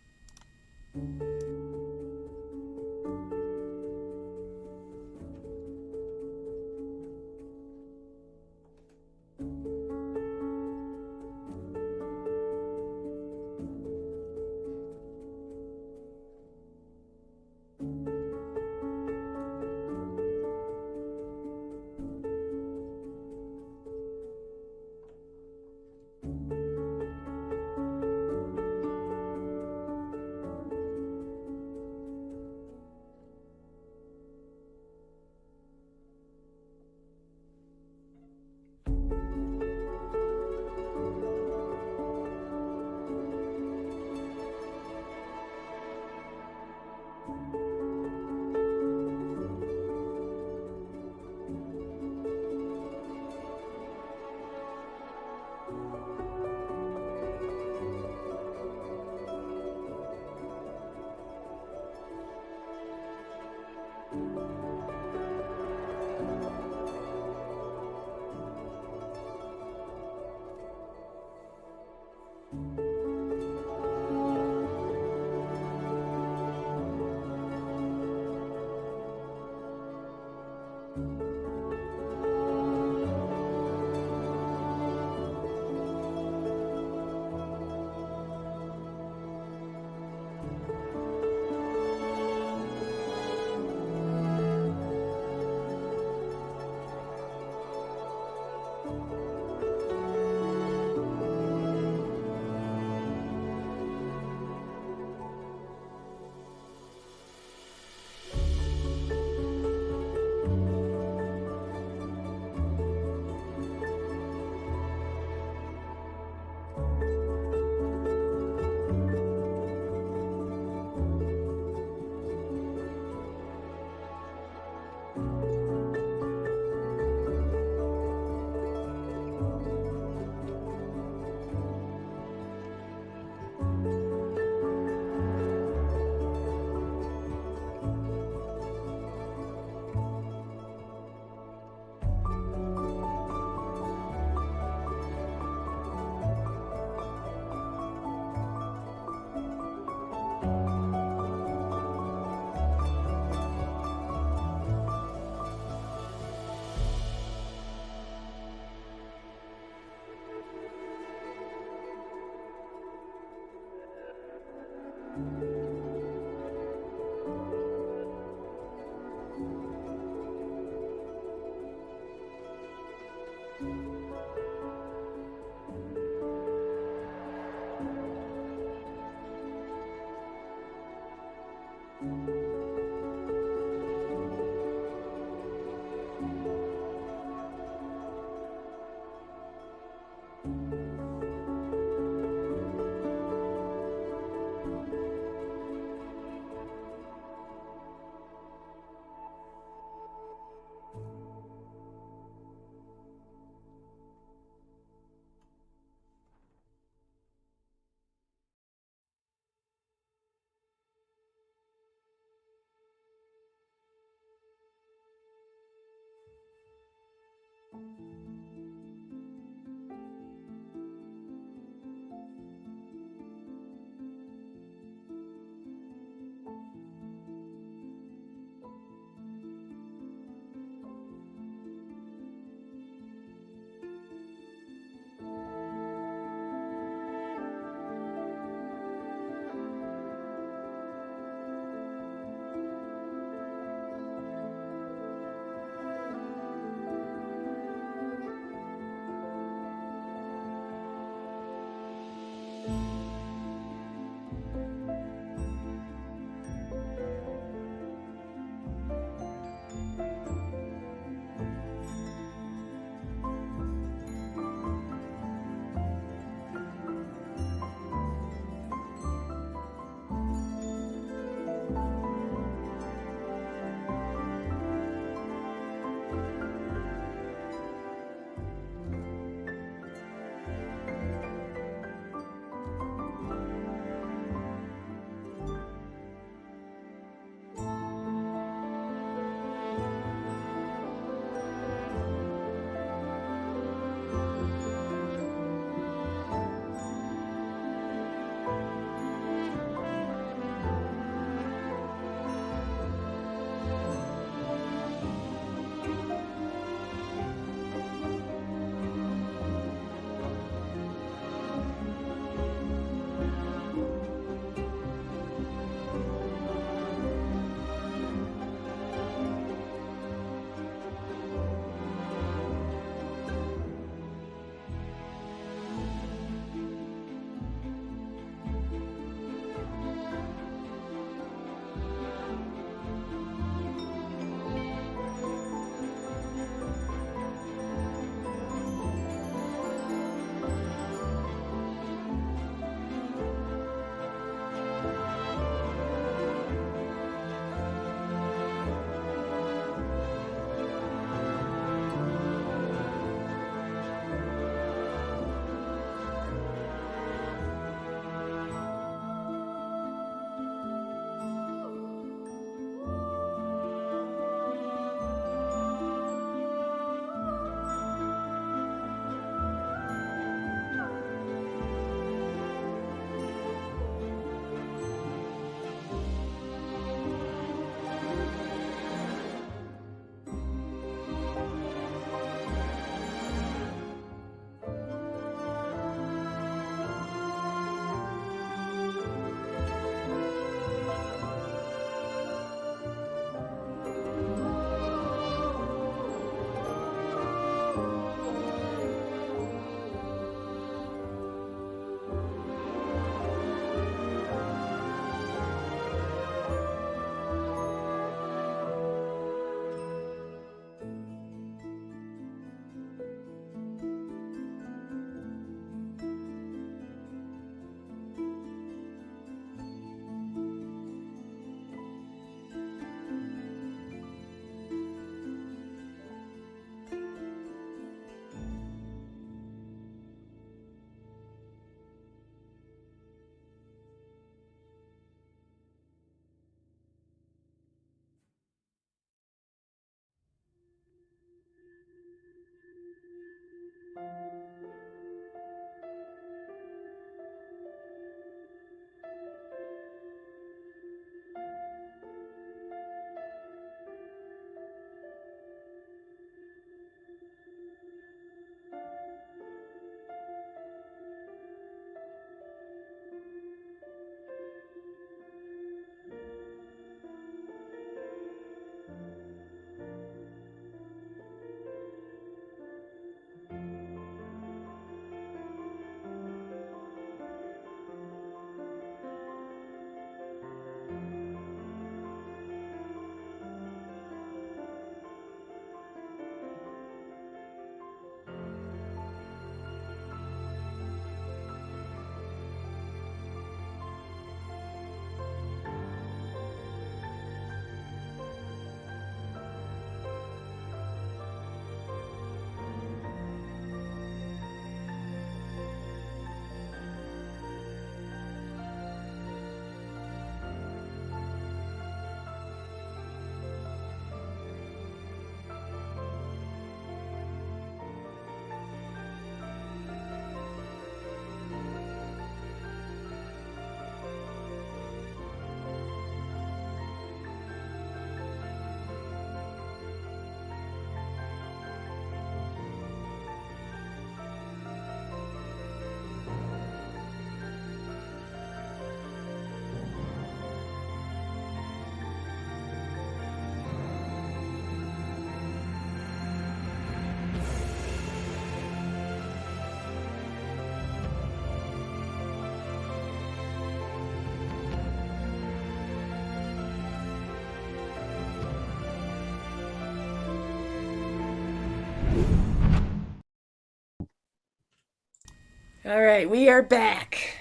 All right, we are back.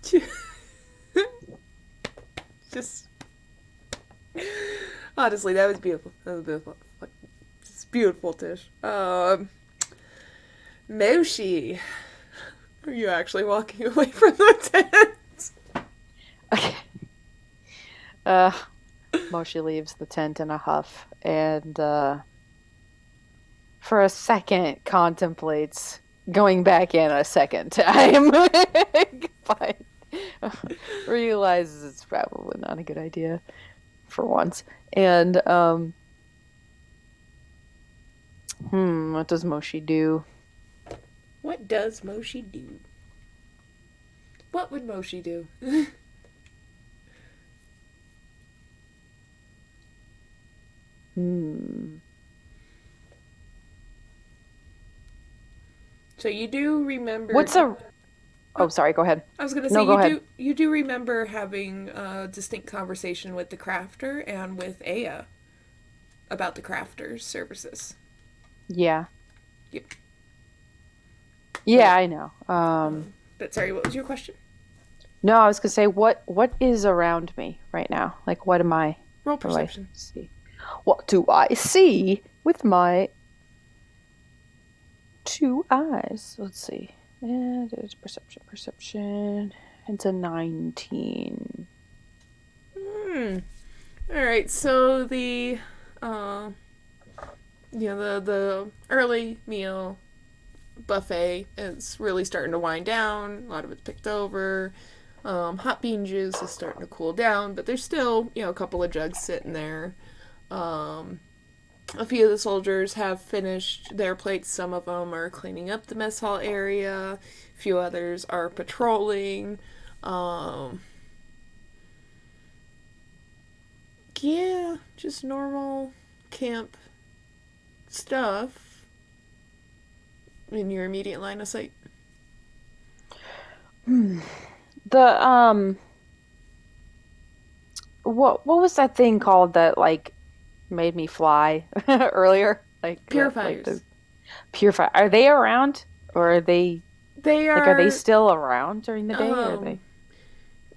Ju- just honestly, that was beautiful. That was beautiful. Like, just beautiful, Tish. Moshi, are you actually walking away from the tent? Okay. Moshi leaves the tent in a huff and for a second contemplates going back in a second time. But realizes it's probably not a good idea for once. And what does Moshi do? What does Moshi do? What would Moshi do? So you do remember. What's a Oh, sorry, go ahead. I was gonna say No, go ahead. you do remember having a distinct conversation with the crafter and with Aya about the crafter's services. Yeah. Yep. Yeah, I know. But sorry, what was your question? No, I was gonna say what is around me right now? Like what am I Roll what do I perception. see? What do I see with my two eyes? Let's see. And it's perception. It's a 19. All right. So the the early meal buffet is really starting to wind down. A lot of it's picked over. Hot bean juice is starting to cool down, but there's still, a couple of jugs sitting there. A few of the soldiers have finished their plates. Some of them are cleaning up the mess hall area. A few others are patrolling. Yeah, just normal camp stuff in your immediate line of sight. The what was that thing called that like made me fly earlier? Like Purifiers. the purifier. Are they around or are they They are. like are they still around during the day or are they?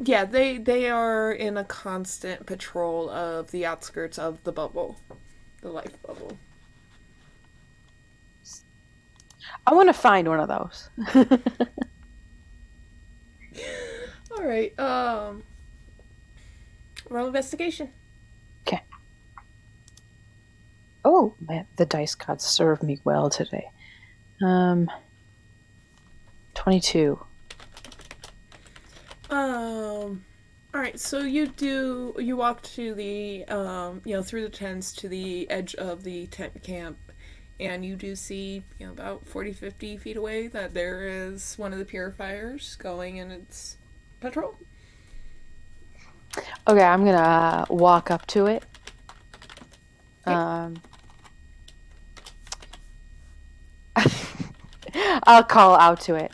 Yeah, they are in a constant patrol of the outskirts of the bubble, the life bubble. I want to find one of those. All right. Roll investigation. Okay. Oh, man, the dice gods serve me well today. 22. All right. So you walk to the through the tents to the edge of the tent camp, and you do see about 40, 50 feet away that there is one of the purifiers going in its patrol. Okay, I'm gonna walk up to it. I'll call out to it.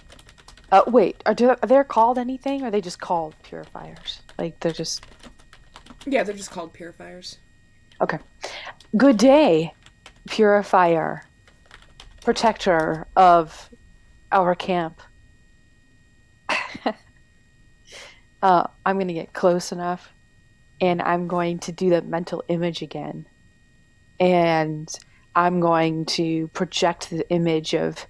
Wait, are they called anything? Or are they just called purifiers? Like they're just Yeah, they're just called purifiers. okay. Good day, purifier, protector of our camp. I'm gonna get close enough, and I'm going to do the mental image again, and I'm going to project the image of.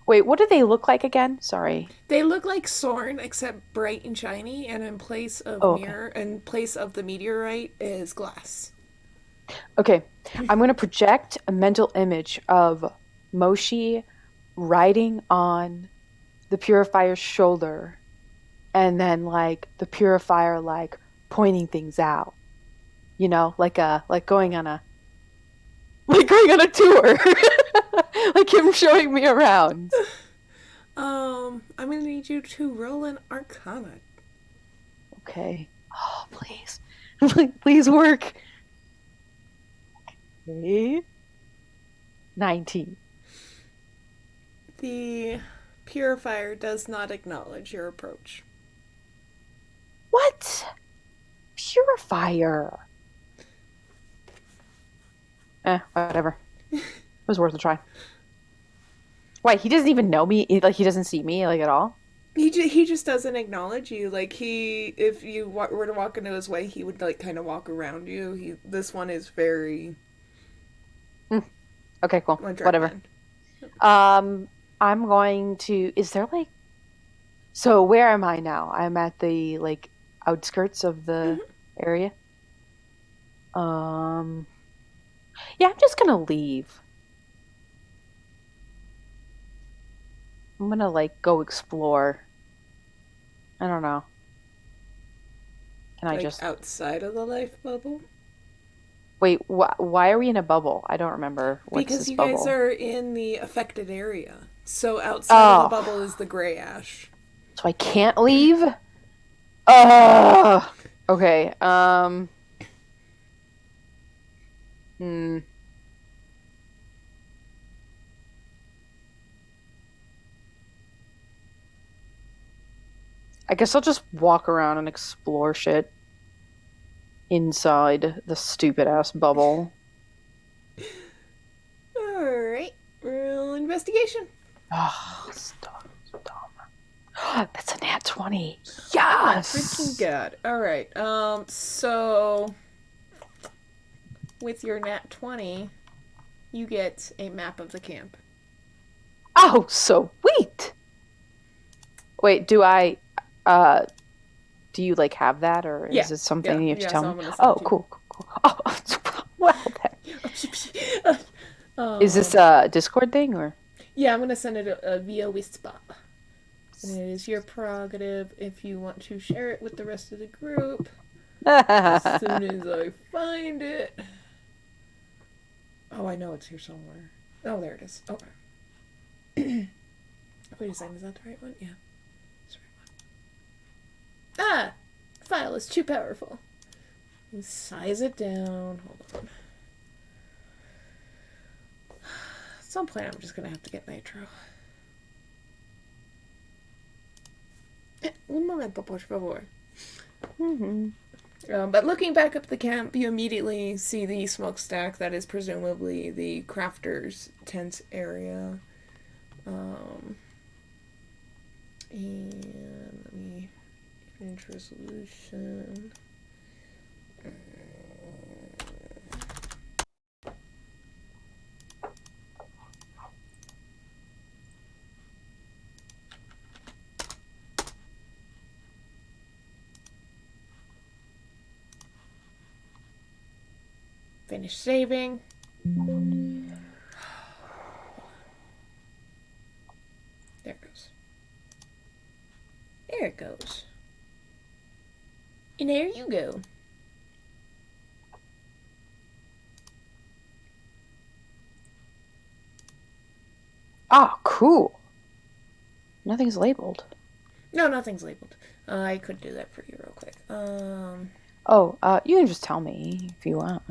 Wait, what do they look like again? Sorry. They look like Sorn, except bright and shiny, and in place of in place of the meteorite is glass. Okay, I'm going to project a mental image of Moshi riding on the purifier's shoulder, and then like the purifier like pointing things out. Like going on a tour. Like him showing me around. I'm gonna need you to roll an Arcana. Okay. Oh, please. Please work. Okay. 19. The purifier does not acknowledge your approach. What? Purifier. Whatever. It was worth a try. Why, he doesn't even know me? Like, he doesn't see me, like, at all? He just doesn't acknowledge you. Like if you were to walk into his way, he would like kind of walk around you. This one is very Okay, cool. one track Whatever. mind. I'm going to... Is there, like... So, where am I now? I'm at the, like, outskirts of the area. Yeah, I'm just gonna leave. I'm gonna, like, go explore. I don't know. Can I Like just... outside of the life bubble. Wait, why are we in a bubble? I don't remember. What's Because this you bubble? guys are in the affected area. So outside of the Oh. bubble is the gray ash. So I can't leave? Ugh. Okay, I guess I'll just walk around and explore shit inside the stupid ass bubble. Alright. Roll investigation. Oh, stop. That's a nat 20. Oh, Yes! freaking god. Alright. So with your nat 20, you get a map of the camp. Oh, sweet! Wait, do you, like, have that, or is Yeah. it something you have to tell so me? I'm gonna send Oh, it to you. cool. Oh, well then. Is this a Discord thing, or? Yeah, I'm gonna send it via Whisper. And it is your prerogative if you want to share it with the rest of the group. As soon as I find it. Oh, I know it's here somewhere. Oh, there it is. Okay. Wait a second, is that the right one? Yeah. That's the right one. Ah! The file is too powerful. Let's size it down. Hold on. At some point, I'm just gonna have to get nitro. Un momento, por favor. But looking back up the camp, you immediately see the smokestack that is presumably the crafter's tent area. And let me finish resolution. Finish saving. There it goes. There it goes. And there you go. Oh, cool. Nothing's labeled. No, nothing's labeled. I could do that for you real quick. You can just tell me if you want.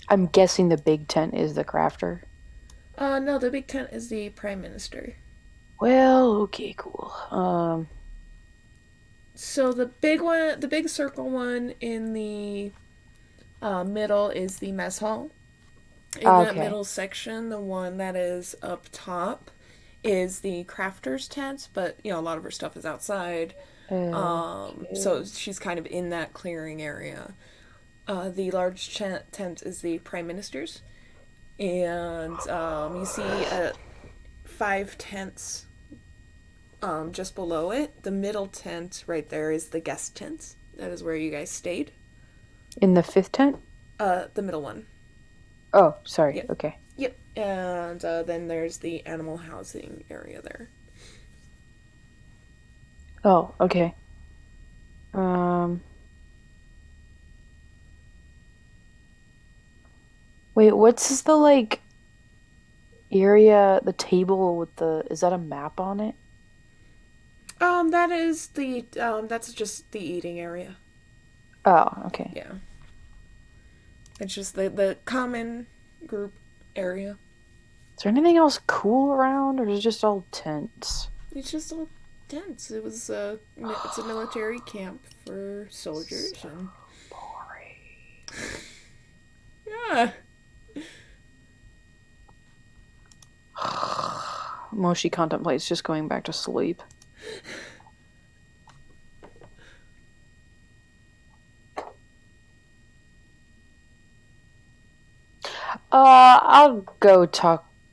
I'm guessing the big tent is the crafter. No, the big tent is the prime minister. Well, okay, cool. So the big one, the big circle one in the middle is the mess hall. In that middle section, the one that is up top is the crafter's tent, but a lot of her stuff is outside. So she's kind of in that clearing area. The large tent is the prime minister's, and you see 5 tents just below it. The middle tent right there is the guest tent. That is where you guys stayed. In the 5th tent? The middle one. Oh, sorry. Yep. Okay. Yep. And then there's the animal housing area there. Oh, okay. Wait, what's the, like, area, the table with is that a map on it? That is the, that's just the eating area. Oh, okay. Yeah. It's just the common group area. Is there anything else cool around, or is it just all tents? It's just all tents. It's a military camp for soldiers. And... yeah. Moshi contemplates just going back to sleep. I'll go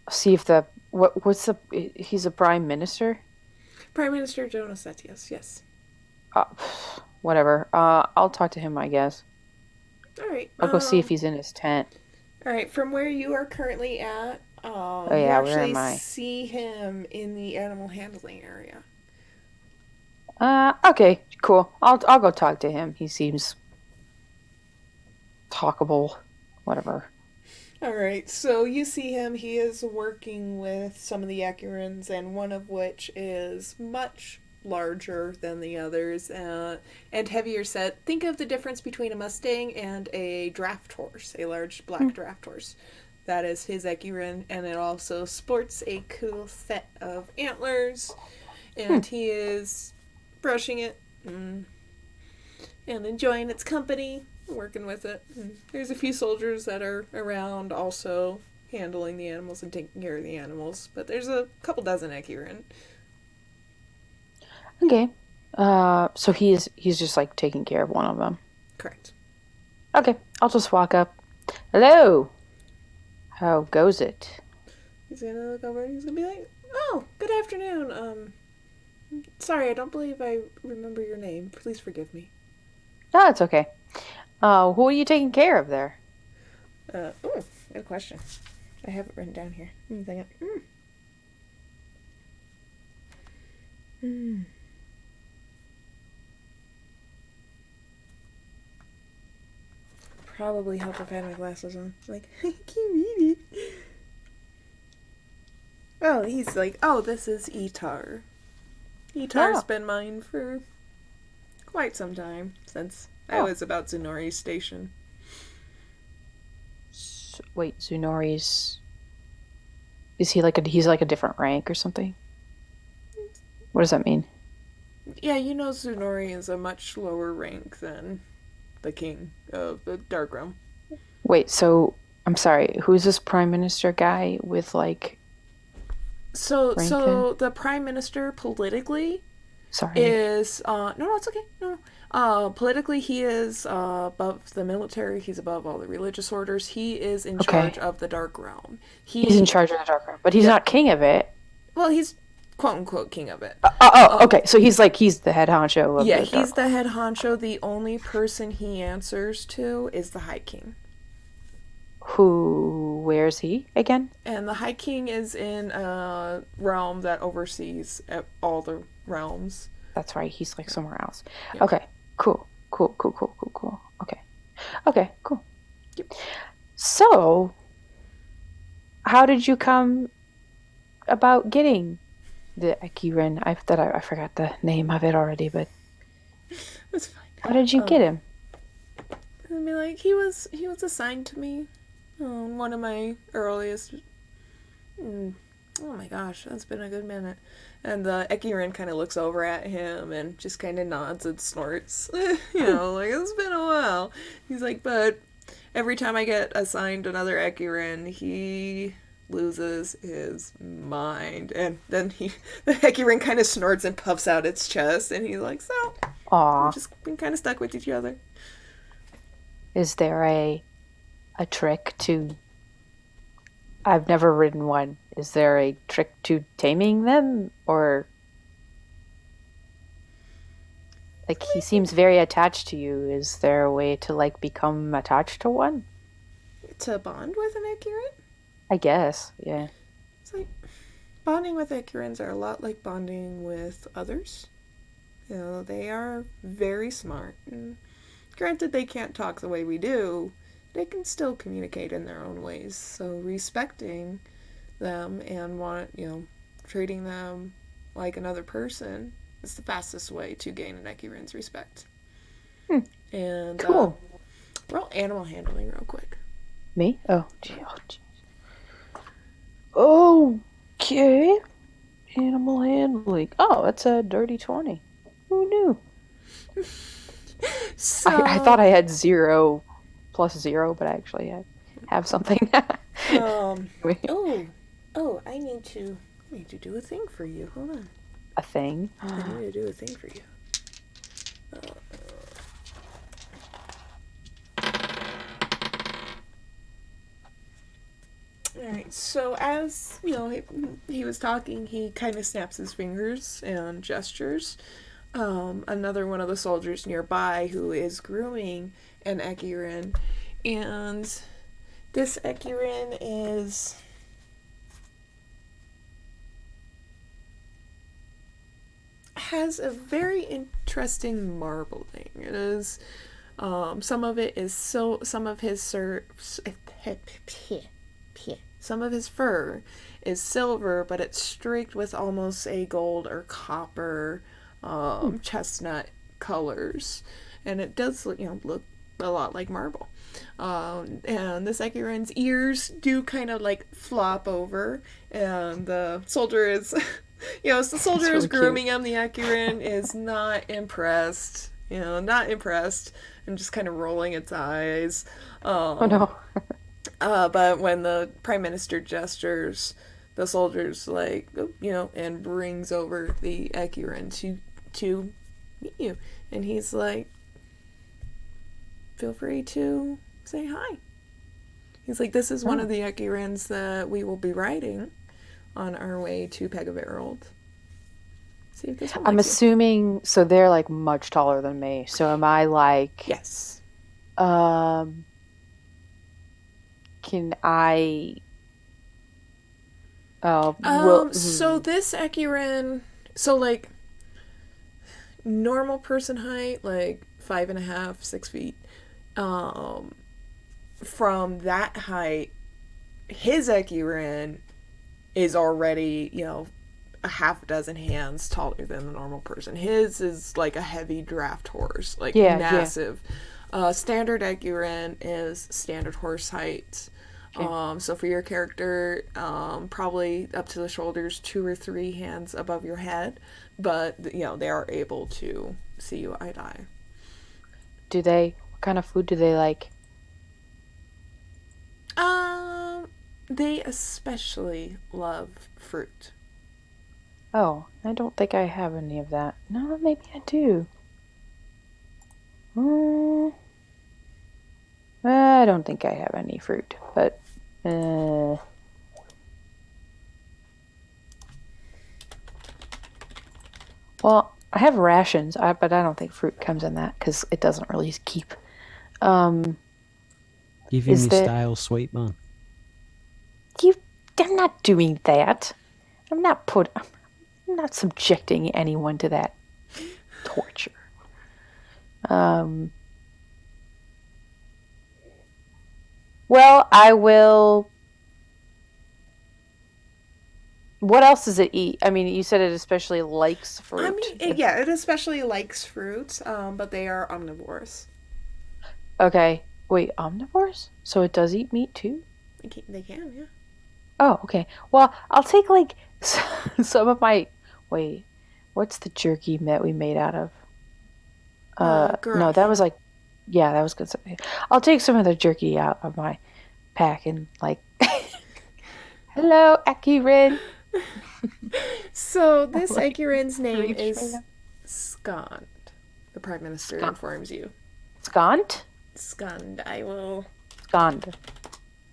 see if he's a prime minister? Prime Minister Jonas Setius, yes. Whatever. I'll talk to him, I guess. All right. I'll go see if he's in his tent. All right, from where you are currently at, you where actually am I? see him in the animal handling area. Okay, cool. I'll go talk to him. He seems talkable. Whatever. All right, so you see him. He is working with some of the Ecurans, and one of which is much larger than the others and heavier set. Think of the difference between a Mustang and a draft horse, a large black draft horse. That is his Ecuran, and it also sports a cool set of antlers, and he is brushing it and enjoying its company, working with it. And there's a few soldiers that are around also handling the animals and taking care of the animals, but there's a couple dozen Ecuran. Okay. So he's just like taking care of one of them. Correct. Okay, I'll just walk up. Hello. How goes it? He's gonna look over and he's gonna be like, "Oh, good afternoon. Sorry, I don't believe I remember your name. Please forgive me." No, it's okay. Who are you taking care of there? Good question. I have it written down here. Give me a second. Probably help if I had my glasses on. Like, I can't read it. Oh, he's like, this is Etar. Etar's been mine for quite some time, since I was about Zunori's station. Wait, Zunori's... Is he he's like a different rank or something? What does that mean? Yeah, Zunori is a much lower rank than the king of the Dark Realm. Wait, so I'm sorry, who's this prime minister guy with So the prime minister politically is no, it's okay. No. Politically he is above the military, he's above all the religious orders. He is in charge of the Dark Realm. He's in charge of the Dark Realm, but he's not king of it. Well, he's quote unquote king of it. Okay. So he's the head honcho of the he's the head honcho. The only person he answers to is the High King. Where is he again? And the High King is in a realm that oversees all the realms. That's right. He's somewhere else. Yep. Okay. Cool. Okay. Cool. Yep. So, how did you come about getting the Ecuran? I forgot the name of it already, but that's fine. How did you get him? I mean, he was assigned to me. One of my earliest. Oh my gosh, that's been a good minute. And the Ecuran kind of looks over at him and just kind of nods and snorts. It's been a while. He's like, but every time I get assigned another Ecuran, he loses his mind. And then the Ecuran kind of snorts and puffs out its chest, and he's like, so, we've just been kind of stuck with each other. Is there a trick to... I've never ridden one. Is there a trick to taming them? Or... he seems very attached to you. Is there a way to, become attached to one? To bond with an Ecuran? I guess, yeah. It's bonding with Ecurans are a lot like bonding with others. They are very smart. And granted, they can't talk the way we do. They can still communicate in their own ways. So respecting them and treating them like another person is the fastest way to gain an Ecuran's respect. And cool. Roll animal handling real quick. Me? Oh, gee. Okay. Animal handling. Oh, that's a dirty 20. Who knew? So I thought I had 0 plus 0, but I actually have something. Anyway, I need to do a thing for you. Hold on. a thing. I need to do a thing for you. Alright, so as, he was talking, he kind of snaps his fingers and gestures. Another one of the soldiers nearby who is grooming an Ekirin, and this Ekirin has a very interesting marbling. It is some of it is some of his fur is silver, but it's streaked with almost a gold or copper chestnut colors, and it does look a lot like marble. And this Ekirin's ears do kind of like flop over, and the soldier is as the soldier is really grooming him, the Ekirin is not impressed, and just kind of rolling its eyes. Oh no. But when the prime minister gestures, the soldier's like, and brings over the Ekirin to meet you, and he's like, feel free to say hi. He's like, this is one of the Ekirins that we will be riding on our way to Pegaverold. See if this one I'm likes you. assuming, so they're like much taller than me. So am I like, Yes. can I, So this Ekirin, so like normal person height, like 5.5, 6 feet. From that height, his Ekirin is already, a half dozen hands taller than the normal person. His is like a heavy draft horse, like massive. Standard Ekirin is standard horse height. Okay. So for your character, probably up to the shoulders, 2 or 3 hands above your head, but they are able to see you eye to eye. what kind of food do they like? They especially love fruit. Oh, I don't think I have any of that. No, maybe I do. I don't think I have any fruit, but well, I have rations, but I don't think fruit comes in that because it doesn't really keep. Give him Is your there- stale sweet bun. I'm not doing that. I'm not subjecting anyone to that torture. Well, I will. What else does it eat? I mean, you said it especially likes fruit. I mean, it especially likes fruit, but they are omnivores. Okay. Wait, omnivores? So it does eat meat too? They can, yeah. Oh, okay. Well, I'll take like some of my. Wait, what's the jerky that we made out of? No, Gruff. that was like, yeah, that was good. I'll take some of the jerky out of my pack and like, hello, Ekirin. So this Like, Ekirin's name reach is right up. Skand. The prime minister Skand. informs you. Skant? Skand. I will. Skand.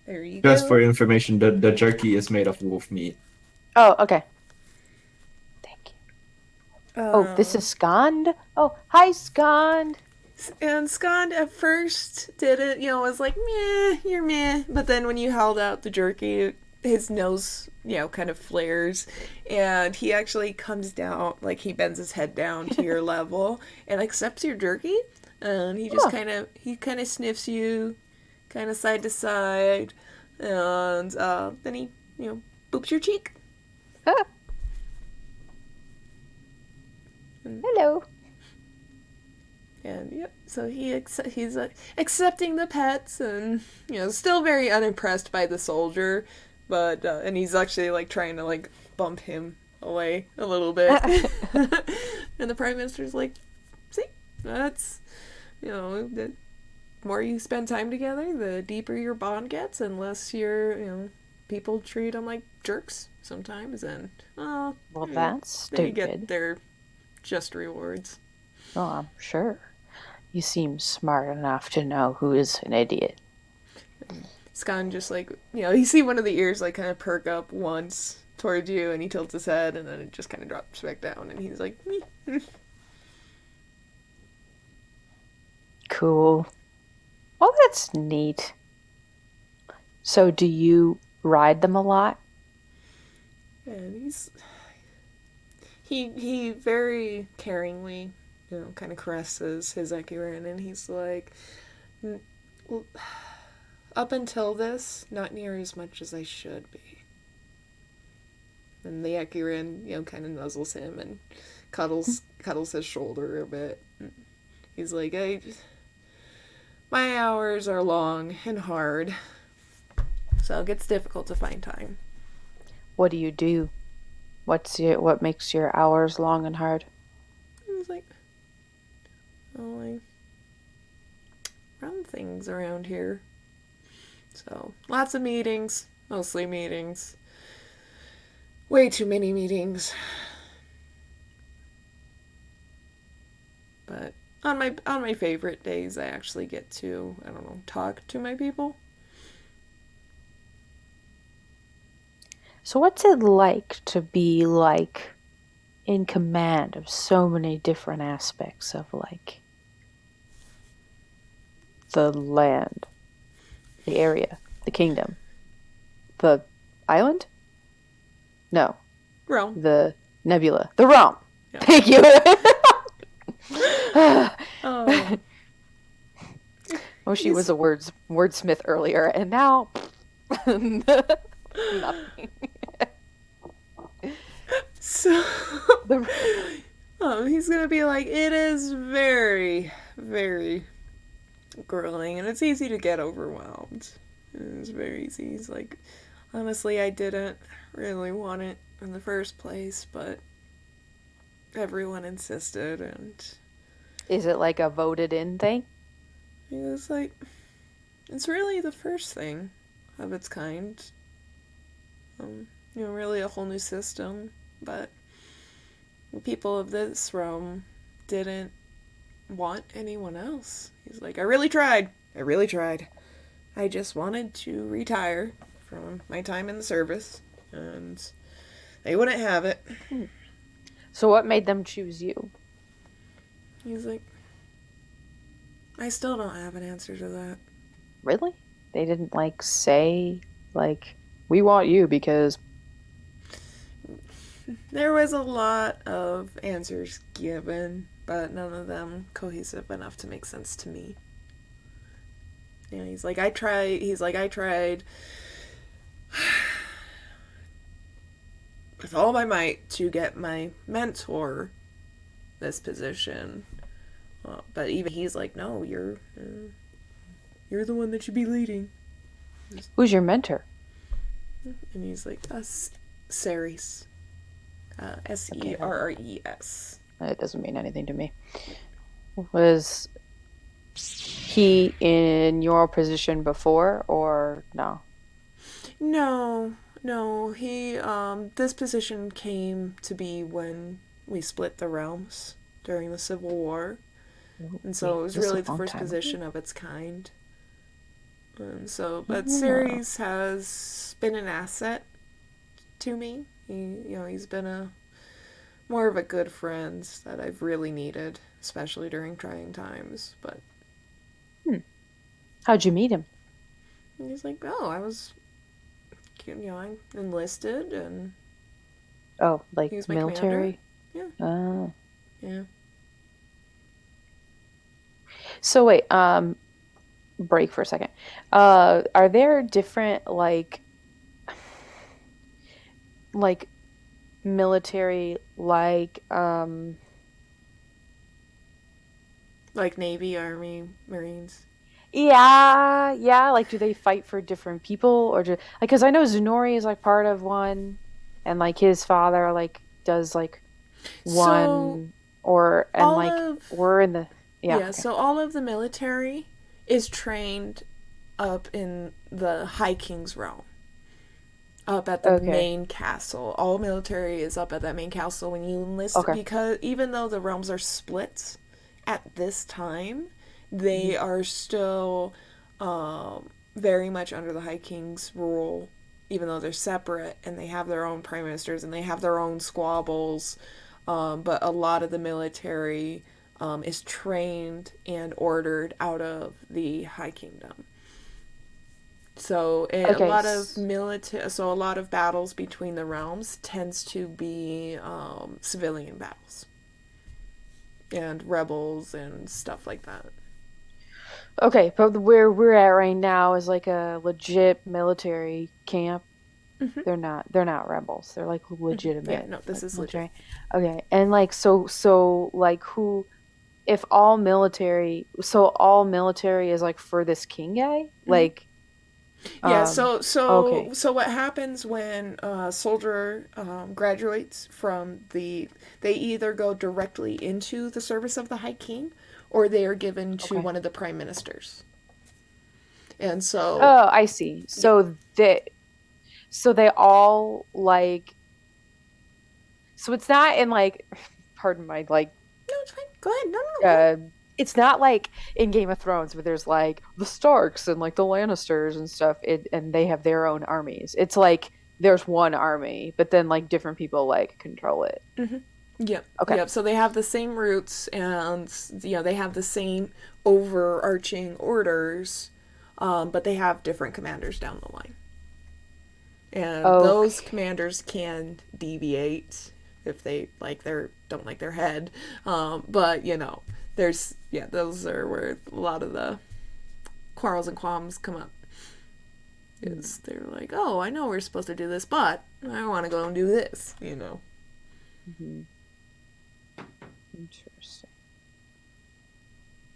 There you Just go. for your information, the jerky is made of wolf meat. Oh, okay. Thank you. Oh, this is Skand? Oh, hi, Skand. And Skand at first did it, was like, meh, you're meh. But then when you held out the jerky, his nose, kind of flares. And he actually comes down, like he bends his head down to your level and accepts your jerky. And he just kind of sniffs you, kind of side to side. And then he, boops your cheek. Ah. Hello. And yep, so he's accepting the pets, and still very unimpressed by the soldier, but and he's actually like trying to like bump him away a little bit. And the Prime Minister's like, see, that's, the more you spend time together, the deeper your bond gets, unless people treat them like jerks sometimes, and, Well, that's they stupid. get their just rewards. Oh, I'm sure. You seem smart enough to know who is an idiot. Scan just you see one of the ears kind of perk up once towards you, and he tilts his head, and then it just kind of drops back down, and he's like, "Meh." Cool. Well, that's neat. So, do you ride them a lot? And he very caringly, kind of caresses his Ekurin, and he's like, up until this, not near as much as I should be. And the Ekurin, kind of nuzzles him and cuddles his shoulder a bit. He's like, my hours are long and hard, so it gets difficult to find time. What do you do? What makes your hours long and hard? He's like, I run things around here. So, lots of meetings, mostly meetings. Way too many meetings. But on my favorite days, I actually get to, talk to my people. So what's it like to be in command of so many different aspects of the land, the area, the kingdom, the island? No. Realm. The nebula. The realm. Yeah. Thank you. Oh, she was a wordsmith earlier, and now nothing. So he's gonna be like, it is very, very grueling, and it's easy to get overwhelmed. It's very easy. He's like, honestly, I didn't really want it in the first place, but everyone insisted, and Is it like a voted in thing? he was like, it's really the first thing of its kind. Really a whole new system, but the people of this realm didn't want anyone else. He's like, I really tried. I just wanted to retire from my time in the service, and they wouldn't have it. So what made them choose you? He's like, I still don't have an answer to that. Really? They didn't say we want you because There was a lot of answers given, but none of them cohesive enough to make sense to me. He's like, I tried with all my might to get my mentor this position. But even he's like, no, you're the one that should be leading. Who's your mentor? And he's like, Ceres. Seres. It doesn't mean anything to me. Was he in your position before or no? No. He, this position came to be when we split the realms during the Civil War. And so it was really the first position of its kind. And so, but Ceres has been an asset to me. He's been more of a good friend that I've really needed, especially during trying times. But how'd you meet him? And he's like, I was, I enlisted, and like he was my military. commander. Oh. Yeah. So wait, break for a second. Are there different military Like Navy, Army, Marines. Yeah, do they fight for different people or because I know Zenori is part of one, and his father does like So, one or and all like of we're in the yeah, okay. so all of the military is trained up in the High King's realm, up at the Okay. main castle. All military is up at that main castle when you enlist, Okay. because even though the realms are split at this time, they are still very much under the High King's rule, even though they're separate and they have their own prime ministers and they have their own squabbles. But a lot of the military is trained and ordered out of the High Kingdom. So a Okay. lot of so a lot of battles between the realms tends to be civilian battles and rebels and stuff like that. Okay, but where we're at right now is like a legit military camp. Mhm. They're not rebels. They're like Yeah, legitimate no, this like is legit. military. Okay. And like so like who if all military is like for this king guy? Like Yeah, um so okay. so what happens when a soldier graduates from they either go directly into the service of the High King, or they are given to Okay. one of the prime ministers. And so, Oh, I see. yeah. So they all like so it's not in like pardon my like No, it's fine. Go ahead. No, no, no. Go ahead. it's not like in Game of Thrones where there's like the Starks and like the Lannisters and stuff and they have their own armies. It's like there's one army, but then like different people like control it. Yep. Okay. Yep. So they have the same roots, and they have the same overarching orders, but they have different commanders down the line. And those Okay. commanders can deviate if they don't like their head. But there's those are where a lot of the quarrels and qualms come up. Is they're like, oh, I know we're supposed to do this, but I want to go and do this. Mhm. Interesting.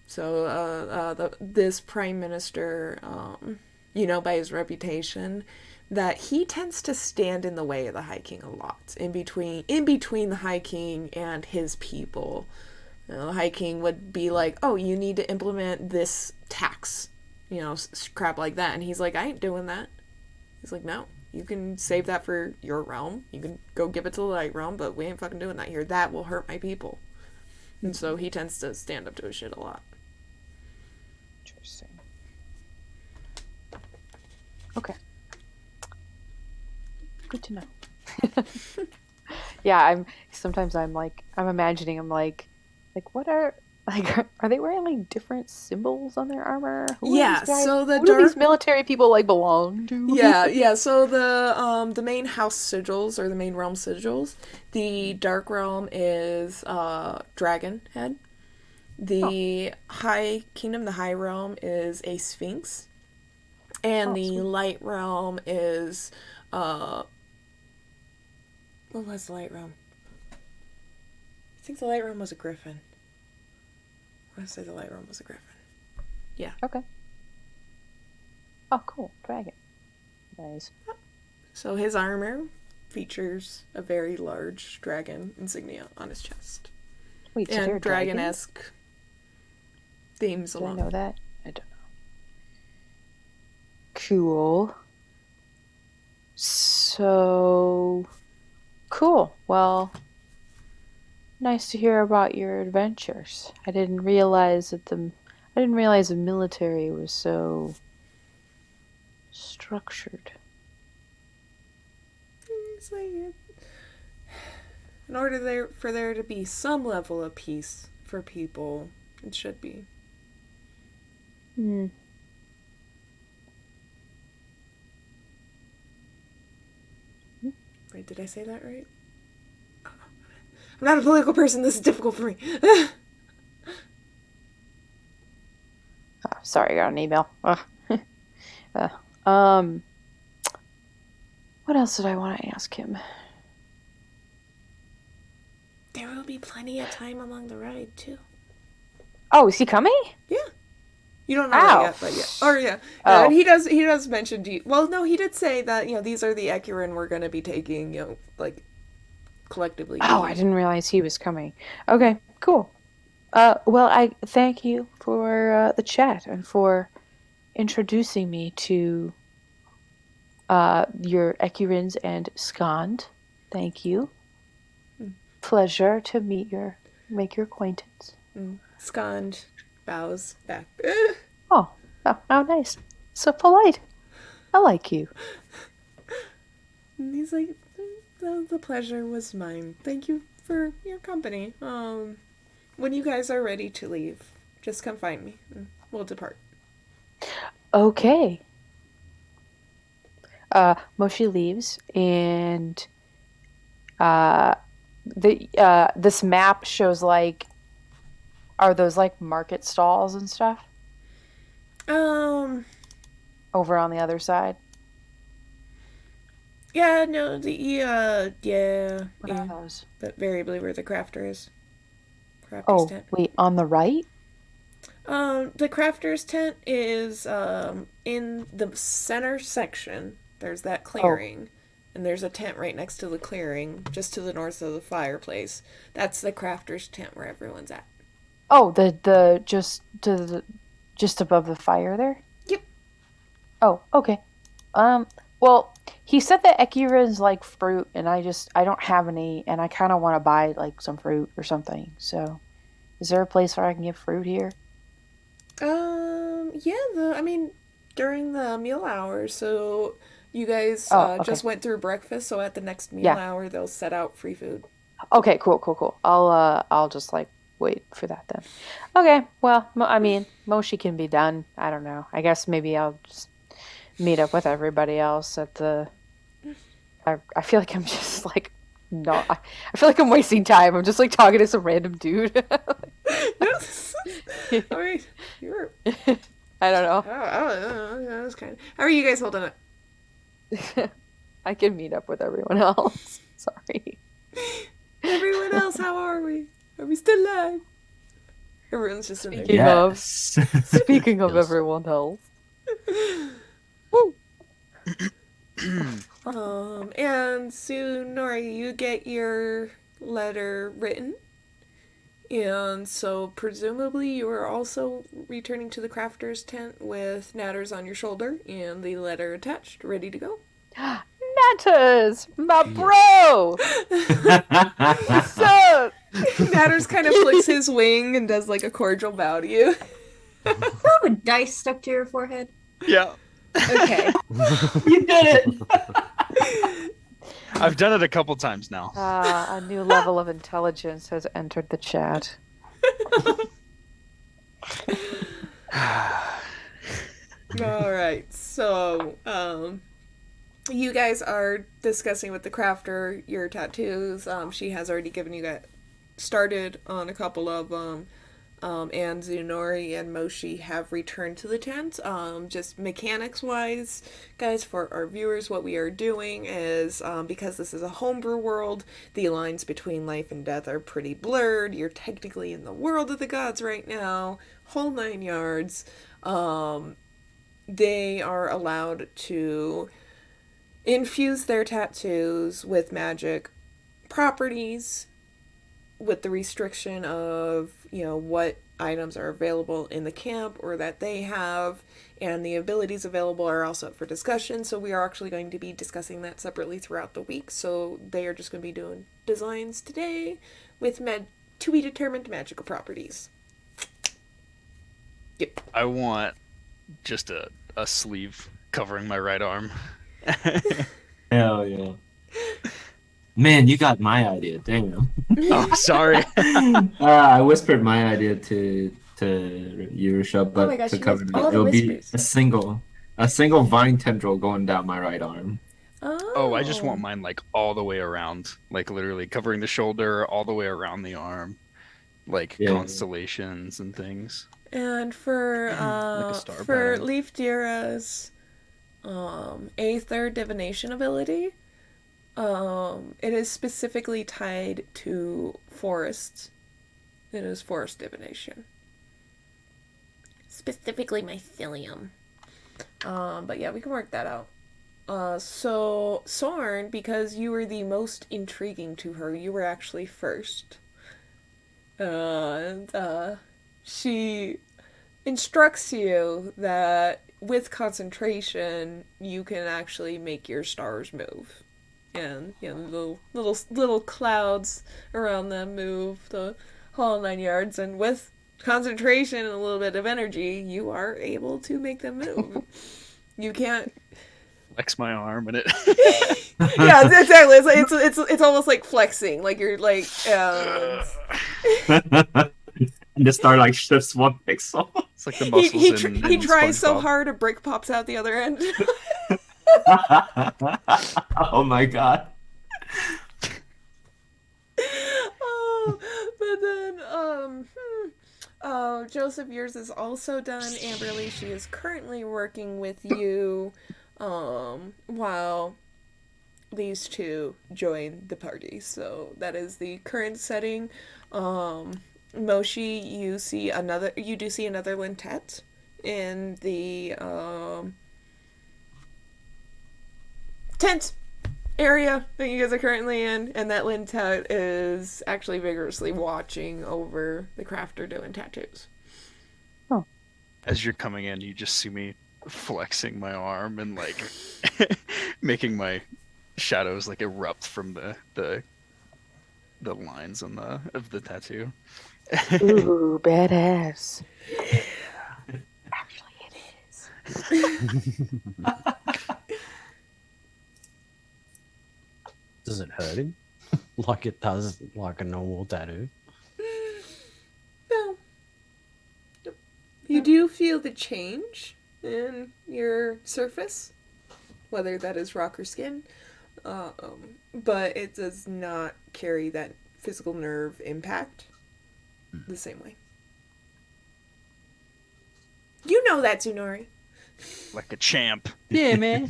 So this prime minister, by his reputation, that he tends to stand in the way of the High King a lot, in between the High King and his people. The High King would be like, "Oh, you need to implement this tax," crap like that, and he's like, "I ain't doing that." He's like, "No, you can save that for your realm. You can go give it to the Light Realm, but we ain't fucking doing that here. That will hurt my people." And so he tends to stand up to his shit a lot. Interesting. Okay. Good to know. Yeah, I'm imagining what are are they wearing like different symbols on their armor? Who are these guys? So Who do these military people like belong to? yeah. So the main house sigils, or the main realm sigils, the Dark Realm is Dragon Head. The High Kingdom, the High Realm, is a Sphinx, and the Sweet. Light Realm is what was the Light Realm? I think the Light Realm was a Griffin. I want to say the Light Realm was a Griffin. Yeah. Okay. Oh, cool. Dragon. Nice. So his armor features a very large dragon insignia on his chest. Wait, so they're And dragon-esque themes Do I along. know that? I don't know. Cool. So cool. Well, nice to hear about your adventures. I didn't realize the military was so structured. It's like, in order for there to be some level of peace for people, it should be. Hmm. Wait, did I say that right? I'm not a political person. This is difficult for me. Oh, sorry, I got an email. Um, what else did I want to ask him? There will be plenty of time along the ride, too. Oh, is he coming? Yeah. You don't know that Ow. yet, but yeah. Or yeah. Oh. And he does mention, well, no, he did say that, these are the Ecurin we're going to be taking, collectively. Oh, I didn't realize he was coming. Okay, cool. Well, I thank you for the chat and for introducing me to your Ecurins and Skand. Thank you. Pleasure to make your acquaintance. Scond bows back. Oh, how nice. So polite. I like you. And he's like, the pleasure was mine. Thank you for your company. When you guys are ready to leave, just come find me and we'll depart. Okay. Moshi leaves, and this map shows like, are those like market stalls and stuff Um, over on the other side? yeah, no, yeah, What yeah. are those? But variably where the crafter is. Crafter's Oh, tent. wait, on the right? The crafter's tent is, in the center section. There's that clearing. And there's a tent right next to the clearing, just to the north of the fireplace. That's the crafter's tent where everyone's at. Oh, the just above the fire there? Yep. Oh, okay. Well, he said that Ekira's like fruit, and I don't have any, and I kind of want to buy like some fruit or something. So, is there a place where I can get fruit here? Yeah, during the meal hour, so you guys Oh, okay. just went through breakfast, so at the next meal Yeah. hour they'll set out free food. Okay, cool. I'll just like wait for that then. Okay, well, Moshi can be done. I don't know. I guess maybe I'll just meet up with everybody else at the. I feel like I'm just like no. I feel like I'm wasting time. I'm just like talking to some random dude. All right, you're. I don't know. That was kind of. How are you guys holding up? I can meet up with everyone else. Sorry. Everyone else, how are we? Are we still alive? Everyone's just in Speaking there. of- Yes. Speaking of Yes. everyone else. And soon, Nori, you get your letter written. And so, presumably, you are also returning to the crafter's tent with Natters on your shoulder and the letter attached, ready to go. Natters, my bro. So Natters kind of flicks his wing and does like a cordial bow to you. You have a dice stuck to your forehead. Yeah. Okay. You did it. I've done it a couple times now. a new level of intelligence has entered the chat. All right. So, you guys are discussing with the crafter your tattoos. She has already given you that started on a couple of them. And Zunori and Moshi have returned to the tent. Just mechanics-wise, guys, for our viewers, what we are doing is, because this is a homebrew world, the lines between life and death are pretty blurred. You're technically in the world of the gods right now, whole 9 yards. They are allowed to infuse their tattoos with magic properties, with the restriction of, what items are available in the camp or that they have, and the abilities available are also up for discussion. So we are actually going to be discussing that separately throughout the week. So they are just going to be doing designs today with to be determined magical properties. Yep. I want just a sleeve covering my right arm. Hell yeah. Man, you got my idea. Damn. Oh, sorry. I whispered my idea to you, Richelle, but my gosh, to you cover missed that, all the it'll be whispers. a single vine tendril going down my right arm. Oh, I just want mine like all the way around, like literally covering the shoulder, all the way around the arm, like Yeah. constellations and things. And for Like a star for pattern. Leaf Dira's Aether divination ability, it is specifically tied to forests. It is forest divination. Specifically mycelium. But yeah, we can work that out. So Sorn, because you were the most intriguing to her, you were actually first. And she instructs you that with concentration, you can actually make your stars move, and little clouds around them move the whole 9 yards. And with concentration and a little bit of energy, you are able to make them move. You can't. Flex my arm and it. Yeah, exactly. It's almost like flexing, like you're like. And the star like shifts 1 pixel. It's like the muscles in He tries so SpongeBob. hard, a brick pops out the other end. Oh my god. Oh, but then oh, Joseph, yours is also done. Amberly, she is currently working with you, while these two join the party. So that is the current setting. Moshi, you do see another Lintet in the tent area that you guys are currently in, and that Lintet is actually vigorously watching over the crafter doing tattoos. As you're coming in, you just see me flexing my arm and like making my shadows like erupt from the lines on of the tattoo. Ooh, badass. Actually, it is. Does it hurt him? Like it does like a normal tattoo? No. You do feel the change in your surface, whether that is rock or skin, but it does not carry that physical nerve impact the same way. You know that, Tsunori. Like a champ. Yeah, man.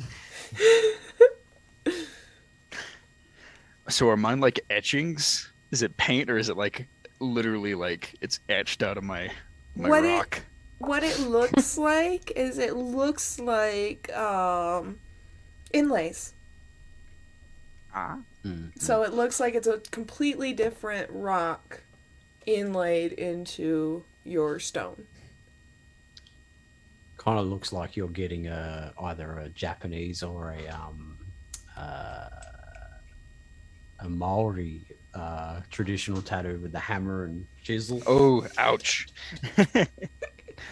So are mine like etchings? Is it paint or is it like literally like it's etched out of my rock? What it looks like is inlays. Ah. So it looks like it's a completely different rock inlaid into your stone. Kind of looks like you're getting either a Japanese or a Maori traditional tattoo with the hammer and chisel. Oh, ouch.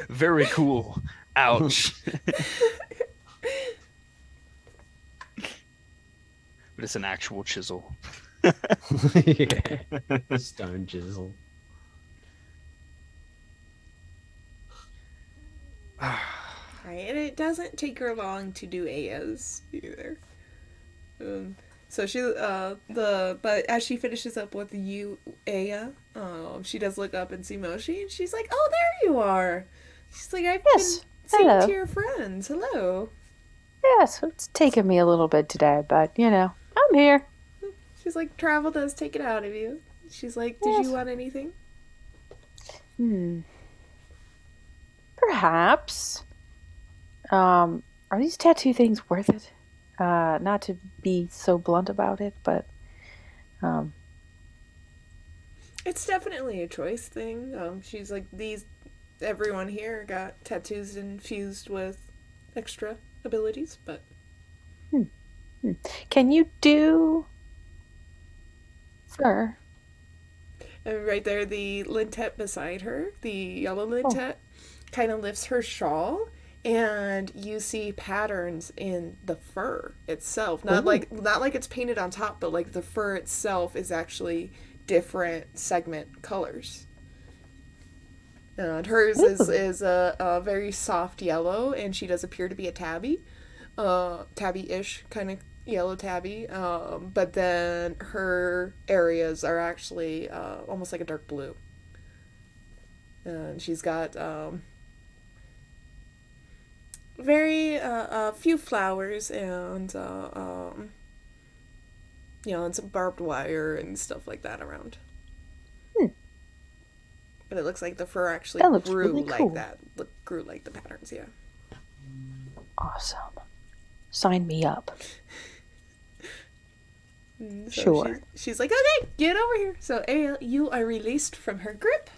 Very cool. Ouch. But it's an actual chisel. Yeah. Stone chisel. Right, and it doesn't take her long to do Aya's either. So she but as she finishes up with you, Aya, she does look up and see Moshi, and she's like, "Oh, there you are." She's like, "I've Yes, been seeing hello. to your friends. Hello." Yes, it's taken me a little bit today, but I'm here. She's like, "Travel does take it out of you." She's like, "Did Yes. you want anything?" Perhaps. Are these tattoo things worth it? Not to be so blunt about it, but It's definitely a choice thing. She's like, everyone here got tattoos infused with extra abilities, but can you do fur? and right there, the Lintet beside her, the yellow Lintet, kind of lifts her shawl, and you see patterns in the fur itself. Not like it's painted on top, but like the fur itself is actually different segment colors. And hers is a very soft yellow, and she does appear to be a tabby, tabby-ish kind of yellow tabby. But then her areas are actually almost like a dark blue. And she's got very few flowers and and some barbed wire and stuff like that around. But it looks like the fur actually That looks grew really like cool. that. Grew like the patterns, yeah. Awesome. Sign me up. So Sure. She's like, okay, get over here. So Ariel, you are released from her grip.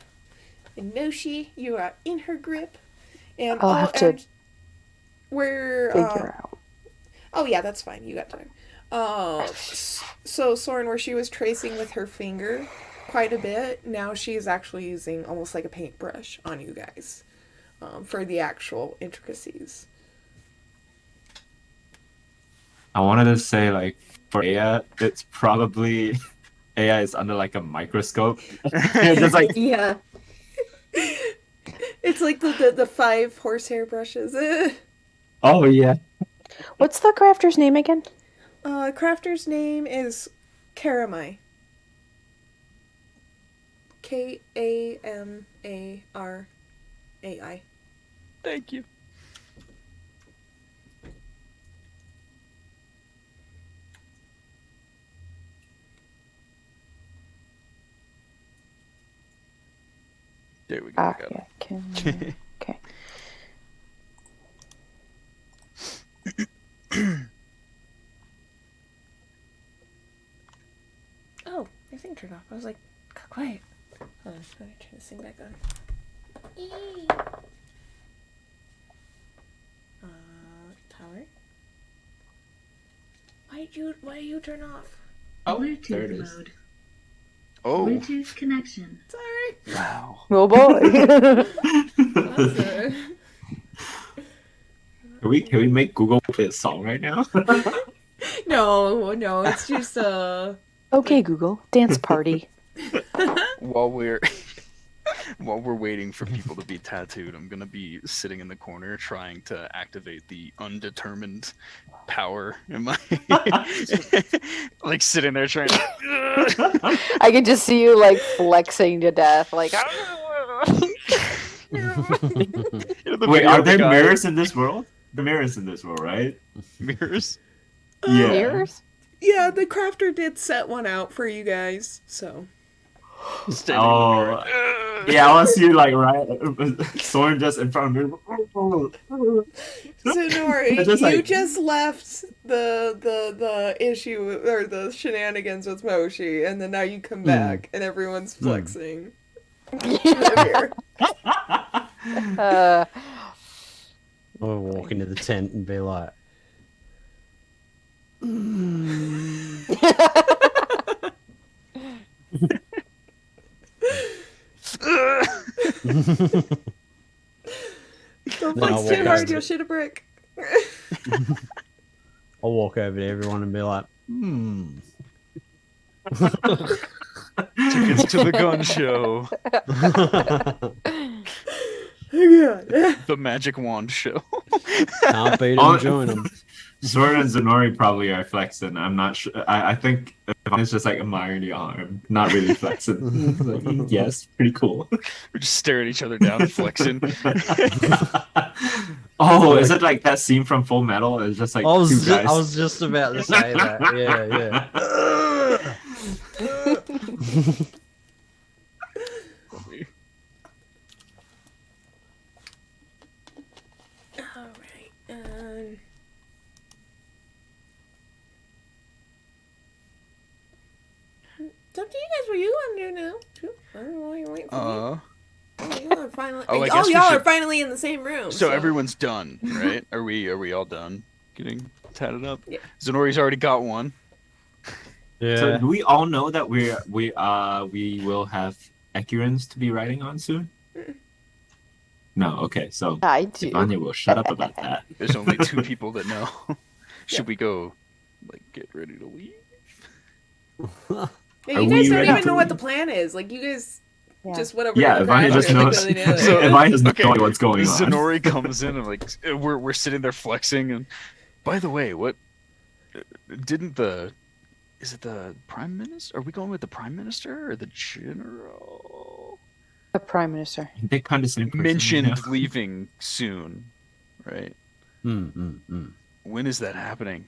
And Noshi, you are in her grip. And I'll have to we're figure out. Oh yeah, that's fine. You got time. So Soren, where she was tracing with her finger quite a bit, now she's actually using almost like a paintbrush on you guys for the actual intricacies. I wanted to say, like, for Aya, it's probably Aya is under like a microscope. Just like Yeah. It's like the 5 horsehair brushes. oh yeah. What's the crafter's name again? Crafter's name is Karamai. Kamarai. Thank you. There we go. I got it. Yeah. Okay. Oh, my thing turned off. I was like, quiet. Hold on, let me turn this thing back on. Tower. Why did you turn off? Oh, there it Bluetooth is. mode. Oh, Bluetooth connection. Sorry. wow. Oh boy. Can we make Google play a song right now? No, it's just Okay, Google. Dance party. While we're waiting for people to be tattooed, I'm gonna be sitting in the corner trying to activate the undetermined power in my like sitting there trying to I can just see you like flexing to death, like. Wait, are there mirrors in this world? The mirrors in this world, right? mirrors? Yeah. Mirrors? yeah, the crafter did set one out for you guys, so Standing in the mirror. Yeah, I want you like right, Soren just in front of me. Zenori, Just like- you just left the issue or the shenanigans with Moshi, and then now you come back and everyone's flexing. We'll walk into the tent and be like, Don't Then I'll flex too walk hard, over. you'll shit a brick. I'll walk over to everyone and be like, Tickets to the gun show. The magic wand show. can't beat them, join them. Soren and Zenori probably are flexing. I'm not sure. I think it's just like admiring the arm, not really flexing. Like, yes, pretty cool. We're just staring at each other down and flexing. Oh, is it like that scene from Full Metal? It's just like two guys. I was just about to say that. Yeah. Alright, it's up to you guys what you want to do now. I don't know why you're waiting for me. Y'all are finally, I guess we y'all are should- finally in the same room. So everyone's done, right? Are we all done getting tatted up? Yeah. Zenori's already got one. Yeah. So do we all know that we will have Ecurans to be riding on soon? No, okay. So I do. Anya will shut up about that. There's only 2 people that know. Should we go, like, get ready to leave? Yeah, Are you we guys don't ready even to know what the leave? plan is. Like, you guys Yeah. just whatever. Yeah, the Ivania crafter just is, like, knows. really knows. So- Ivania has no Okay, idea what's going on. Zenori comes in and like we're sitting there flexing and by the way, what didn't is it the prime minister? Are we going with the prime minister or the general? The Prime Minister. They kind of same person, Mentioned yeah. leaving soon, right? When is that happening?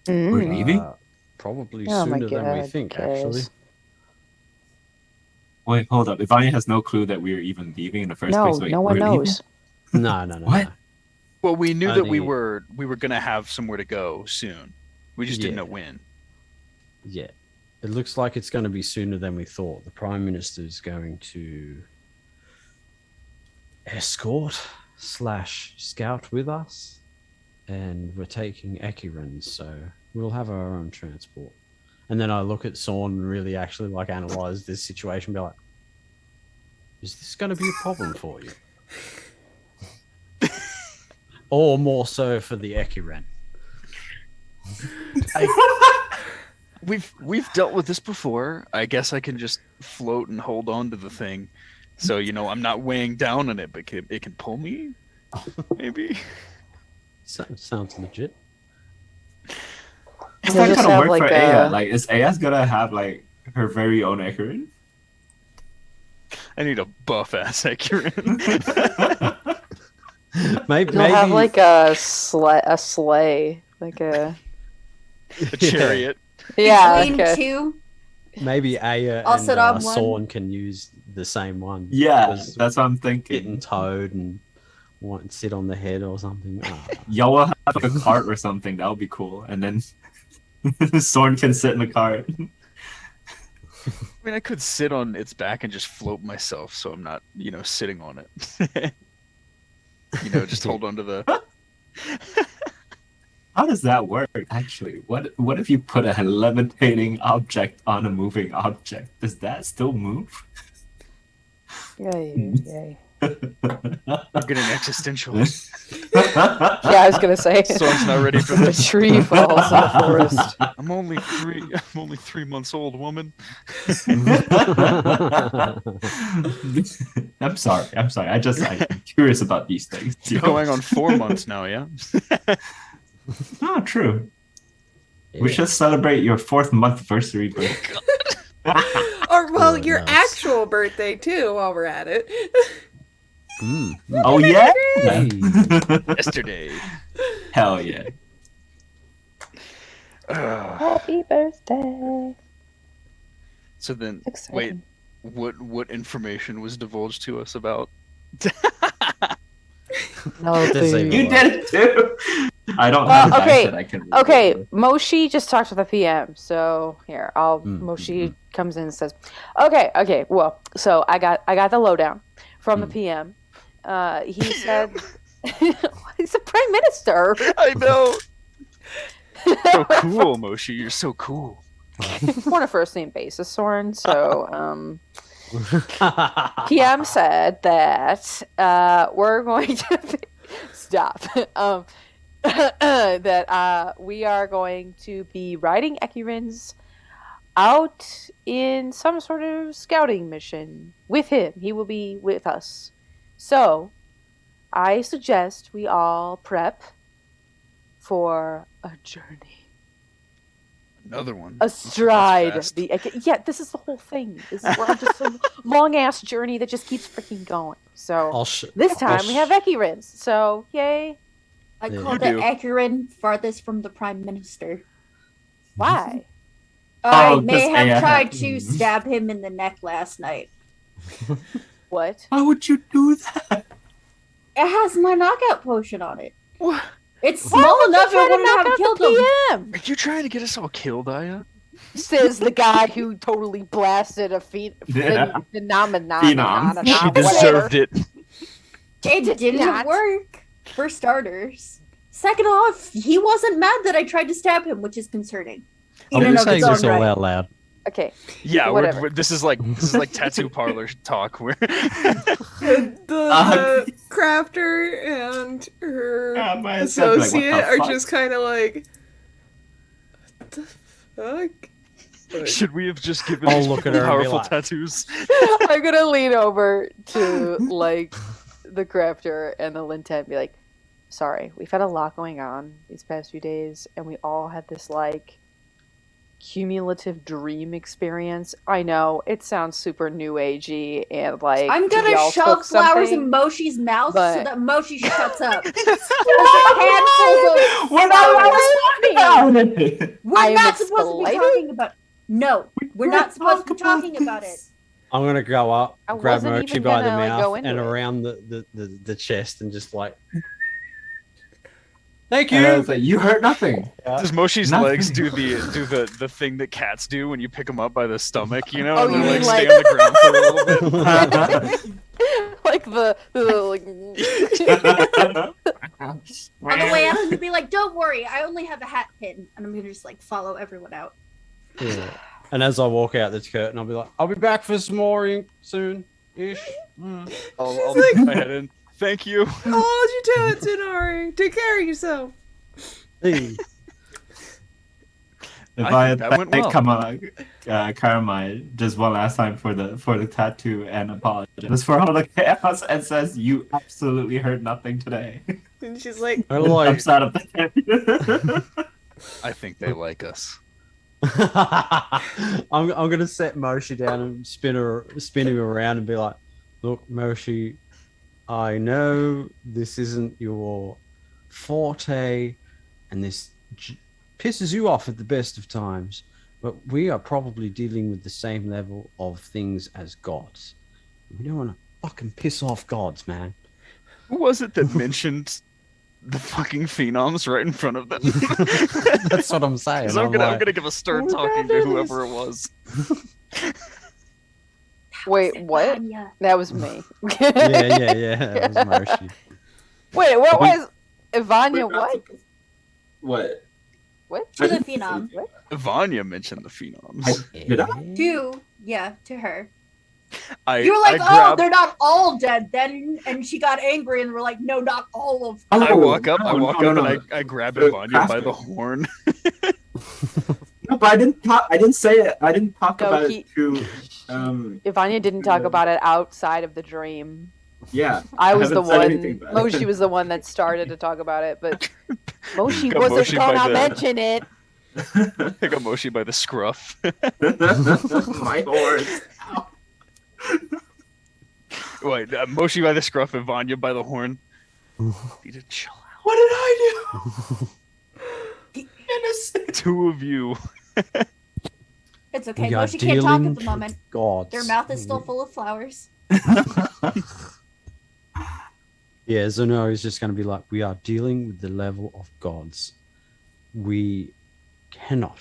We're leaving? Probably Oh my sooner than we God, think, guys. actually. Wait, hold up. Ivania has no clue that we're even leaving in the first No, place. Wait, no one we're leaving? knows. No. What? Well, we knew that we Only- were gonna have somewhere to go soon. We just didn't know when. Yeah. It looks like it's going to be sooner than we thought. The Prime Minister is going to escort / scout with us, and we're taking Ekirans, so we'll have our own transport. And then I look at Sorn and really actually like analyze this situation, be like, is this going to be a problem for you? Or more so for the Ekiren? We've dealt with this before. I guess I can just float and hold on to the thing, so I'm not weighing down on it, but it can pull me. Maybe. Sounds legit. Is We'll that just gonna have, work like, for a- Aya? Like, is Aya's gonna have like her very own Ekirin? I need a buff ass accurate. Maybe You'll have like a sleigh, like a A chariot. yeah, Between like a, two. Maybe Aya I'll and sit on one. Sorn can use the same one. Yeah, Because that's what I'm getting thinking. towed and want to sit on the head or something. Ah. Y'all will have like a cart or something. That would be cool. And then Sorn can sit in the cart. I mean, I could sit on its back and just float myself, so I'm not, sitting on it. Just hold on to the. How does that work, actually? What if you put a levitating object on a moving object? Does that still move? yay. I'm getting existential. Yeah, I was gonna say. Someone's not ready for The this. tree falls in the forest. I'm only 3 months old, woman. I'm sorry. I'm curious about these things. You're going on 4 months now, yeah? Oh, true. We Yeah. should celebrate your 4th month anniversary. Or, well, Oh, your nice. actual birthday, too, while we're at it. Oh yeah! Hey. Yesterday. Hell yeah! Happy birthday. So then, Exciting. wait, what information was divulged to us about? No, Does say dude. You did it too. I don't Well, have a okay, dice that I can. Okay, Moshi just talked to the PM, so here, Moshi mm. comes in and says, "Okay, well, so I got the lowdown from the PM. He said he's the prime minister. I know. So cool, Moshi. You're so cool. We're on a first name basis, Soren. So, PM said that we're going to stop. That we are going to be riding Ekirins out in some sort of scouting mission with him. He will be with us. So, I suggest we all prep for a journey Another one. astride That's fast. the yeah. This is the whole thing. We're on just a long ass journey that just keeps freaking going. So this time we have Ekirins. So yay! I Yeah. call You the do. Ekirin farthest from the prime minister. Why? I Oh, may 'cause have Aya tried had- to stab him in the neck last night. What? How would you do that? It has my knockout potion on it. What? It's Why small would you enough try it to wouldn't knock have out killed the him. PM? Are you trying to get us all killed, Aya? Says the guy who totally blasted a Yeah. phenomenon. Phenom. She whatever. deserved it. It did didn't not. work, for starters. Second off, he wasn't mad that I tried to stab him, which is concerning. Are In we and of saying its this own all right. out loud? Okay. Yeah, Whatever. this is like tattoo parlor talk. Where The crafter and her My assistant, like, what the associate are fuck? just kind of like, what the fuck? But- should we have just given I'll these look at people her and be powerful like- tattoos? I'm gonna lean over to like the crafter and the lintet and be like, sorry, we've had a lot going on these past few days, and we all had this like cumulative dream experience. I know it sounds super new agey and like I'm we gonna all shove took flowers something. in Moshi's mouth so but- that Moshi shuts up. There's handfuls of We're not allowed to Explaining. talk about it. We're I am not supposed to be explaining. talking about. No, we're not supposed to be talk about talking about it. I'm gonna go up, I grab wasn't Mochi even by the gonna, like, go mouth into and it. around the chest and just like Thank And I you. was like, you heard nothing. Does Moshi's Nothing. legs do the thing that cats do when you pick them up by the stomach? You know, Oh, and you they mean stay like- on the ground for a little bit. Like the like. On the way out, I'm gonna be like, "Don't worry, I only have a hat pin," and I'm gonna just like follow everyone out. Yeah. And as I walk out this curtain, I'll be like, I'll be back for some more ink soon ish. I'll like- put my head in. Thank you. I'll hold you to it, Tsunari. Take care of yourself. Hey. If I I think that went well. come on, Karamai, just one last time for the tattoo and apologize for all the chaos and says you absolutely heard nothing today. And she's like, I like. Jumps out of the I think they like us. I'm gonna set Moshi down and spin him around and be like, look, Moshi, I know this isn't your forte, and this pisses you off at the best of times, but we are probably dealing with the same level of things as gods. We don't want to fucking piss off gods, man. Who was it that mentioned the fucking phenoms right in front of them? That's what I'm saying. 'Cause I'm like, gonna give a stern "Oh, talking that to is-" whoever it was. Wait, what? Anya. That was me. yeah. That was Moshi. Wait, what Wait. was Ivania? What? What? What? To the phenom. Vanya mentioned the phenoms. Did I? To her. I You were like, "Oh, grab, they're not all dead then," and she got angry and we're like, "No, not all of I them." walk up, no, and I grab Vanya by the horn. No, but I didn't talk. I didn't say it. I didn't talk No, about he- it to. Ivania didn't talk about it outside of the dream. Yeah. I was the haven't said anything one. about it. Moshi was the one that started to talk about it, but Moshi Got wasn't Moshi by gonna the- mention it. I got Moshi by the scruff. My horse. Wait, Moshi by the scruff and Vanya by the horn. Need to chill out. What did I do? Innocent. Two of you. It's okay. We are Moshi can't talk dealing at the moment. Gods. Their mouth is still full of flowers. Yeah, Zuno is just going to be like, we are dealing with the level of gods. We cannot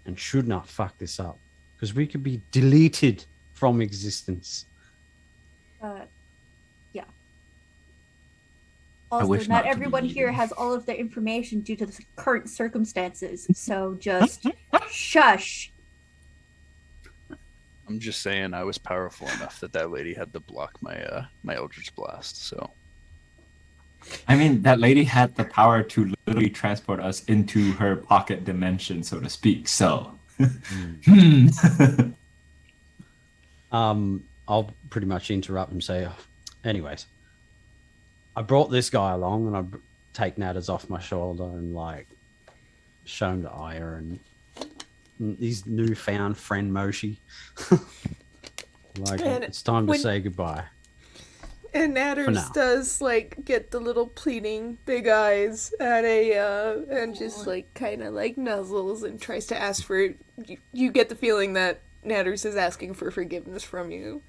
and should not fuck this up because we could be deleted from existence. Yeah. I Also, wish not not to be everyone here needed. has all of the information due to the current circumstances. So just shush. I'm just saying I was powerful enough that lady had to block my my Eldritch Blast, so. I mean, that lady had the power to literally transport us into her pocket dimension, so to speak. So, I'll pretty much interrupt and say, anyways, I brought this guy along and I take Natters off my shoulder and like show him to Aya and his newfound friend Moshi. Like, And it's time to when- say goodbye. and now. Natters does like get the little pleading big eyes at and just like kind of like nuzzles and tries to ask for. You get the feeling that Natters is asking for forgiveness from you.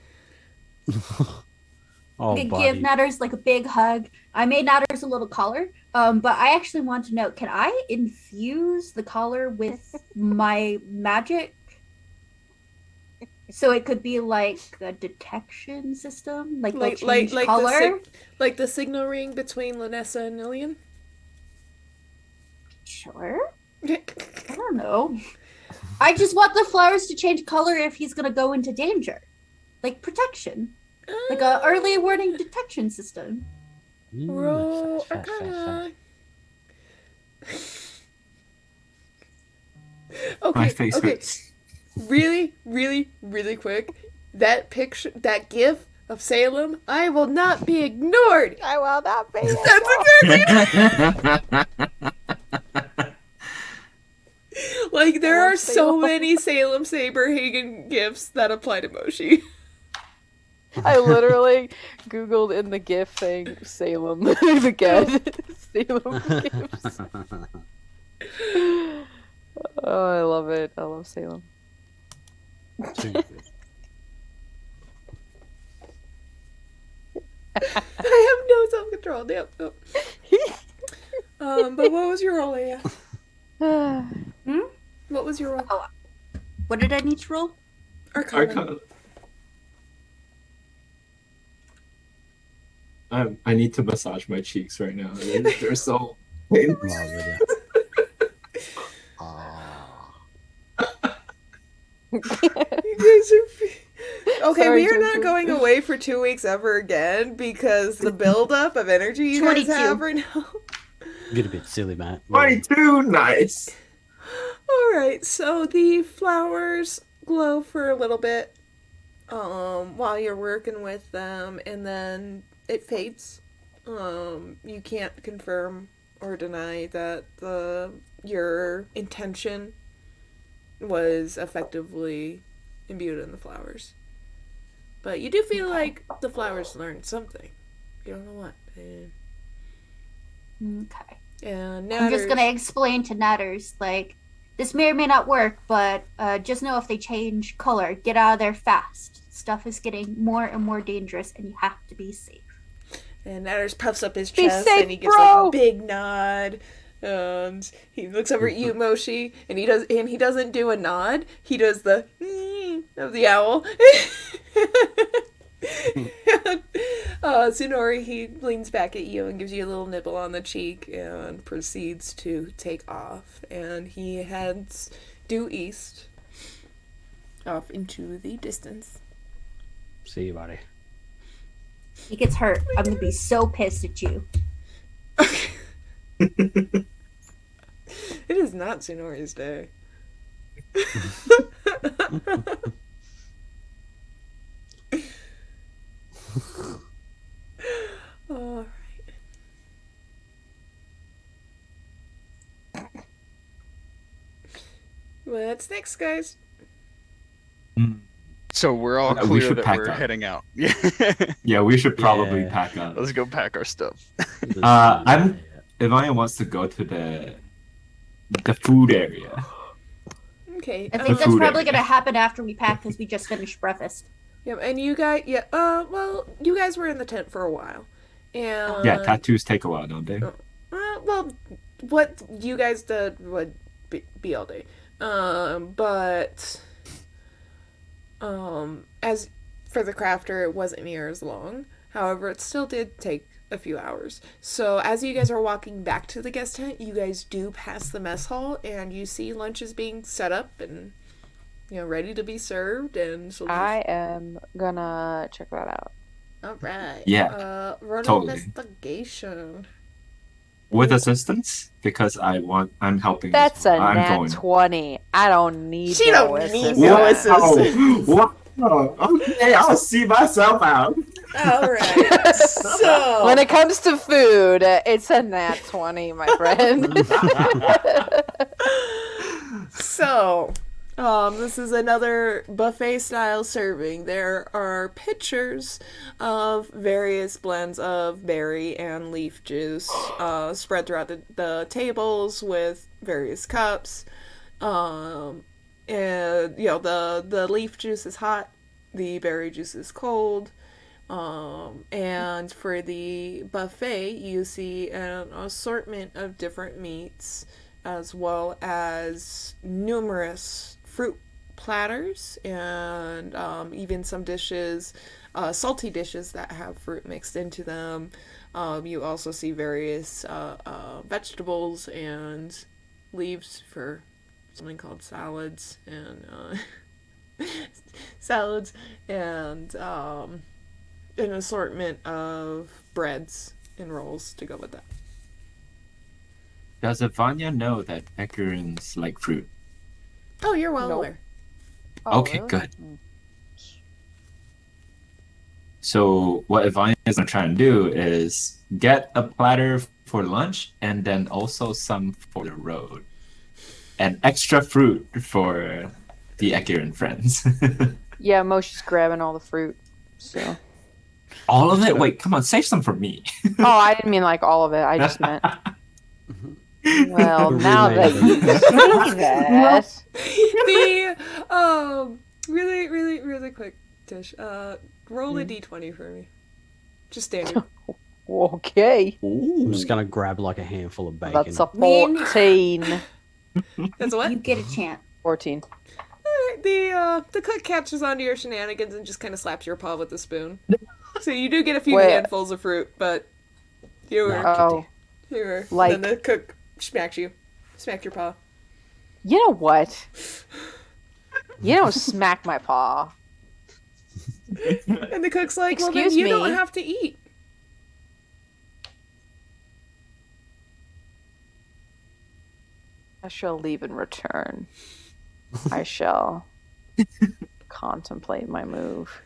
Oh, Give buddy. Natters like a big hug. I made Natters a little collar, but I actually want to know: can I infuse the collar with my magic? So it could be like a detection system, like change color. Like the signal ring between Lanessa and Lillian. Sure. I don't know. I just want the flowers to change color if he's gonna go into danger, like protection, like a early warning detection system. Roll Fat, fat, fat, Arcana. fat. Okay, my face okay. hurts. Really, really, really quick. That picture, that gif of Salem, I will not be ignored. I will not be. That's exactly like there are so Salem. many Salem Saberhagen gifs that apply to Moshi. I literally Googled in the GIF thing Salem again. Salem GIFs. Oh, I love it. I love Salem. Too good. I have no self-control. Damn. But what was your roll, Leia? Hmm? What was your roll? Oh, what did I need to roll? Arcana. I need to massage my cheeks right now. They're so painful. Well, with you. You guys are... Okay, Sorry, we are not Jojo. going away for 2 weeks ever again because the buildup of energy you guys 22. have right now. Get a bit silly, Matt. 22, nice. Alright, so the flowers glow for a little bit while you're working with them, and then it fades. You can't confirm or deny that your intention was effectively imbued in the flowers. But you do feel like the flowers learned something. You don't know what. Okay. And I'm just gonna explain to Natters, like, this may or may not work, but just know if they change color, get out of there fast. Stuff is getting more and more dangerous, and you have to be safe. And Natters puffs up his Be chest safe, and he gives bro! like a big nod. And he looks over at you, Moshi, and he doesn't do a nod. He does the of the owl. Tsunori, he leans back at you and gives you a little nibble on the cheek and proceeds to take off. And he heads due east, off into the distance. See you, buddy. He gets hurt. I'm gonna be so pissed at you. It is not Tsunori's day. All right. What's next, guys? So we're all We clear should that pack we're up. heading out. Yeah. Yeah, we should probably Yeah. pack up. Let's go pack our stuff. Ivania wants to go to the food area. Okay. I The think that's food probably area. gonna happen after we pack because we just finished breakfast. Yep, and you guys, well, you guys were in the tent for a while, and Yeah, tattoos take a while, don't they? well, what you guys did would be all day, but as for the crafter, it wasn't near as long. However, it still did take a few hours. So as you guys are walking back to the guest tent, you guys do pass the mess hall, and you see lunch is being set up and ready to be served. And so I am gonna check that out. all right. Yeah, Run totally. investigation. With assistance, because I'm helping. That's as a well. I'm nat going. 20. I don't need She no don't need assistance. no assistance. Wow. Okay, I'll see myself out. All right. So When it comes to food, it's a nat 20, my friend. So, this is another buffet style serving. There are pitchers of various blends of berry and leaf juice spread throughout the tables with various cups. And the leaf juice is hot, the berry juice is cold. And for the buffet, you see an assortment of different meats, as well as numerous fruit platters and even some dishes, salty dishes that have fruit mixed into them. You also see various vegetables and leaves for something called salads and an assortment of breads and rolls to go with that. Does Ivania know that Ekerins like fruit? Oh, you're well Nope. aware. Oh, Okay, really? good. So what Ivania is going to try and do is get a platter for lunch and then also some for the road. And extra fruit for the Ekerin friends. Yeah, Moshi's grabbing all the fruit. So. All of it? Wait, come on, save some for me. Oh, I didn't mean like all of it. I just meant. Well, The now that you say that. The really quick, Tish. Roll a d20 for me. Just standard. Okay. I'm just gonna grab like a handful of bacon. That's a Man. 14. That's what? You get a chance. 14. The cook catches onto your shenanigans and just kind of slaps your paw with the spoon. So you do get a few Wait. handfuls of fruit, but you were Oh. Like- Then the cook smacks you, smacked your paw. You know what? You don't smack my paw. And the cook's like, well, then Excuse you me. don't have to eat. I shall leave and return. I shall contemplate my move.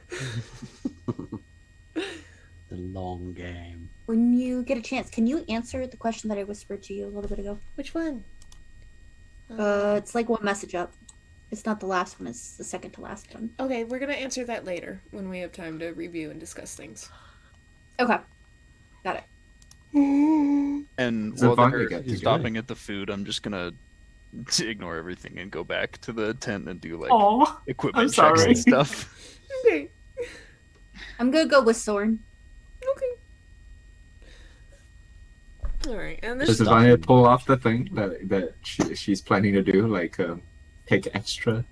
The long game. When you get a chance, can you answer the question that I whispered to you a little bit ago? Which one? It's like one message up. It's not the last one, it's the second to last one. Okay, we're gonna answer that later when we have time to review and discuss things. Okay. Got it. And So while fun, they're you get to stopping at the food, I'm just gonna ignore everything and go back to the tent and do like Oh, equipment I'm checks sorry. and stuff. Okay. I'm gonna go with Soren. Okay. All right, and Does this Ivania pull off the thing that she's planning to do, like take extra?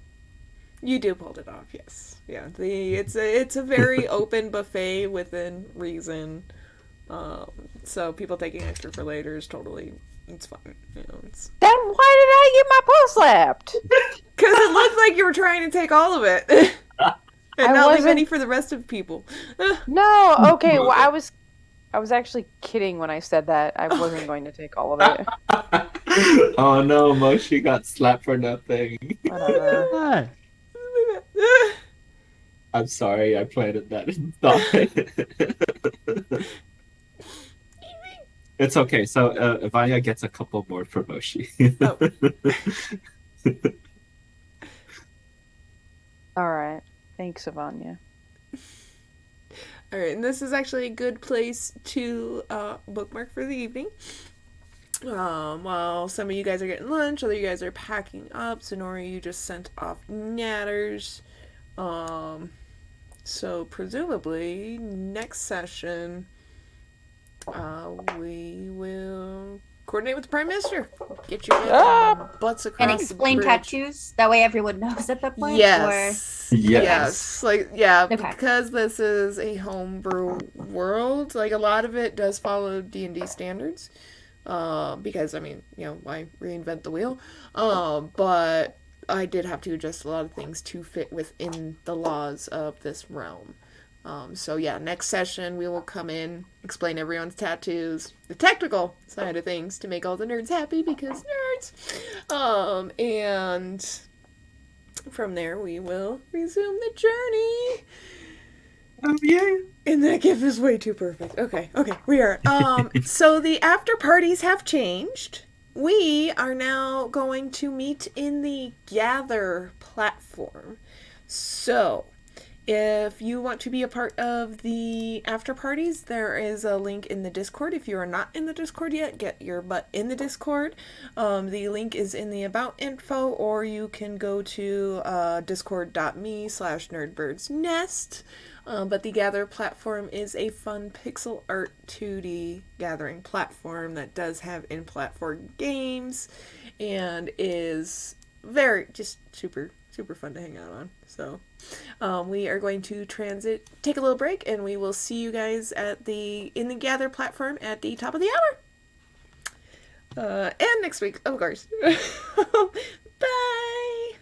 you do pulled it off. Yes. Yeah. It's a very open buffet within reason. So people taking extra for later is totally it's fine. You know, it's Then why did I get my paw slapped? because it looked like you were trying to take all of it and I not leave wasn't- any for the rest of people. No, okay, well I was actually kidding when I said that. I wasn't going to take all of it. Oh no, Moshi got slapped for nothing. Whatever. Hey, I'm sorry, I planted that in thought. It's okay. So Ivania gets a couple more for Moshi. Oh. Alright. Thanks, Ivania. All right, and this is actually a good place to bookmark for the evening. While some of you guys are getting lunch, other you guys are packing up. Sonora, you just sent off natters. So presumably next session, we will coordinate with the Prime Minister. Get your butts across And the explain bridge. tattoos. That way everyone knows at that point. Yes. Yes. Like, yeah, Okay. because this is a homebrew world, like, a lot of it does follow D&D standards. Because, I mean, you know, why reinvent the wheel? But I did have to adjust a lot of things to fit within the laws of this realm. So yeah, next session we will come in, explain everyone's tattoos, the technical side of things to make all the nerds happy because nerds. And from there we will resume the journey. Oh yeah. And that gift is way too perfect. Okay, we are. So the after parties have changed. We are now going to meet in the Gather platform. So, if you want to be a part of the after parties, there is a link in the Discord. If you are not in the Discord yet, get your butt in the Discord. The link is in the About info, or you can go to discord.me/nerdbirdsnest. But the Gather platform is a fun pixel art 2D gathering platform that does have in-platform games and is very, just super fun to hang out on. So we are going to take a little break, and we will see you guys in the Gather platform at the top of the hour. And next week, of course. Bye!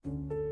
Thank you.